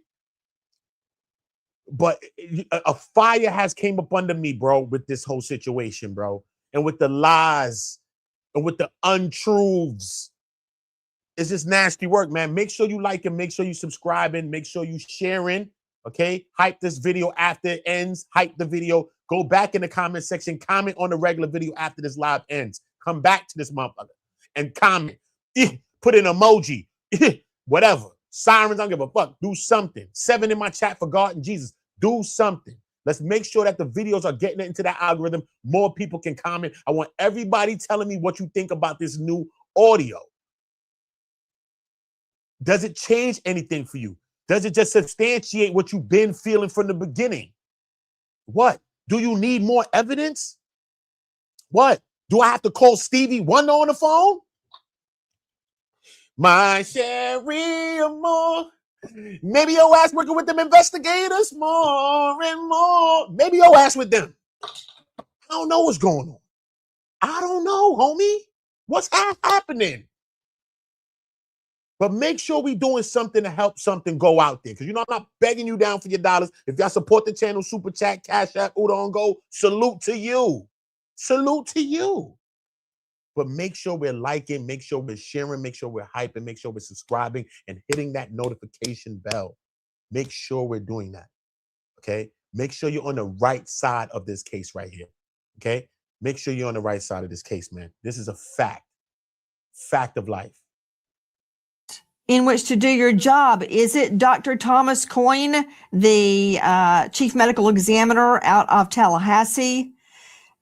But a fire has came up under me, bro, with this whole situation, bro. And with the lies and with the untruths. It's just nasty work, man. Make sure you like and make sure you subscribing. Make sure you sharing, okay? Hype this video after it ends. Hype the video. Go back in the comment section. Comment on the regular video after this live ends. Come back to this motherfucker and comment. Put an emoji. Whatever. Sirens, I don't give a fuck. Do something. 7 in my chat for God and Jesus. Do something. Let's make sure that the videos are getting into that algorithm. More people can comment. I want everybody telling me what you think about this new audio. Does it change anything for you? Does it just substantiate what you've been feeling from the beginning? What? Do you need more evidence? What? Do I have to call Stevie Wonder on the phone? My Sherry more. Maybe your ass working with them investigators more and more. Maybe your ass with them. I don't know what's going on. I don't know, homie. What's happening? But make sure we doing something to help something go out there. Because, you know, I'm not begging you down for your dollars. If y'all support the channel, Super Chat, Cash App, Uda on Go, salute to you. Salute to you. But make sure we're liking, make sure we're sharing, make sure we're hyping, make sure we're subscribing and hitting that notification bell. Make sure we're doing that, okay? Make sure you're on the right side of this case right here, okay? Make sure you're on the right side of this case, man. This is a fact of life. In which to do your job. Is it Dr. Thomas Coyne, the chief medical examiner out of Tallahassee,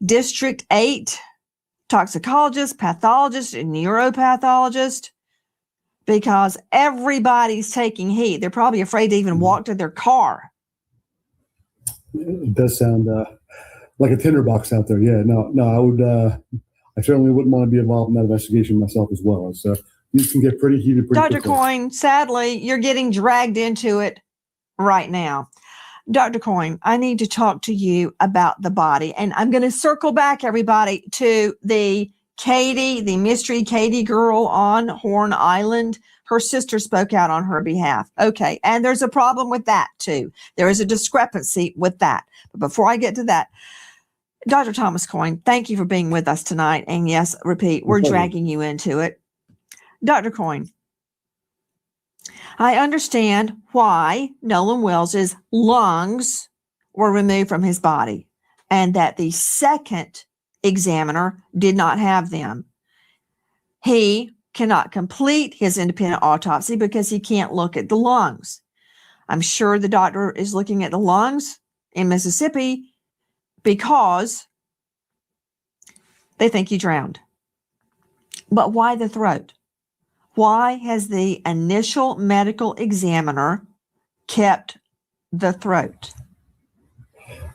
District 8, toxicologist, pathologist, and neuropathologist? Because everybody's taking heat. They're probably afraid to even walk to their car. It does sound like a tinderbox out there. Yeah, no, I certainly wouldn't want to be involved in that investigation myself as well. So these can get pretty heated pretty Dr. quickly. Coyne, sadly, you're getting dragged into it right now. Dr. Coyne, I need to talk to you about the body. And I'm going to circle back, everybody, to the mystery Katie girl on Horn Island. Her sister spoke out on her behalf. Okay, and there's a problem with that, too. There is a discrepancy with that. But before I get to that, Dr. Thomas Coyne, thank you for being with us tonight. And yes, repeat, we're dragging you into it. Dr. Coyne, I understand why Nolan Wells's lungs were removed from his body and that the second examiner did not have them. He cannot complete his independent autopsy because he can't look at the lungs. I'm sure the doctor is looking at the lungs in Mississippi because they think he drowned. But why the throat? Why has the initial medical examiner kept the throat?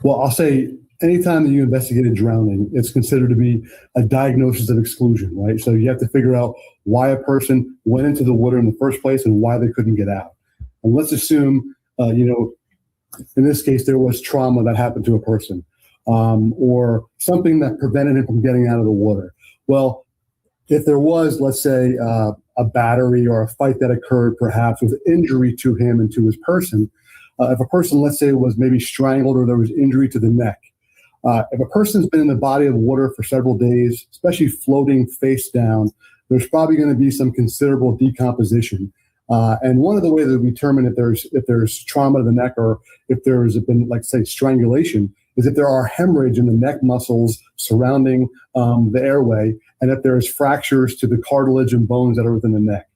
Well, I'll say anytime that you investigate a drowning, it's considered to be a diagnosis of exclusion, right? So you have to figure out why a person went into the water in the first place and why they couldn't get out. And let's assume, in this case, there was trauma that happened to a person or something that prevented him from getting out of the water. Well, if there was, let's say, a battery or a fight that occurred perhaps with injury to him and to his person, if a person, let's say, was maybe strangled or there was injury to the neck, if a person's been in the body of water for several days, especially floating face down, there's probably going to be some considerable decomposition. And one of the ways that we determine if there's trauma to the neck or if there's been, like, say, strangulation is if there are hemorrhage in the neck muscles surrounding the airway and if there's fractures to the cartilage and bones that are within the neck.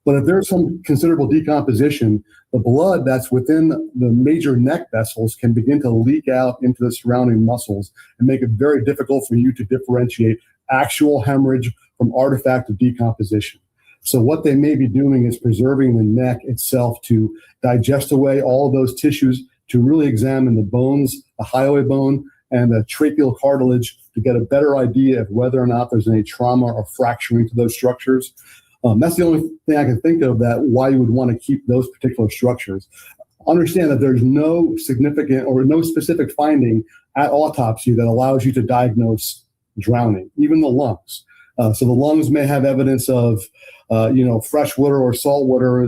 But if there's some considerable decomposition, the blood that's within the major neck vessels can begin to leak out into the surrounding muscles and make it very difficult for you to differentiate actual hemorrhage from artifact of decomposition. So what they may be doing is preserving the neck itself to digest away all of those tissues, to really examine the bones, the highway bone, and the tracheal cartilage to get a better idea of whether or not there's any trauma or fracturing to those structures. That's the only thing I can think of that why you would want to keep those particular structures. Understand that there's no significant or no specific finding at autopsy that allows you to diagnose drowning, even the lungs. So the lungs may have evidence of, fresh water or salt water,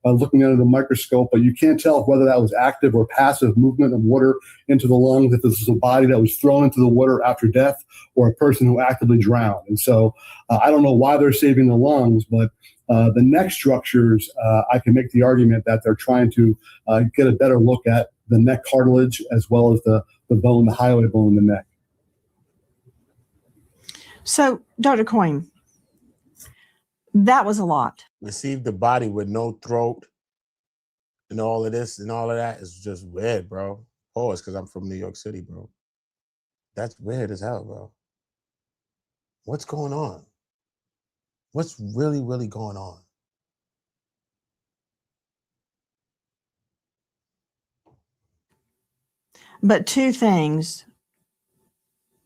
looking under the microscope, but you can't tell whether that was active or passive movement of water into the lungs, if this is a body that was thrown into the water after death or a person who actively drowned. And so I don't know why they're saving the lungs, but the neck structures, I can make the argument that they're trying to get a better look at the neck cartilage as well as the bone, the highway bone in the neck. So, Dr. Coyne, that was a lot. Receive the body with no throat and all of this and all of that is just weird, bro. Pause, because I'm from New York City, bro. That's weird as hell, bro. What's going on? What's really, really going on? But two things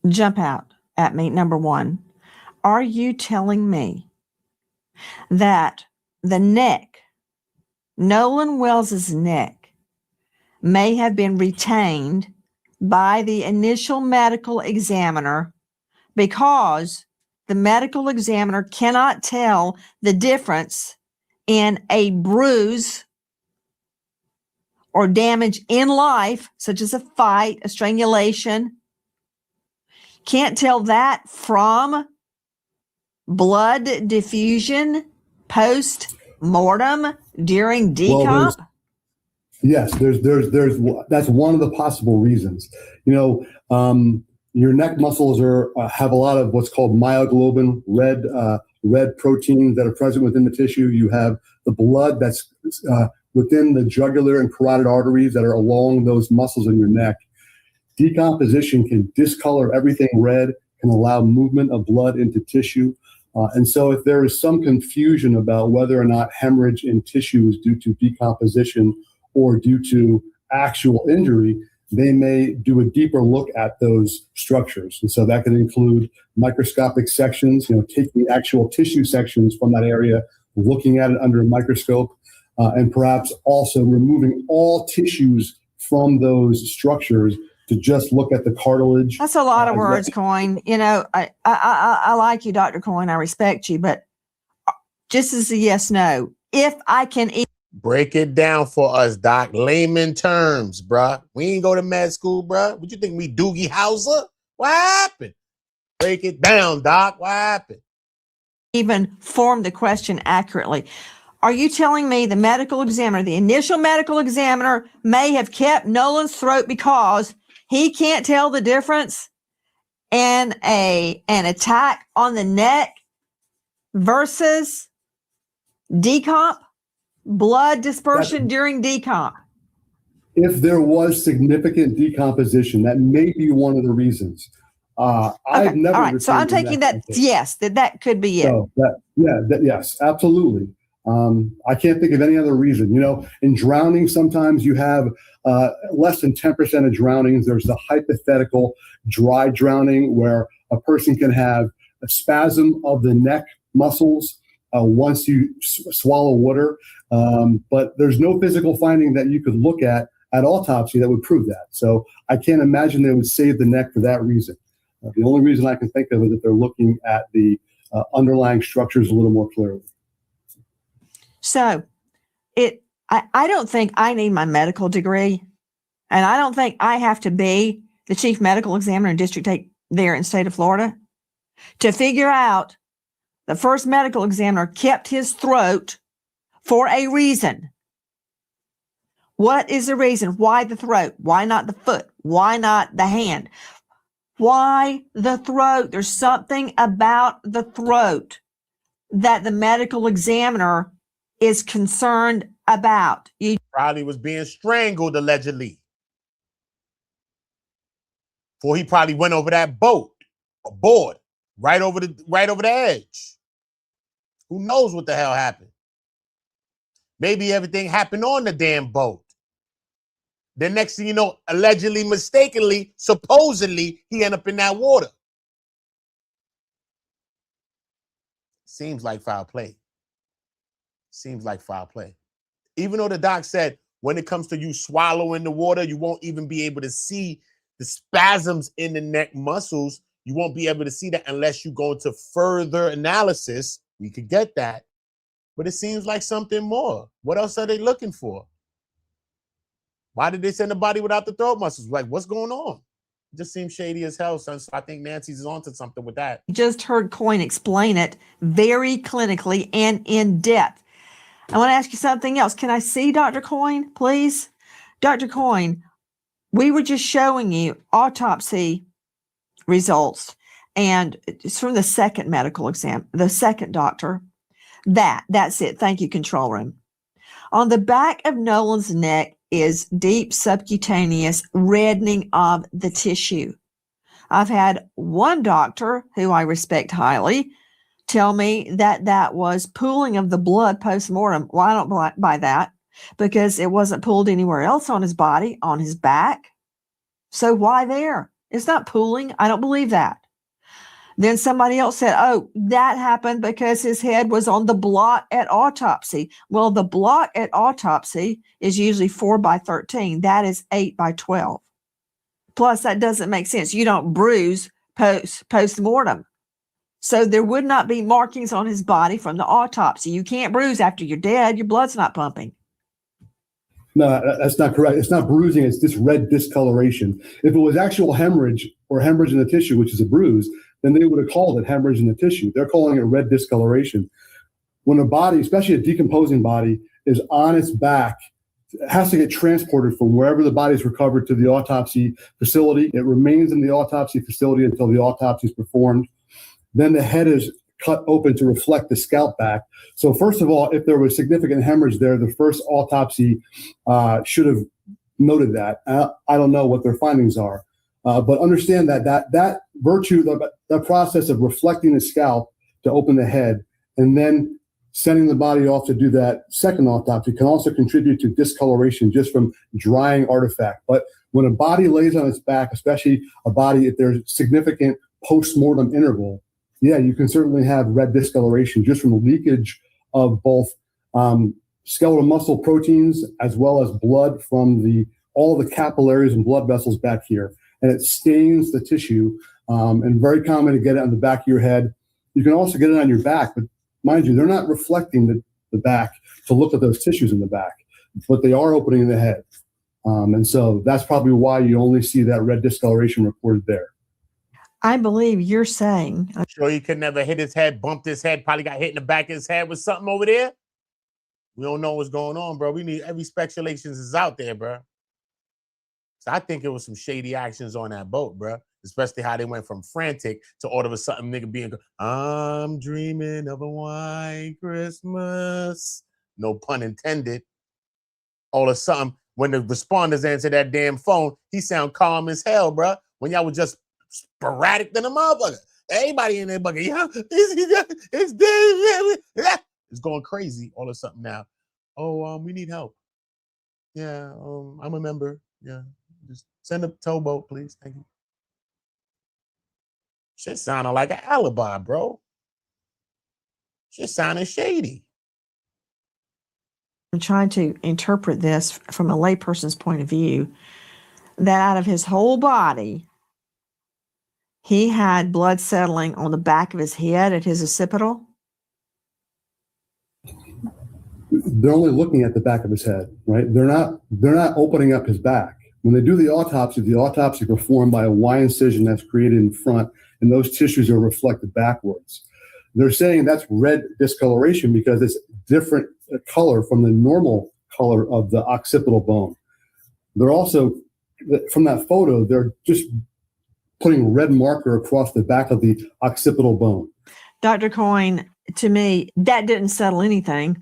jump out at me. Number one, are you telling me that the neck, Nolan Wells's neck, may have been retained by the initial medical examiner because the medical examiner cannot tell the difference in a bruise or damage in life, such as a fight, a strangulation, can't tell that from blood diffusion post-mortem during decomp? Yes, there's that's one of the possible reasons. Your neck muscles have a lot of what's called myoglobin, red proteins that are present within the tissue. You have the blood that's within the jugular and carotid arteries that are along those muscles in your neck. Decomposition can discolor everything red, can allow movement of blood into tissue. And so if there is some confusion about whether or not hemorrhage in tissue is due to decomposition or due to actual injury, they may do a deeper look at those structures. And so that could include microscopic sections, taking actual tissue sections from that area, looking at it under a microscope, and perhaps also removing all tissues from those structures to just look at the cartilage. That's a lot of words, Coyne. I like you, Dr. Coyne. I respect you, but just as a yes, no, if I can break it down for us, Doc. Layman terms, bruh. We ain't go to med school, bruh. What you think, we Doogie Howser? What happened? Break it down, Doc. What happened? Even form the question accurately. Are you telling me the medical examiner, the initial medical examiner, may have kept Nolan's throat because he can't tell the difference in an attack on the neck versus decomp, blood dispersion during decomp? If there was significant decomposition, that may be one of the reasons. I've never. All right. So I'm taking that. Yes, that could be it. So yes, absolutely. I can't think of any other reason. In drowning, sometimes you have less than 10% of drownings. There's the hypothetical dry drowning where a person can have a spasm of the neck muscles once you swallow water. But there's no physical finding that you could look at autopsy that would prove that. So I can't imagine they would save the neck for that reason. The only reason I can think of is that they're looking at the underlying structures a little more clearly. So I don't think I need my medical degree, and I don't think I have to be the chief medical examiner in District 8 there in the state of Florida to figure out the first medical examiner kept his throat for a reason. What is the reason? Why the throat? Why not the foot? Why not the hand? Why the throat? There's something about the throat that the medical examiner is concerned about. You probably was being strangled allegedly. Before he probably went over that boat, a board, right over the edge. Who knows what the hell happened? Maybe everything happened on the damn boat. Then next thing you know, allegedly, mistakenly, supposedly, he ended up in that water. Seems like foul play. Seems like foul play. Even though the doc said when it comes to you swallowing the water, you won't even be able to see the spasms in the neck muscles. You won't be able to see that unless you go into further analysis. We could get that. But it seems like something more. What else are they looking for? Why did they send the body without the throat muscles? Like, what's going on? It just seems shady as hell, son. So I think Nancy's onto something with that. just heard Coyne explain it very clinically and in depth. I want to ask you something else. Can I see Dr. Coyne, please? Dr. Coyne, we were just showing you autopsy results, and it's from the second medical exam, the second doctor. That's it. Thank you, control room. On the back of Nolan's neck is deep subcutaneous reddening of the tissue. I've had one doctor who I respect highly tell me that that was pooling of the blood post-mortem. Well, I don't buy that because it wasn't pooled anywhere else on his body, on his back. So why there? It's not pooling. I don't believe that. Then somebody else said, oh, that happened because his head was on the blot at autopsy. Well, the blot at autopsy is usually 4x13. That is 8x12. Plus, that doesn't make sense. You don't bruise post-mortem. So there would not be markings on his body from the autopsy. You can't bruise after you're dead. Your blood's not pumping. No, that's not correct. It's not bruising. It's this red discoloration. If it was actual hemorrhage or hemorrhage in the tissue, which is a bruise, then they would have called it hemorrhage in the tissue. They're calling it red discoloration. When a body, especially a decomposing body, is on its back, it has to get transported from wherever the body is recovered to the autopsy facility. It remains in the autopsy facility until the autopsy is performed. Then the head is cut open to reflect the scalp back. So first of all, if there was significant hemorrhage there, the first autopsy should have noted that. I don't know what their findings are, but understand that virtue, that process of reflecting the scalp to open the head and then sending the body off to do that second autopsy can also contribute to discoloration just from drying artifact. But when a body lays on its back, especially a body, if there's significant post-mortem interval, yeah, you can certainly have red discoloration just from leakage of both skeletal muscle proteins as well as blood from all the capillaries and blood vessels back here. And it stains the tissue, and very common to get it on the back of your head. You can also get it on your back, but mind you, they're not reflecting the back to look at those tissues in the back, but they are opening the head. And so that's probably why you only see that red discoloration reported there. I believe you're saying. I'm sure he could never hit his head, bumped his head, probably got hit in the back of his head with something over there. We don't know what's going on, bro. We need every speculations is out there, bro. So I think it was some shady actions on that boat, bro. Especially how they went from frantic to all of a sudden nigga being, I'm dreaming of a white Christmas. No pun intended. All of a sudden, when the responders answer that damn phone, he sound calm as hell, bro. When y'all was just sporadic than a motherfucker. Everybody in there bucket, yeah, it's dead. It's going crazy all of a sudden now. Oh, we need help. Yeah, I'm a member. Yeah, just send a towboat, please. Thank you. Shit sounding like an alibi, bro. Shit sounding shady. I'm trying to interpret this from a layperson's point of view, that out of his whole body, he had blood settling on the back of his head at his occipital. They're only looking at the back of his head, right? They're not opening up his back. When they do the autopsy is performed by a Y incision that's created in front, and those tissues are reflected backwards. They're saying that's red discoloration because it's different color from the normal color of the occipital bone. They're also, from that photo, they're just putting red marker across the back of the occipital bone. Dr. Coyne, to me, that didn't settle anything.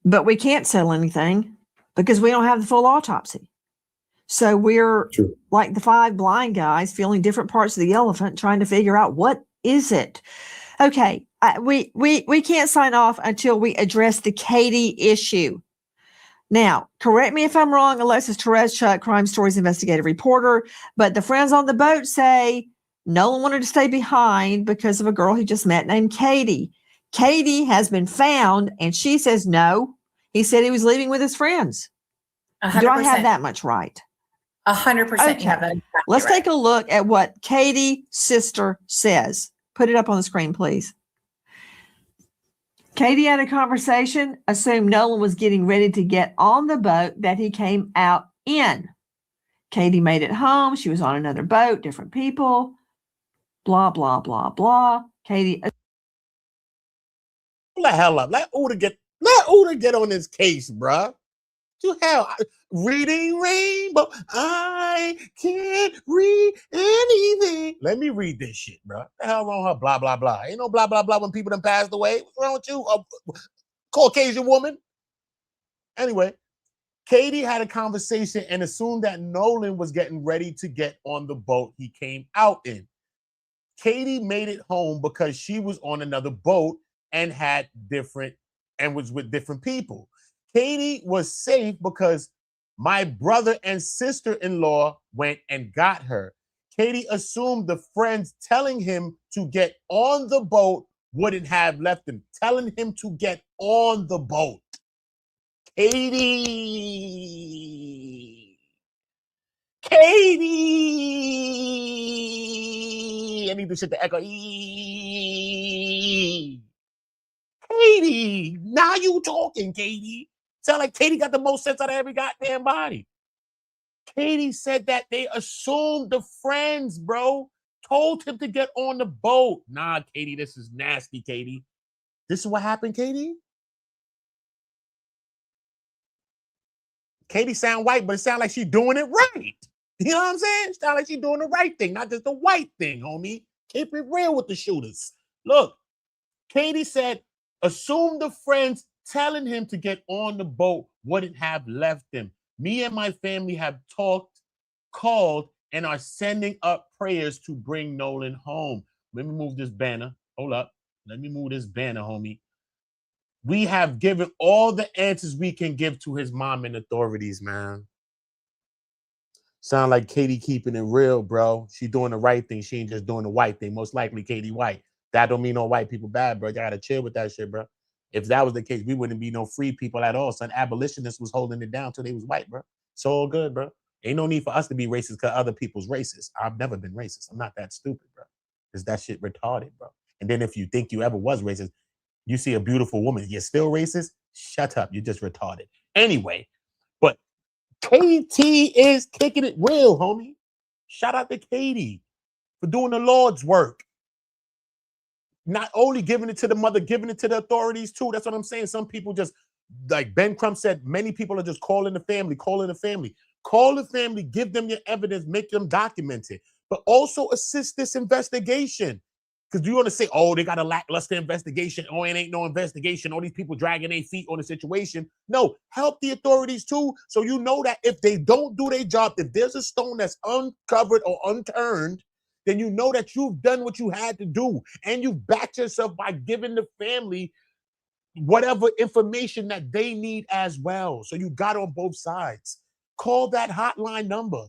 but we can't settle anything because we don't have the full autopsy. So we're like the 5 blind guys feeling different parts of the elephant, trying to figure out what is it. Okay, we can't sign off until we address the Katie issue. Now, correct me if I'm wrong, Alexis Tereszchuk, Crime Stories investigative reporter, but the friends on the boat say Nolan wanted to stay behind because of a girl he just met named Katie. Katie has been found, and she says no. He said he was leaving with his friends. 100%. Do I have that much right? 100%. You have that exactly Let's right. take a look at what Katie's sister says. Put it up on the screen, please. Katie had a conversation, assumed Nolan was getting ready to get on the boat that he came out in. Katie made it home. She was on another boat, different people, blah, blah, blah, blah. Katie. Hold the hell up. Let Uda get on this case, bruh. To hell, reading rainbow, I can't read anything. Let me read this shit, bro. The hell wrong with her? Blah, blah, blah. Ain't no blah, blah, blah when people done passed away. What's wrong with you? Caucasian woman? Anyway, Katie had a conversation and assumed that Nolan was getting ready to get on the boat he came out in. Katie made it home because she was on another boat and was with different people. Katie was safe because my brother and sister-in-law went and got her. Katie assumed the friends telling him to get on the boat wouldn't have left him. Telling him to get on the boat. Katie! I need to shit the echo. Katie! Now you talking, Katie. Sound like Katie got the most sense out of every goddamn body. Katie said that they assumed the friends, bro, told him to get on the boat. Nah, Katie, this is nasty, Katie. This is what happened, Katie? Katie sound white, but it sound like she's doing it right. You know what I'm saying? Sound like she's doing the right thing, not just the white thing, homie. Keep it real with the shooters. Look, Katie said, assume the friends telling him to get on the boat wouldn't have left him. Me and my family have called, and are sending up prayers to bring Nolan home. Let me move this banner. Hold up. Let me move this banner, homie. We have given all the answers we can give to his mom and authorities, man. Sound like Katie keeping it real, bro. She doing the right thing. She ain't just doing the white thing. Most likely Katie white. That don't mean no white people bad, bro. You gotta chill with that shit, bro. If that was the case, we wouldn't be no free people at all. Son, abolitionists was holding it down till they was white, bro. It's all good, bro. Ain't no need for us to be racist because other people's racist. I've never been racist. I'm not that stupid, bro. Because that shit retarded, bro. And then if you think you ever was racist, you see a beautiful woman, you're still racist? Shut up. You're just retarded. Anyway, but KT is kicking it real, homie. Shout out to Katie for doing the Lord's work. Not only giving it to the mother, giving it to the authorities too. That's what I'm saying. Some people just, like Ben Crump said, many people are just calling the family. Call the family, give them your evidence, make them document it. But also assist this investigation. Because you want to say, oh, they got a lackluster investigation. Oh, it ain't no investigation. All these people dragging their feet on the situation. No, help the authorities too. So you know that if they don't do their job, if there's a stone that's uncovered or unturned, then you know that you've done what you had to do. And you backed yourself by giving the family whatever information that they need as well. So you got on both sides. Call that hotline number.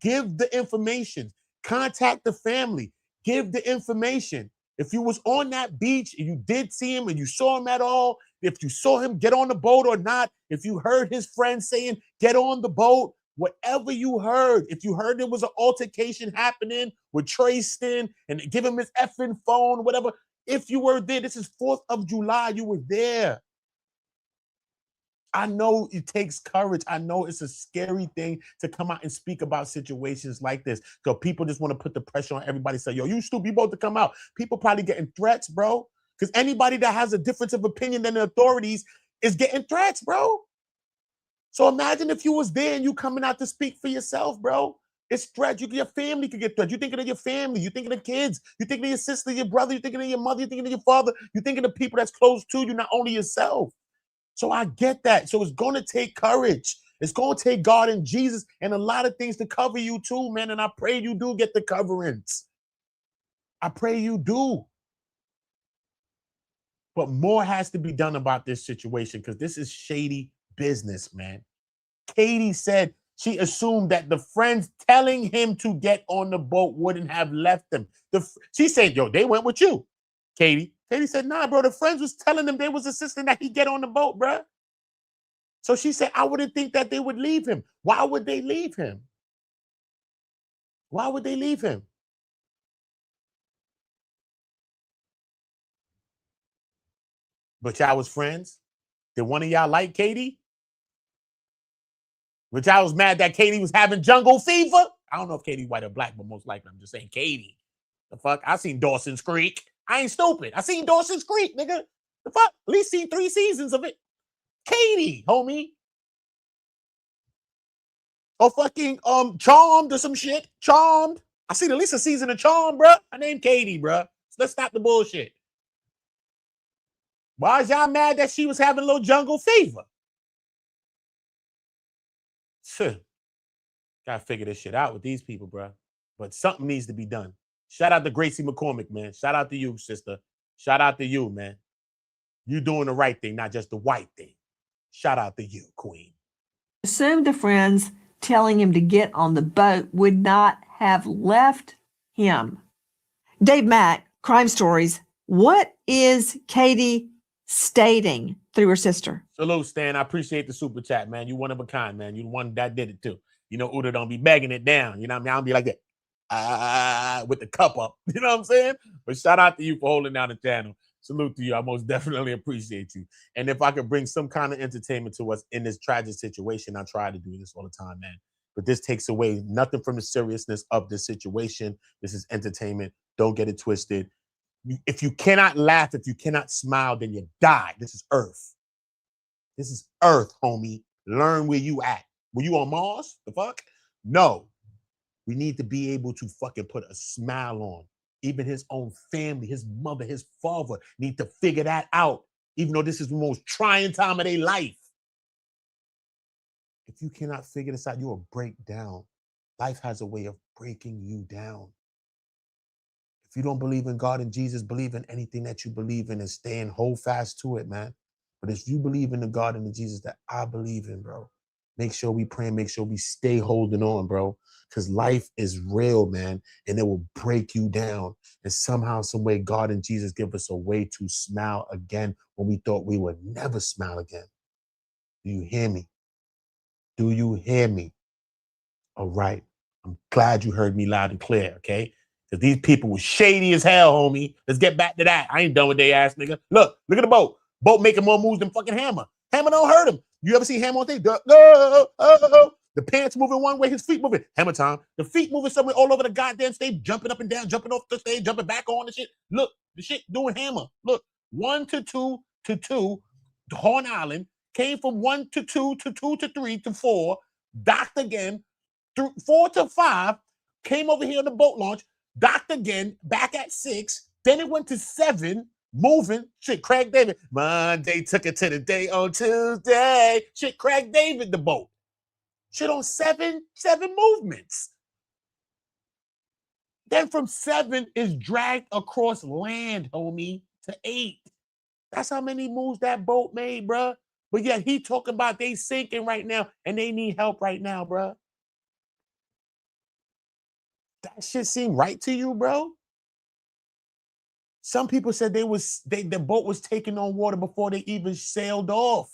Give the information. Contact the family. Give the information. If you was on that beach and you did see him and you saw him at all, if you saw him get on the boat or not, if you heard his friends saying, get on the boat, whatever you heard, if you heard there was an altercation happening with Tristan and give him his effing phone, whatever, if you were there, this is 4th of July, you were there. I know it takes courage. I know it's a scary thing to come out and speak about situations like this. So people just want to put the pressure on everybody. Say, yo, you stupid, you both to come out. People probably getting threats, bro. Because anybody that has a difference of opinion than the authorities is getting threats, bro. So imagine if you was there and you coming out to speak for yourself, bro. It's threats. Your family could get threats. You're thinking of your family. You're thinking of kids. You're thinking of your sister, your brother. You're thinking of your mother. You're thinking of your father. You're thinking of people that's close to you, not only yourself. So I get that. So it's going to take courage. It's going to take God and Jesus and a lot of things to cover you too, man. And I pray you do get the coverings. I pray you do. But more has to be done about this situation because this is shady business, man. Katie said she assumed that the friends telling him to get on the boat wouldn't have left him. She said, yo, they went with you, Katie. Katie said, nah, bro, the friends was telling him they was insisting that he get on the boat, bro. So she said, I wouldn't think that they would leave him. Why would they leave him? Why would they leave him? But y'all was friends? Did one of y'all like Katie? But y'all was mad that Katie was having jungle fever? I don't know if Katie white or black, but most likely I'm just saying Katie. The fuck? I seen Dawson's Creek. I ain't stupid. I seen Dawson's Creek, nigga. The fuck? At least seen 3 seasons of it. Katie, homie. Or fucking Charmed or some shit. Charmed. I seen at least a season of Charmed, bro. Her name Katie, bro. So let's stop the bullshit. Why is y'all mad that she was having a little jungle fever? Gotta figure this shit out with these people, bro. But something needs to be done. Shout out to Gracie McCormick, man. Shout out to you, sister. Shout out to you, man. You doing the right thing, not just the white thing. Shout out to you, queen. Assumed the friends telling him to get on the boat would not have left him. Dave Mack, Crime Stories. What is Katie stating through her sister? Salute, Stan. I appreciate the super chat, man. You one of a kind, man. You the one that did it too. You know, Uda don't be begging it down. You know what I mean? I'll be like that, with the cup up. You know what I'm saying? But shout out to you for holding down the channel. Salute to you. I most definitely appreciate you. And if I could bring some kind of entertainment to us in this tragic situation, I try to do this all the time, man. But this takes away nothing from the seriousness of the situation. This is entertainment. Don't get it twisted. If you cannot laugh, if you cannot smile, then you die. This is Earth. This is Earth, homie. Learn where you at. Were you on Mars? The fuck? No. We need to be able to fucking put a smile on. Even his own family, his mother, his father need to figure that out. Even though this is the most trying time of their life. If you cannot figure this out, you will break down. Life has a way of breaking you down. If you don't believe in God and Jesus, believe in anything that you believe in and hold fast to it, man. But if you believe in the God and the Jesus that I believe in, bro, make sure we pray and make sure we stay holding on, bro. Because life is real, man, and it will break you down. And somehow, some way, God and Jesus give us a way to smile again when we thought we would never smile again. Do you hear me? Do you hear me? All right. I'm glad you heard me loud and clear, okay? Because these people were shady as hell, homie. Let's get back to that. I ain't done with they ass, nigga. Look at the boat. Boat making more moves than fucking Hammer. Hammer don't hurt him. You ever see Hammer on thing? The pants moving one way, his feet moving. Hammer time. The feet moving somewhere all over the goddamn stage, jumping up and down, jumping off the stage, jumping back on the shit. Look, the shit doing Hammer. Look, 1 to 2 to 2. Horn Island came from 1 to 2 to 2 to 3 to 4. Docked again. 4 to 5. Came over here on the boat launch. Docked again. Back at 6. Then it went to 7. Moving. Shit, Craig David. Monday took it to the day on Tuesday. Shit, Craig David the boat. Shit on 7 movements. Then from 7 is dragged across land, homie, to 8. That's how many moves that boat made, bruh. But yet he talking about they sinking right now and they need help right now, bruh. That shit seem right to you, bro? Some people said the boat was taking on water before they even sailed off.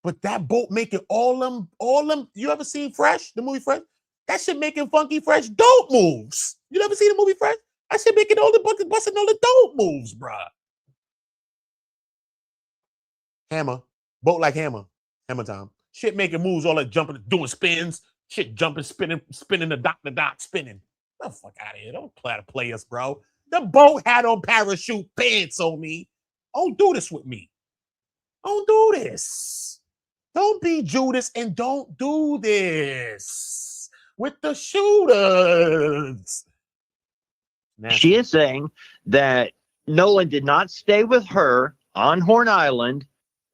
But that boat making all them, you ever seen Fresh, the movie Fresh? That shit making funky fresh dope moves. You never seen the movie Fresh? That shit making all the busting all the dope moves, bruh. Hammer, boat like Hammer time. Shit making moves, all that jumping, doing spins. Shit jumping, spinning the dock, spinning. Get the fuck out of here. Don't play us, bro. The boat had on parachute pants on me. Don't do this with me. Don't do this. Don't be Judas and don't do this with the shooters. She is saying that Nolan did not stay with her on Horn Island,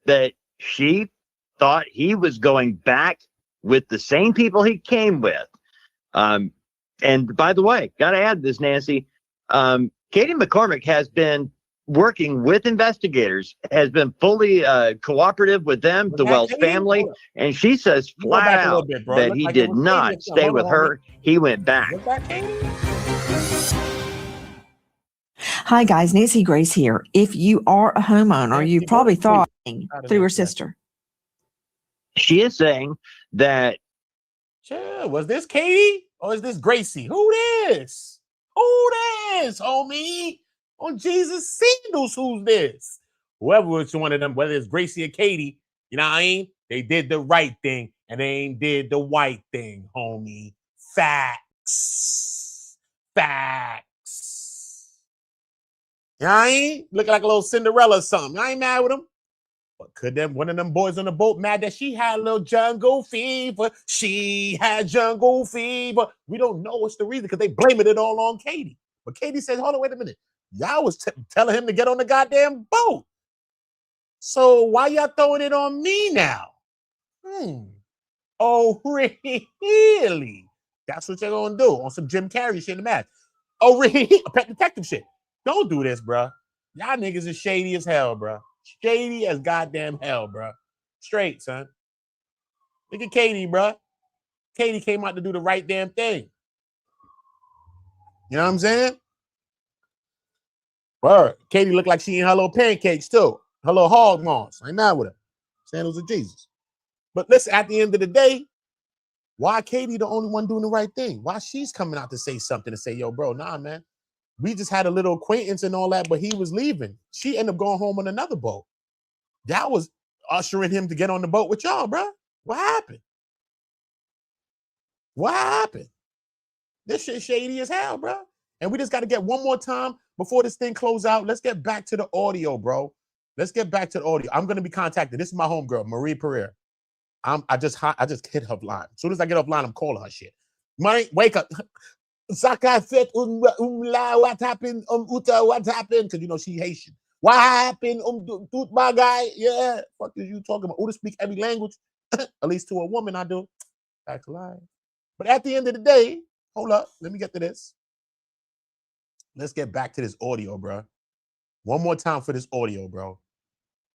that she thought he was going back with the same people he came with. And by the way, got to add this, Nancy. Katie McCormick has been working with investigators, has been fully cooperative with them, the Wells family, and she says flat out that he did not stay with her. He went back. Hi, guys. Nancy Grace here. If you are a homeowner, you probably thought through her sister. She is saying that. Sure. Was this Katie or is this Gracie? Who this? Who this, homie? On Jesus sandals, who's this? Whoever was one of them, whether it's Gracie or Katie, you know what I mean? They did the right thing and they ain't did the white thing, homie. Facts. Facts. You know what I mean? Looking like a little Cinderella or something. I ain't mad with him. But could them one of them boys on the boat mad that she had a little jungle fever? She had jungle fever. We don't know what's the reason because they blaming it all on Katie. But Katie said, hold on, wait a minute. Y'all was telling him to get on the goddamn boat. So why y'all throwing it on me now? Oh, really? That's what you're going to do on some Jim Carrey shit in the match. Oh, really? Pet detective shit. Don't do this, bruh. Y'all niggas is shady as hell, bruh. Shady as goddamn hell, bruh. Straight, son. Look at Katie, bruh. Katie came out to do the right damn thing. You know what I'm saying? Word. Katie looked like she eating her little pancakes, too. Her little hog moss. I ain't mad with her. Sandals of Jesus. But listen, at the end of the day, why Katie the only one doing the right thing? Why she's coming out to say something, to say, yo, bro, nah, man. We just had a little acquaintance and all that, but he was leaving. She ended up going home on another boat. That was ushering him to get on the boat with y'all, bro. What happened? What happened? This shit shady as hell, bro. And we just got to get one more time before this thing close out. Let's get back to the audio, bro. Let's get back to the audio. I'm going to be contacted. This is my homegirl, Marie Pereira. I just hit her line. As soon as I get offline, I'm calling her shit. Marie, wake up. What happened? Uta, what happened? Because you know she Haitian. What happened? My guy. Yeah. Fuck is you talking about? Uta speak every language. At least to a woman, I do. That's a lie. But at the end of the day, hold up. Let me get to this. Let's get back to this audio, bro. One more time for this audio, bro.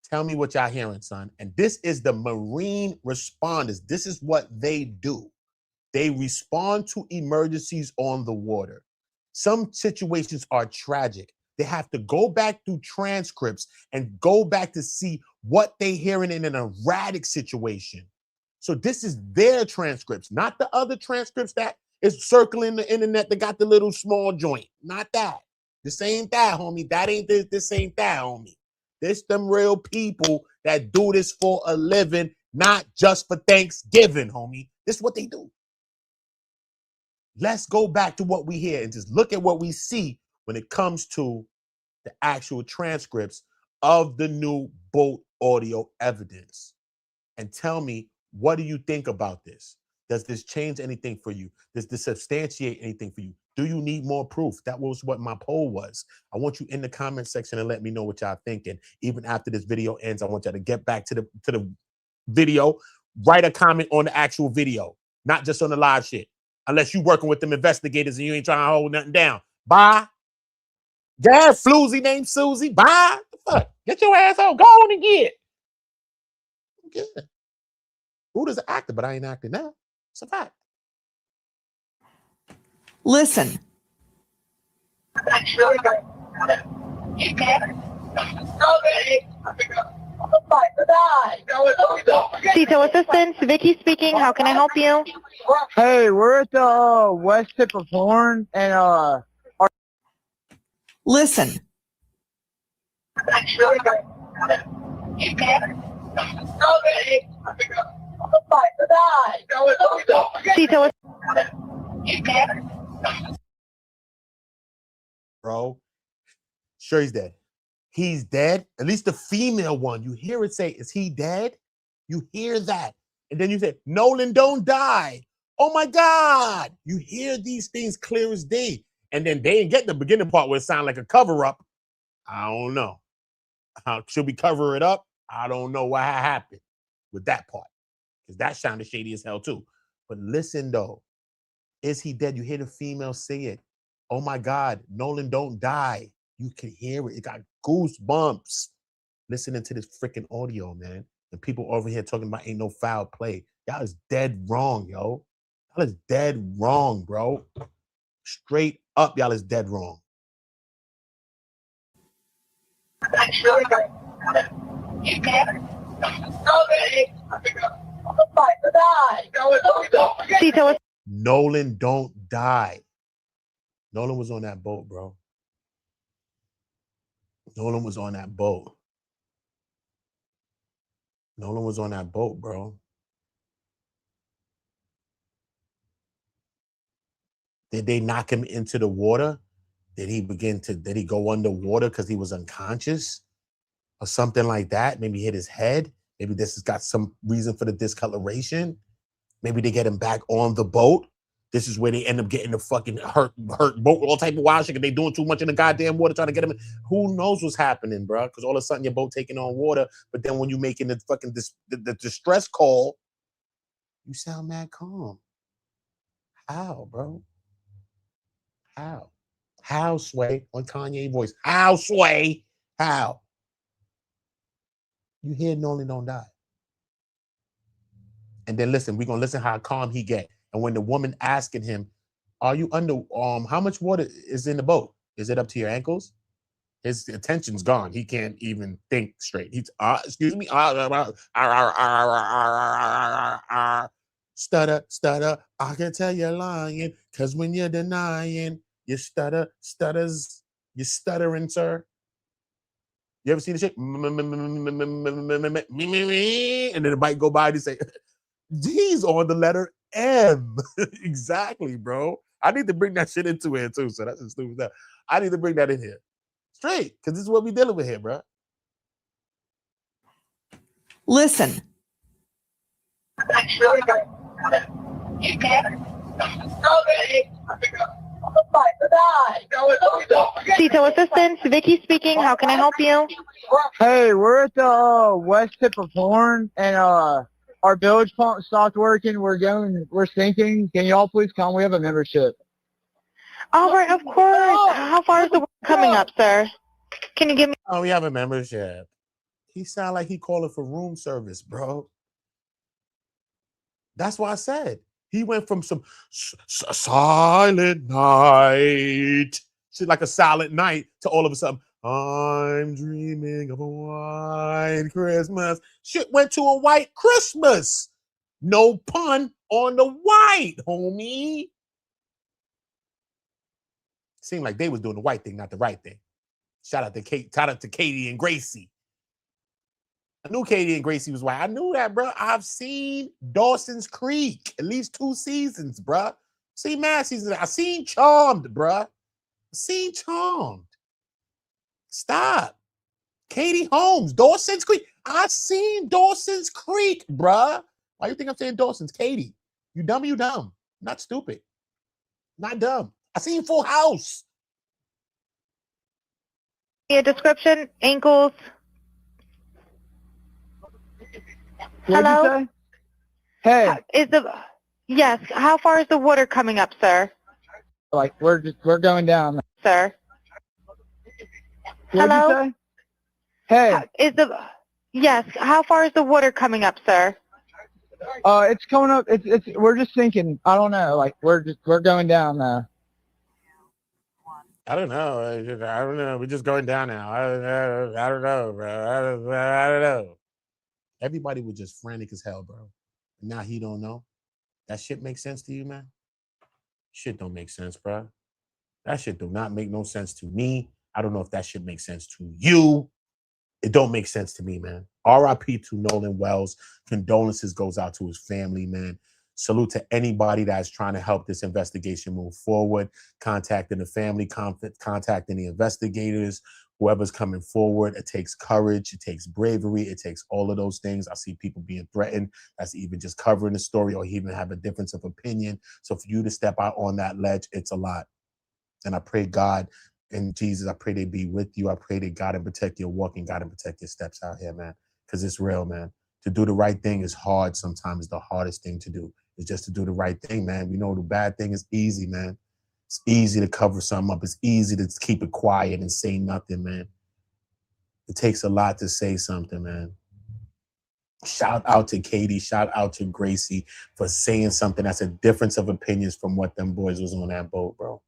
Tell me what y'all hearing, son. And this is the Marine responders. This is what they do. They respond to emergencies on the water. Some situations are tragic. They have to go back through transcripts and go back to see what they're hearing in an erratic situation. So this is their transcripts, not the other transcripts that is circling the internet that got the little small joint. Not that. This ain't that, homie. That ain't this. This ain't that, homie. This them real people that do this for a living, not just for Thanksgiving, homie. This is what they do. Let's go back to what we hear and just look at what we see when it comes to the actual transcripts of the new boat audio evidence. And tell me, what do you think about this? Does this change anything for you? Does this substantiate anything for you? Do you need more proof? That was what my poll was. I want you in the comment section and let me know what y'all thinking. Even after this video ends, I want y'all to get back to the video, write a comment on the actual video, not just on the live shit. Unless you working with them investigators and you ain't trying to hold nothing down. Bye. That floozy named Susie. Bye. The fuck? Get your ass on. Go on and get. Yeah. Buddha's an actor, but I ain't acting now. It's a fact. Listen. Detail assistance, Vicky speaking. How can I help you? Hey, we're at the west tip of Horn, and Listen. Detail. Bro, sure he's dead. He's dead. At least the female one. You hear it say, is he dead? You hear that. And then you say, Nolan, don't die. Oh my God. You hear these things clear as day. And then they didn't get the beginning part where it sounded like a cover-up. I don't know. Should we cover it up? I don't know what happened with that part, because that sounded shady as hell too. But listen though, is he dead? You hear the female say it. Oh my God, Nolan, don't die. You can hear it. It got goosebumps listening to this freaking audio, man. And people over here talking about ain't no foul play. Y'all is dead wrong, yo. Y'all is dead wrong, bro. Straight up, y'all is dead wrong. Nolan, don't die. Nolan was on that boat, bro. Nolan was on that boat. Nolan was on that boat, bro. Did they knock him into the water? Did he go underwater because he was unconscious or something like that? Maybe hit his head. Maybe this has got some reason for the discoloration. Maybe they get him back on the boat. This is where they end up getting the fucking hurt boat, all type of wild shit. They doing too much in the goddamn water trying to get him in. Who knows what's happening, bro? Because all of a sudden your boat taking on water, but then when you making the fucking the distress call, you sound mad calm. How, bro? How? How, Sway? On Kanye voice. How, Sway? How? You hear Nolan don't die. And then listen, we're gonna listen how calm he get. And when the woman asking him, are you under how much water is in the boat? Is it up to your ankles? His attention's gone. He can't even think straight. He's excuse me. Stutter, stutter. I can tell you're lying, because when you're denying, you stutters, you stuttering, sir. You ever seen the shit? And then the bike go by and he say, G's on the letter M. Exactly, bro. I need to bring that shit into here too. So that's just stupid stuff. I need to bring that in here. Straight, because this is what we dealing with here, bro. Listen. Detail assistance, Vicky speaking. How can I help you? Hey, we're at the west tip of Horn, and our bilge pump stopped working. We're sinking. Can y'all please come? We have a membership. All right, of course. How far is the work coming up, sir? Can you give me? Oh, we have a membership. He sound like he calling for room service, bro. That's why I said he went from some silent night, shit like a silent night, to all of a sudden, I'm dreaming of a white Christmas. Shit went to a white Christmas. No pun on the white, homie. Seemed like they was doing the white thing, not the right thing. Shout out to Katie and Gracie. I knew Katie and Gracie was white. I knew that, bro. I've seen Dawson's Creek at least 2 seasons, bro. Seen mad seasons. I seen Charmed, bro. I seen Charmed. Stop. Katie Holmes, Dawson's Creek. I seen Dawson's Creek, bro. Why you think I'm saying Dawson's? Katie, you dumb, you dumb. Not stupid. Not dumb. I seen Full House. A description, ankles. Hello? Hey. Yes, how far is the water coming up, sir? Like, we're going down. Sir? What'd you Hello? say? Hey. Yes, how far is the water coming up, sir? It's coming up. We're just sinking. I don't know. Like, we're going down now. I don't know. I don't know. We're just going down now. I don't know, bro. I don't know. Everybody was just frantic as hell, bro. Now he don't know. That shit makes sense to you, man? Shit don't make sense, bro. That shit do not make no sense to me. I don't know if that shit makes sense to you. It don't make sense to me, man. R.I.P. to Nolan Wells. Condolences goes out to his family, man. Salute to anybody that's trying to help this investigation move forward. Contacting the family, contacting the investigators, whoever's coming forward. It takes courage. It takes bravery. It takes all of those things. I see people being threatened. That's even just covering the story or even have a difference of opinion. So for you to step out on that ledge, it's a lot. And I pray God and Jesus, I pray they be with you. I pray that God and protect your walk and God and protect your steps out here, man. because it's real, man. To do the right thing is hard sometimes. The hardest thing to do is just to do the right thing, man. We know the bad thing is easy, man. It's easy to cover something up. It's easy to keep it quiet and say nothing, man. It takes a lot to say something, man. Shout out to Katie. Shout out to Gracie for saying something that's a difference of opinions from what them boys was on that boat, bro.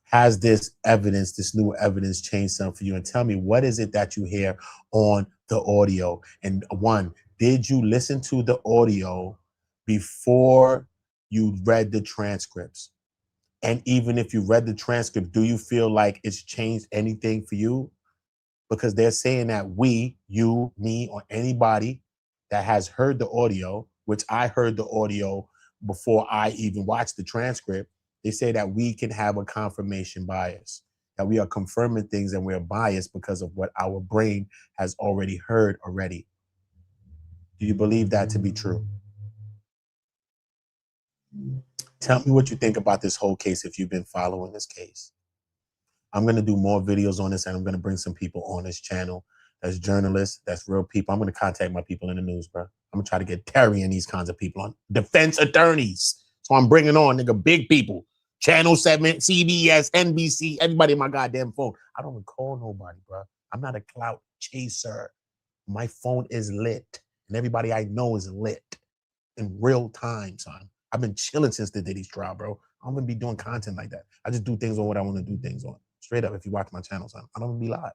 Has this evidence, this new evidence, changed something for you? And tell me, what is it that you hear on the audio? And one, did you listen to the audio before you read the transcripts? And even if you read the transcript, do you feel like it's changed anything for you? Because they're saying that we, you, me, or anybody that has heard the audio, which I heard the audio before I even watched the transcript, they say that we can have a confirmation bias, that we are confirming things and we're biased because of what our brain has already heard already. Do you believe that to be true? Tell me what you think about this whole case if you've been following this case. I'm going to do more videos on this, and I'm going to bring some people on this channel that's journalists, that's real people. I'm going to contact my people in the news, bro. I'm going to try to get Terry and these kinds of people on. Defense attorneys. So I'm bringing on, nigga, big people. Channel 7, CBS, NBC, everybody in my goddamn phone. I don't even call nobody, bro. I'm not a clout chaser. My phone is lit, and everybody I know is lit in real time, son. I've been chilling since the Diddy's trial, bro. I'm going to be doing content like that. I just do things on what I want to do things on. Straight up, if you watch my channel, son, I don't be live.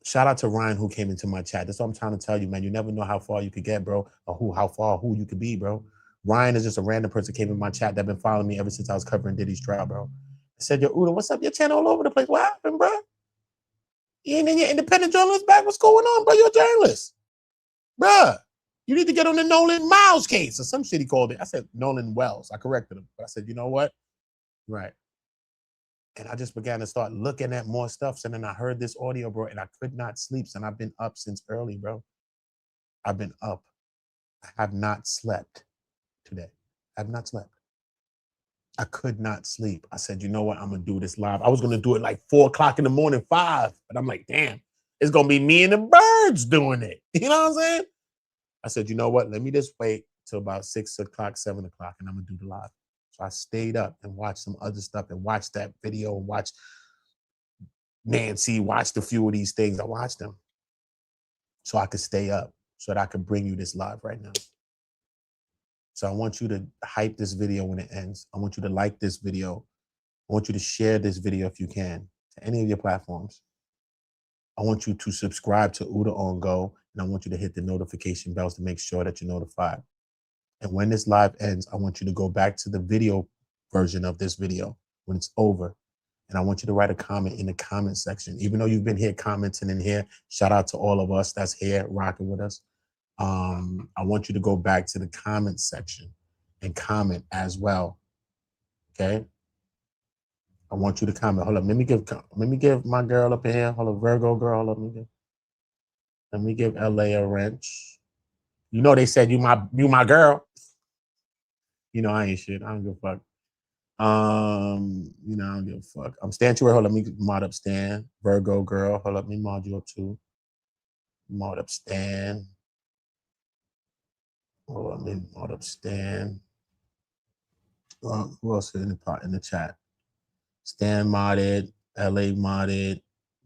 Shout out to Ryan who came into my chat. That's what I'm trying to tell you, man. You never know how far you could get, bro, or who you could be, bro. Ryan is just a random person who came in my chat that been following me ever since I was covering Diddy's trial, bro. I said, yo, Uda, what's up? Your channel all over the place. What happened, bro? You ain't in your independent journalist back? What's going on, bro? You're a journalist. Bruh, you need to get on the Nolan Wells case or some shit he called it. I said Nolan Wells. I corrected him. But I said, you know what? Right. And I just began to start looking at more stuff. And then I heard this audio, bro, and I could not sleep. And I've been up since early, bro. I've been up. I have not slept today. I have not slept. I could not sleep. I said, you know what? I'm going to do this live. I was going to do it like 4 o'clock in the morning, 5. But I'm like, damn, it's going to be me and the birds doing it. You know what I'm saying? I said, you know what? Let me just wait till about 6 o'clock, 7 o'clock, and I'm going to do the live. So I stayed up and watched some other stuff and watched that video and watched Nancy, watched a few of these things. I watched them so I could stay up, so that I could bring you this live right now. So I want you to hype this video when it ends. I want you to like this video. I want you to share this video if you can to any of your platforms. I want you to subscribe to Uda On Go, and I want you to hit the notification bells to make sure that you're notified. And when this live ends, I want you to go back to the video version of this video when it's over. And I want you to write a comment in the comment section. Even though you've been here commenting in here, shout out to all of us that's here rocking with us. I want you to go back to the comment section and comment as well. Okay? I want you to comment. Hold up. Let me give my girl up in here. Hold up, Virgo girl. Hold up. Let me give LA a wrench. You know they said you my girl. You know I ain't shit. I don't give a fuck. You know I don't give a fuck. I'm Stan Tour. Hold up, let me mod up Stan. Virgo girl. Hold up, let me mod you up too. Mod up Stan. Hold up, let me mod up Stan. Who else is in the chat? Stan modded. LA modded.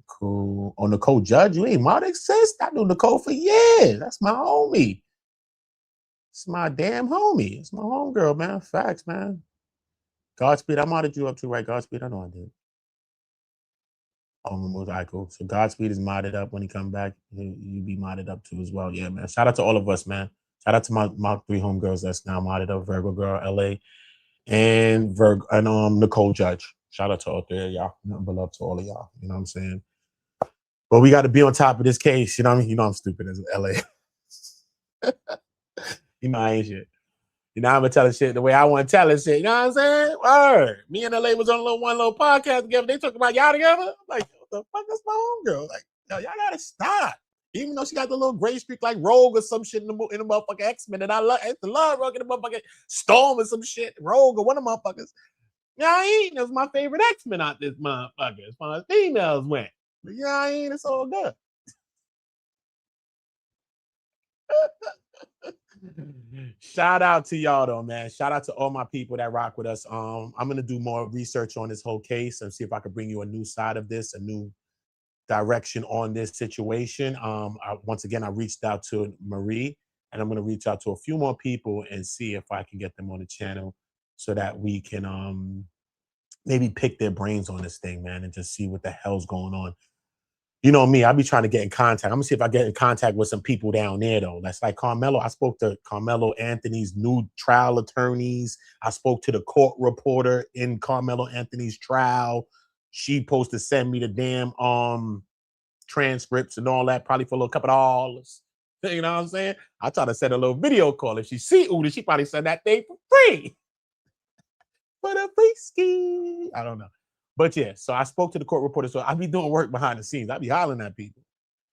Cool. Oh, Nicole Judge, you ain't modded, sis? I knew Nicole for years. That's my homie. It's my damn homie. It's my homegirl, man. Facts, man. Godspeed, I modded you up too, right? Godspeed, I know I did. Oh, all right, cool. So Godspeed is modded up when he come back. You be modded up too as well. Yeah, man. Shout out to all of us, man. Shout out to my 3 homegirls that's now modded up. Virgo girl, LA, and Nicole Judge. Shout out to all 3 of y'all. Nothing but love to all of y'all. You know what I'm saying? But we got to be on top of this case. You know what I mean? You know I'm stupid as LA. You know I ain't shit. You know I'm gonna tell the shit the way I want to tell it shit. You know what I'm saying? Word. Me and LA was on one little podcast together. They talk about y'all together. I'm like, what the fuck? That's my homegirl. Like, yo, y'all gotta stop. Even though she got the little gray streak like Rogue or some shit in the motherfucking X-Men, and I used to love Rogue in the motherfucking Storm or some shit. Rogue or one of the motherfuckers. Yeah, that was my favorite X-Men out this motherfucker as far as females went. But yeah, I ain't. It's all good. Shout out to y'all though, man. Shout out to all my people that rock with us. I'm gonna do more research on this whole case and see if I can bring you a new side of this, a new direction on this situation. Once again, I reached out to Marie, and I'm gonna reach out to a few more people and see if I can get them on the channel so that we can maybe pick their brains on this thing, man, and just see what the hell's going on. You know me, I'll be trying to get in contact. I'm gonna see if I get in contact with some people down there though. That's like Carmelo. I spoke to Carmelo Anthony's new trial attorneys. I spoke to the court reporter in Carmelo Anthony's trial. She supposed to send me the damn transcripts and all that, probably for a little couple of dollars. You know what I'm saying? I try to send a little video call. If she see Uda, she probably send that thing for free. For the free ski. I don't know. But yeah, so I spoke to the court reporter. So I be doing work behind the scenes. I be hollering at people.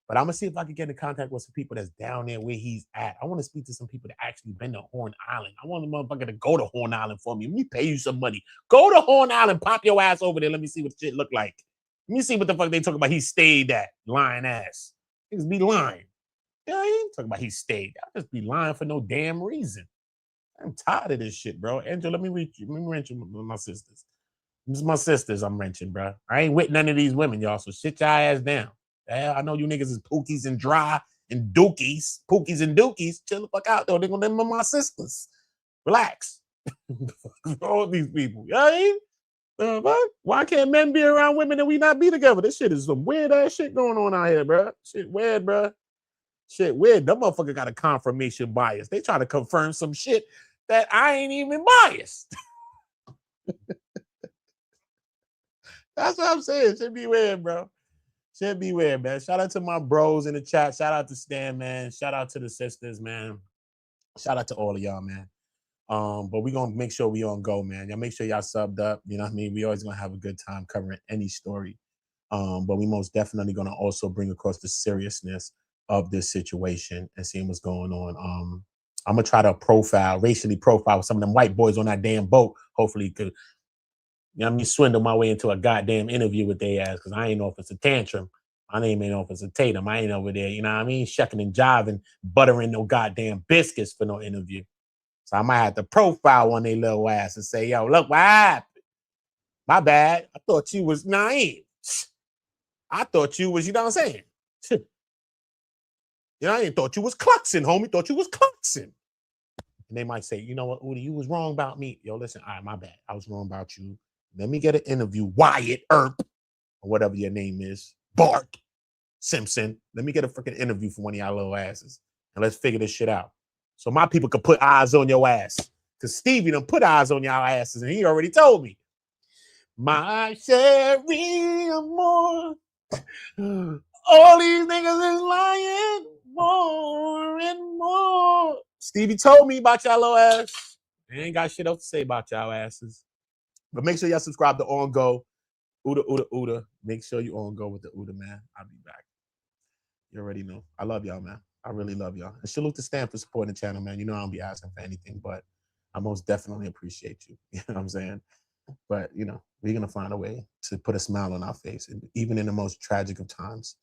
But I'm gonna see if I can get in contact with some people that's down there where he's at. I want to speak to some people that actually been to Horn Island. I want the motherfucker to go to Horn Island for me. Let me pay you some money. Go to Horn Island, pop your ass over there. Let me see what shit look like. Let me see what the fuck they talking about. He stayed at, lying ass. Niggas be lying. Yeah, I ain't talking about he stayed. I just be lying for no damn reason. I'm tired of this shit, bro. Angel, let me reach you. Let me wrench you with my sisters. This is my sisters I'm wrenching, bro. I ain't with none of these women, y'all. So sit your ass down. Yeah, I know you niggas is pookies and dry and dookies. Pookies and dookies. Chill the fuck out, though. They're gonna name them my sisters. Relax. All these people. You know what I mean? Why can't men be around women and we not be together? This shit is some weird ass shit going on out here, bro. Shit weird, bro. Shit weird. That motherfucker got a confirmation bias. They try to confirm some shit that I ain't even biased. That's what I'm saying. Should be weird, bro. Should be weird, man. Shout out to my bros in the chat. Shout out to Stan, man. Shout out to the sisters, man. Shout out to all of y'all, man. But we're gonna make sure we on go, man. Y'all make sure y'all subbed up. You know what I mean? We always gonna have a good time covering any story. But we most definitely gonna also bring across the seriousness of this situation and seeing what's going on. I'm gonna try to racially profile some of them white boys on that damn boat. Hopefully, could. You know what I mean? Swindle my way into a goddamn interview with their ass because I ain't know if it's a tantrum. My name ain't know if it's a Tatum. I ain't over there, you know what I mean? Shucking and jiving, buttering no goddamn biscuits for no interview. So I might have to profile on their little ass and say, yo, look, what happened? My bad. I thought you was naive. I thought you was, you know what I'm saying? You know, I ain't thought you was cluxing, homie. Thought you was cluxing. And they might say, you know what, Udi, you was wrong about me. Yo, listen, all right, my bad. I was wrong about you. Let me get an interview, Wyatt Earp, or whatever your name is, Bart Simpson. Let me get a freaking interview from one of y'all little asses, and let's figure this shit out. So my people could put eyes on your ass. Because Stevie done put eyes on y'all asses, and he already told me. My Sherry Moore. All these niggas is lying more and more. Stevie told me about y'all little ass. I ain't got shit else to say about y'all asses. But make sure y'all subscribe to On Go. Uda. Make sure you on go with the Uda, man. I'll be back. You already know. I love y'all, man. I really love y'all. And salute to Stan for supporting the channel, man. You know I don't be asking for anything, but I most definitely appreciate you. You know what I'm saying? But, you know, we're going to find a way to put a smile on our face, even in the most tragic of times.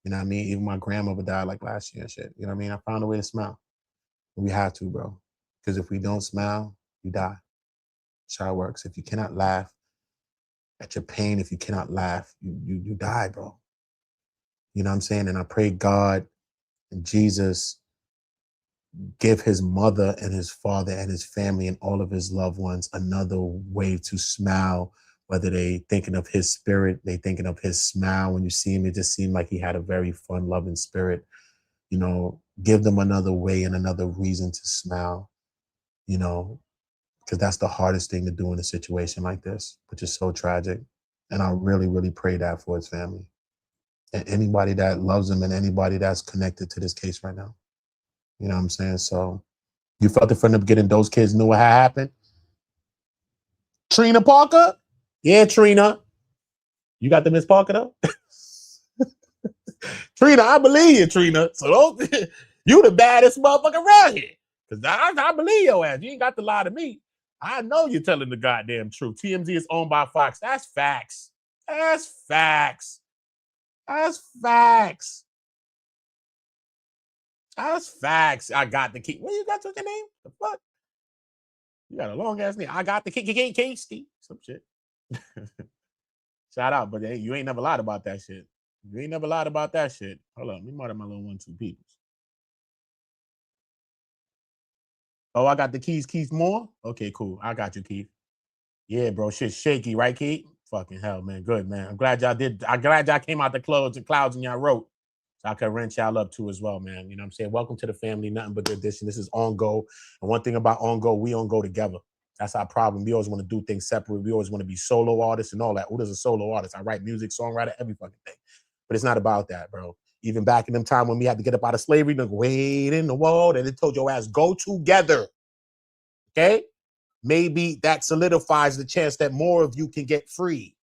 You know what I mean? Even my grandmother died like last year and shit. You know what I mean? I found a way to smile. We have to, bro. Because if we don't smile, you die. That's how it works. If you cannot laugh at your pain, if you cannot laugh, you die, bro. You know what I'm saying? And I pray God and Jesus give his mother and his father and his family and all of his loved ones another way to smile, whether they thinking of his spirit, they thinking of his smile. When you see him, it just seemed like he had a very fun, loving spirit. You know, give them another way and another reason to smile, you know, because that's the hardest thing to do in a situation like this, which is so tragic. And I really, really pray that for his family and anybody that loves him and anybody that's connected to this case right now. You know what I'm saying? So you felt it from the beginning. Those kids knew what had happened. Trina Parker? Yeah, Trina. You got the Miss Parker though? Trina, I believe you, Trina. So don't, you the baddest motherfucker around here. Because I believe your ass. You ain't got to lie to me. I know you're telling the goddamn truth. TMZ is owned by Fox. That's facts. That's facts. That's facts. That's facts. I got the key. What you got your name? The fuck? You got a long ass name. I got the key. Some shit. Shout out, but you ain't never lied about that shit. You ain't never lied about that shit. Hold on, let me murder my little 1-2 people. Oh, I got the keys. Keith Moore? Okay, cool. I got you, Keith. Yeah, bro. Shit's shaky, right, Keith? Fucking hell, man. Good, man. I'm glad y'all came out the clouds and y'all wrote. So I could wrench y'all up too as well, man. You know what I'm saying? Welcome to the family. Nothing but good edition. This is On Go. And one thing about On Go, we on go together. That's our problem. We always want to do things separate. We always want to be solo artists and all that. Who does a solo artist? I write music, songwriter, every fucking thing. But it's not about that, bro. Even back in them time when we had to get up out of slavery, like, wait in the world, and it told your ass, go together. Okay? Maybe that solidifies the chance that more of you can get free.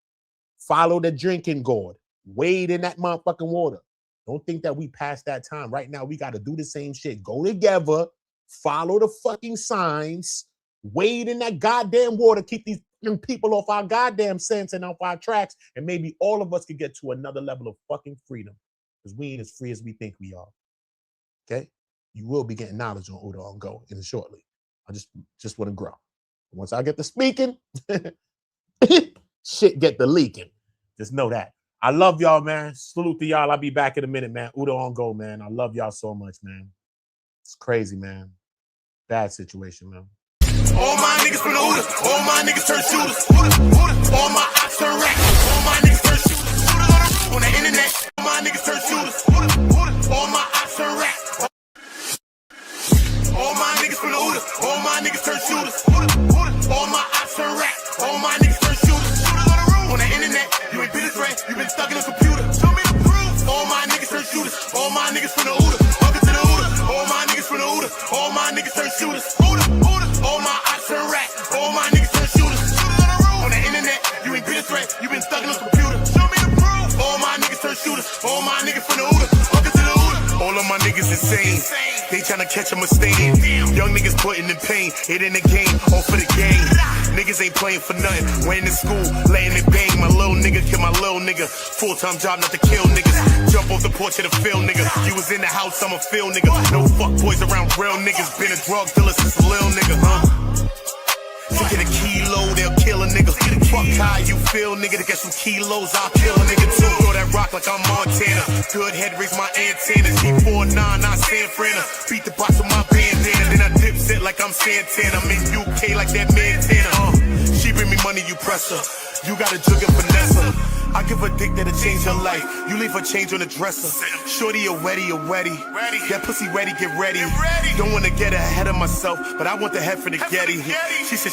Follow the drinking gourd. Wade in that motherfucking water. Don't think that we passed that time. Right now, we got to do the same shit. Go together. Follow the fucking signs. Wade in that goddamn water. Keep these people off our goddamn sense and off our tracks. And maybe all of us could get to another level of fucking freedom. Because we ain't as free as we think we are. Okay? You will be getting knowledge on Uda On Go in shortly. I just want to grow. Once I get to speaking, shit get the leaking. Just know that. I love y'all, man. Salute to y'all. I'll be back in a minute, man. Uda On Go, man. I love y'all so much, man. It's crazy, man. Bad situation, man. All my niggas from the Uda. All my niggas turn shooters. All my ops turn racks. All my niggas turn shooters. On the internet, all my niggas turn shooters. All my ops turn racks. All my niggas from the Uda. All my niggas turn shooters. All my ops turn racks. All my niggas turn shooters. On the internet, you ain't been this way. You been stuck in a computer. Show me the proof. All my niggas turn shooters. All my niggas from the Uda. Welcome to the Uda. All my niggas from the Uda. All my niggas turn shooters. All my ops turn racks. All my niggas turn shooters. On the internet, you ain't been this way. You been stuck in a computer. Show me the proof. All my niggas turn shooters. All my niggas from the Uda. Welcome to the Uda. All of my niggas insane. They tryna catch a mistake. Young niggas putting in pain. It in the game, all for the game. Niggas ain't playing for nothing. Went in school, laying it bang. My little nigga kill my little nigga. Full-time job not to kill niggas. Jump off the porch of the field, nigga. You was in the house, I'm a field nigga. No fuck boys around real niggas. Been a drug dealer since a little nigga, huh? To get a kilo, they'll kill a nigga. Fuck how you feel, nigga. To get some kilos, I'll kill a nigga too. Throw that rock like I'm Montana. Good head, raise my antennas. G49, not San Fran. Beat the box with my bandana. Then I dip sit like I'm Santana. I'm in UK like that Montana. She bring me money, you press her. You got a jug and finesse her. I give a dick that'll change her life. You leave her change on the dresser. Shorty a wetty. That pussy ready, get ready. Don't wanna get ahead of myself, but I want the head for the Getty. She said she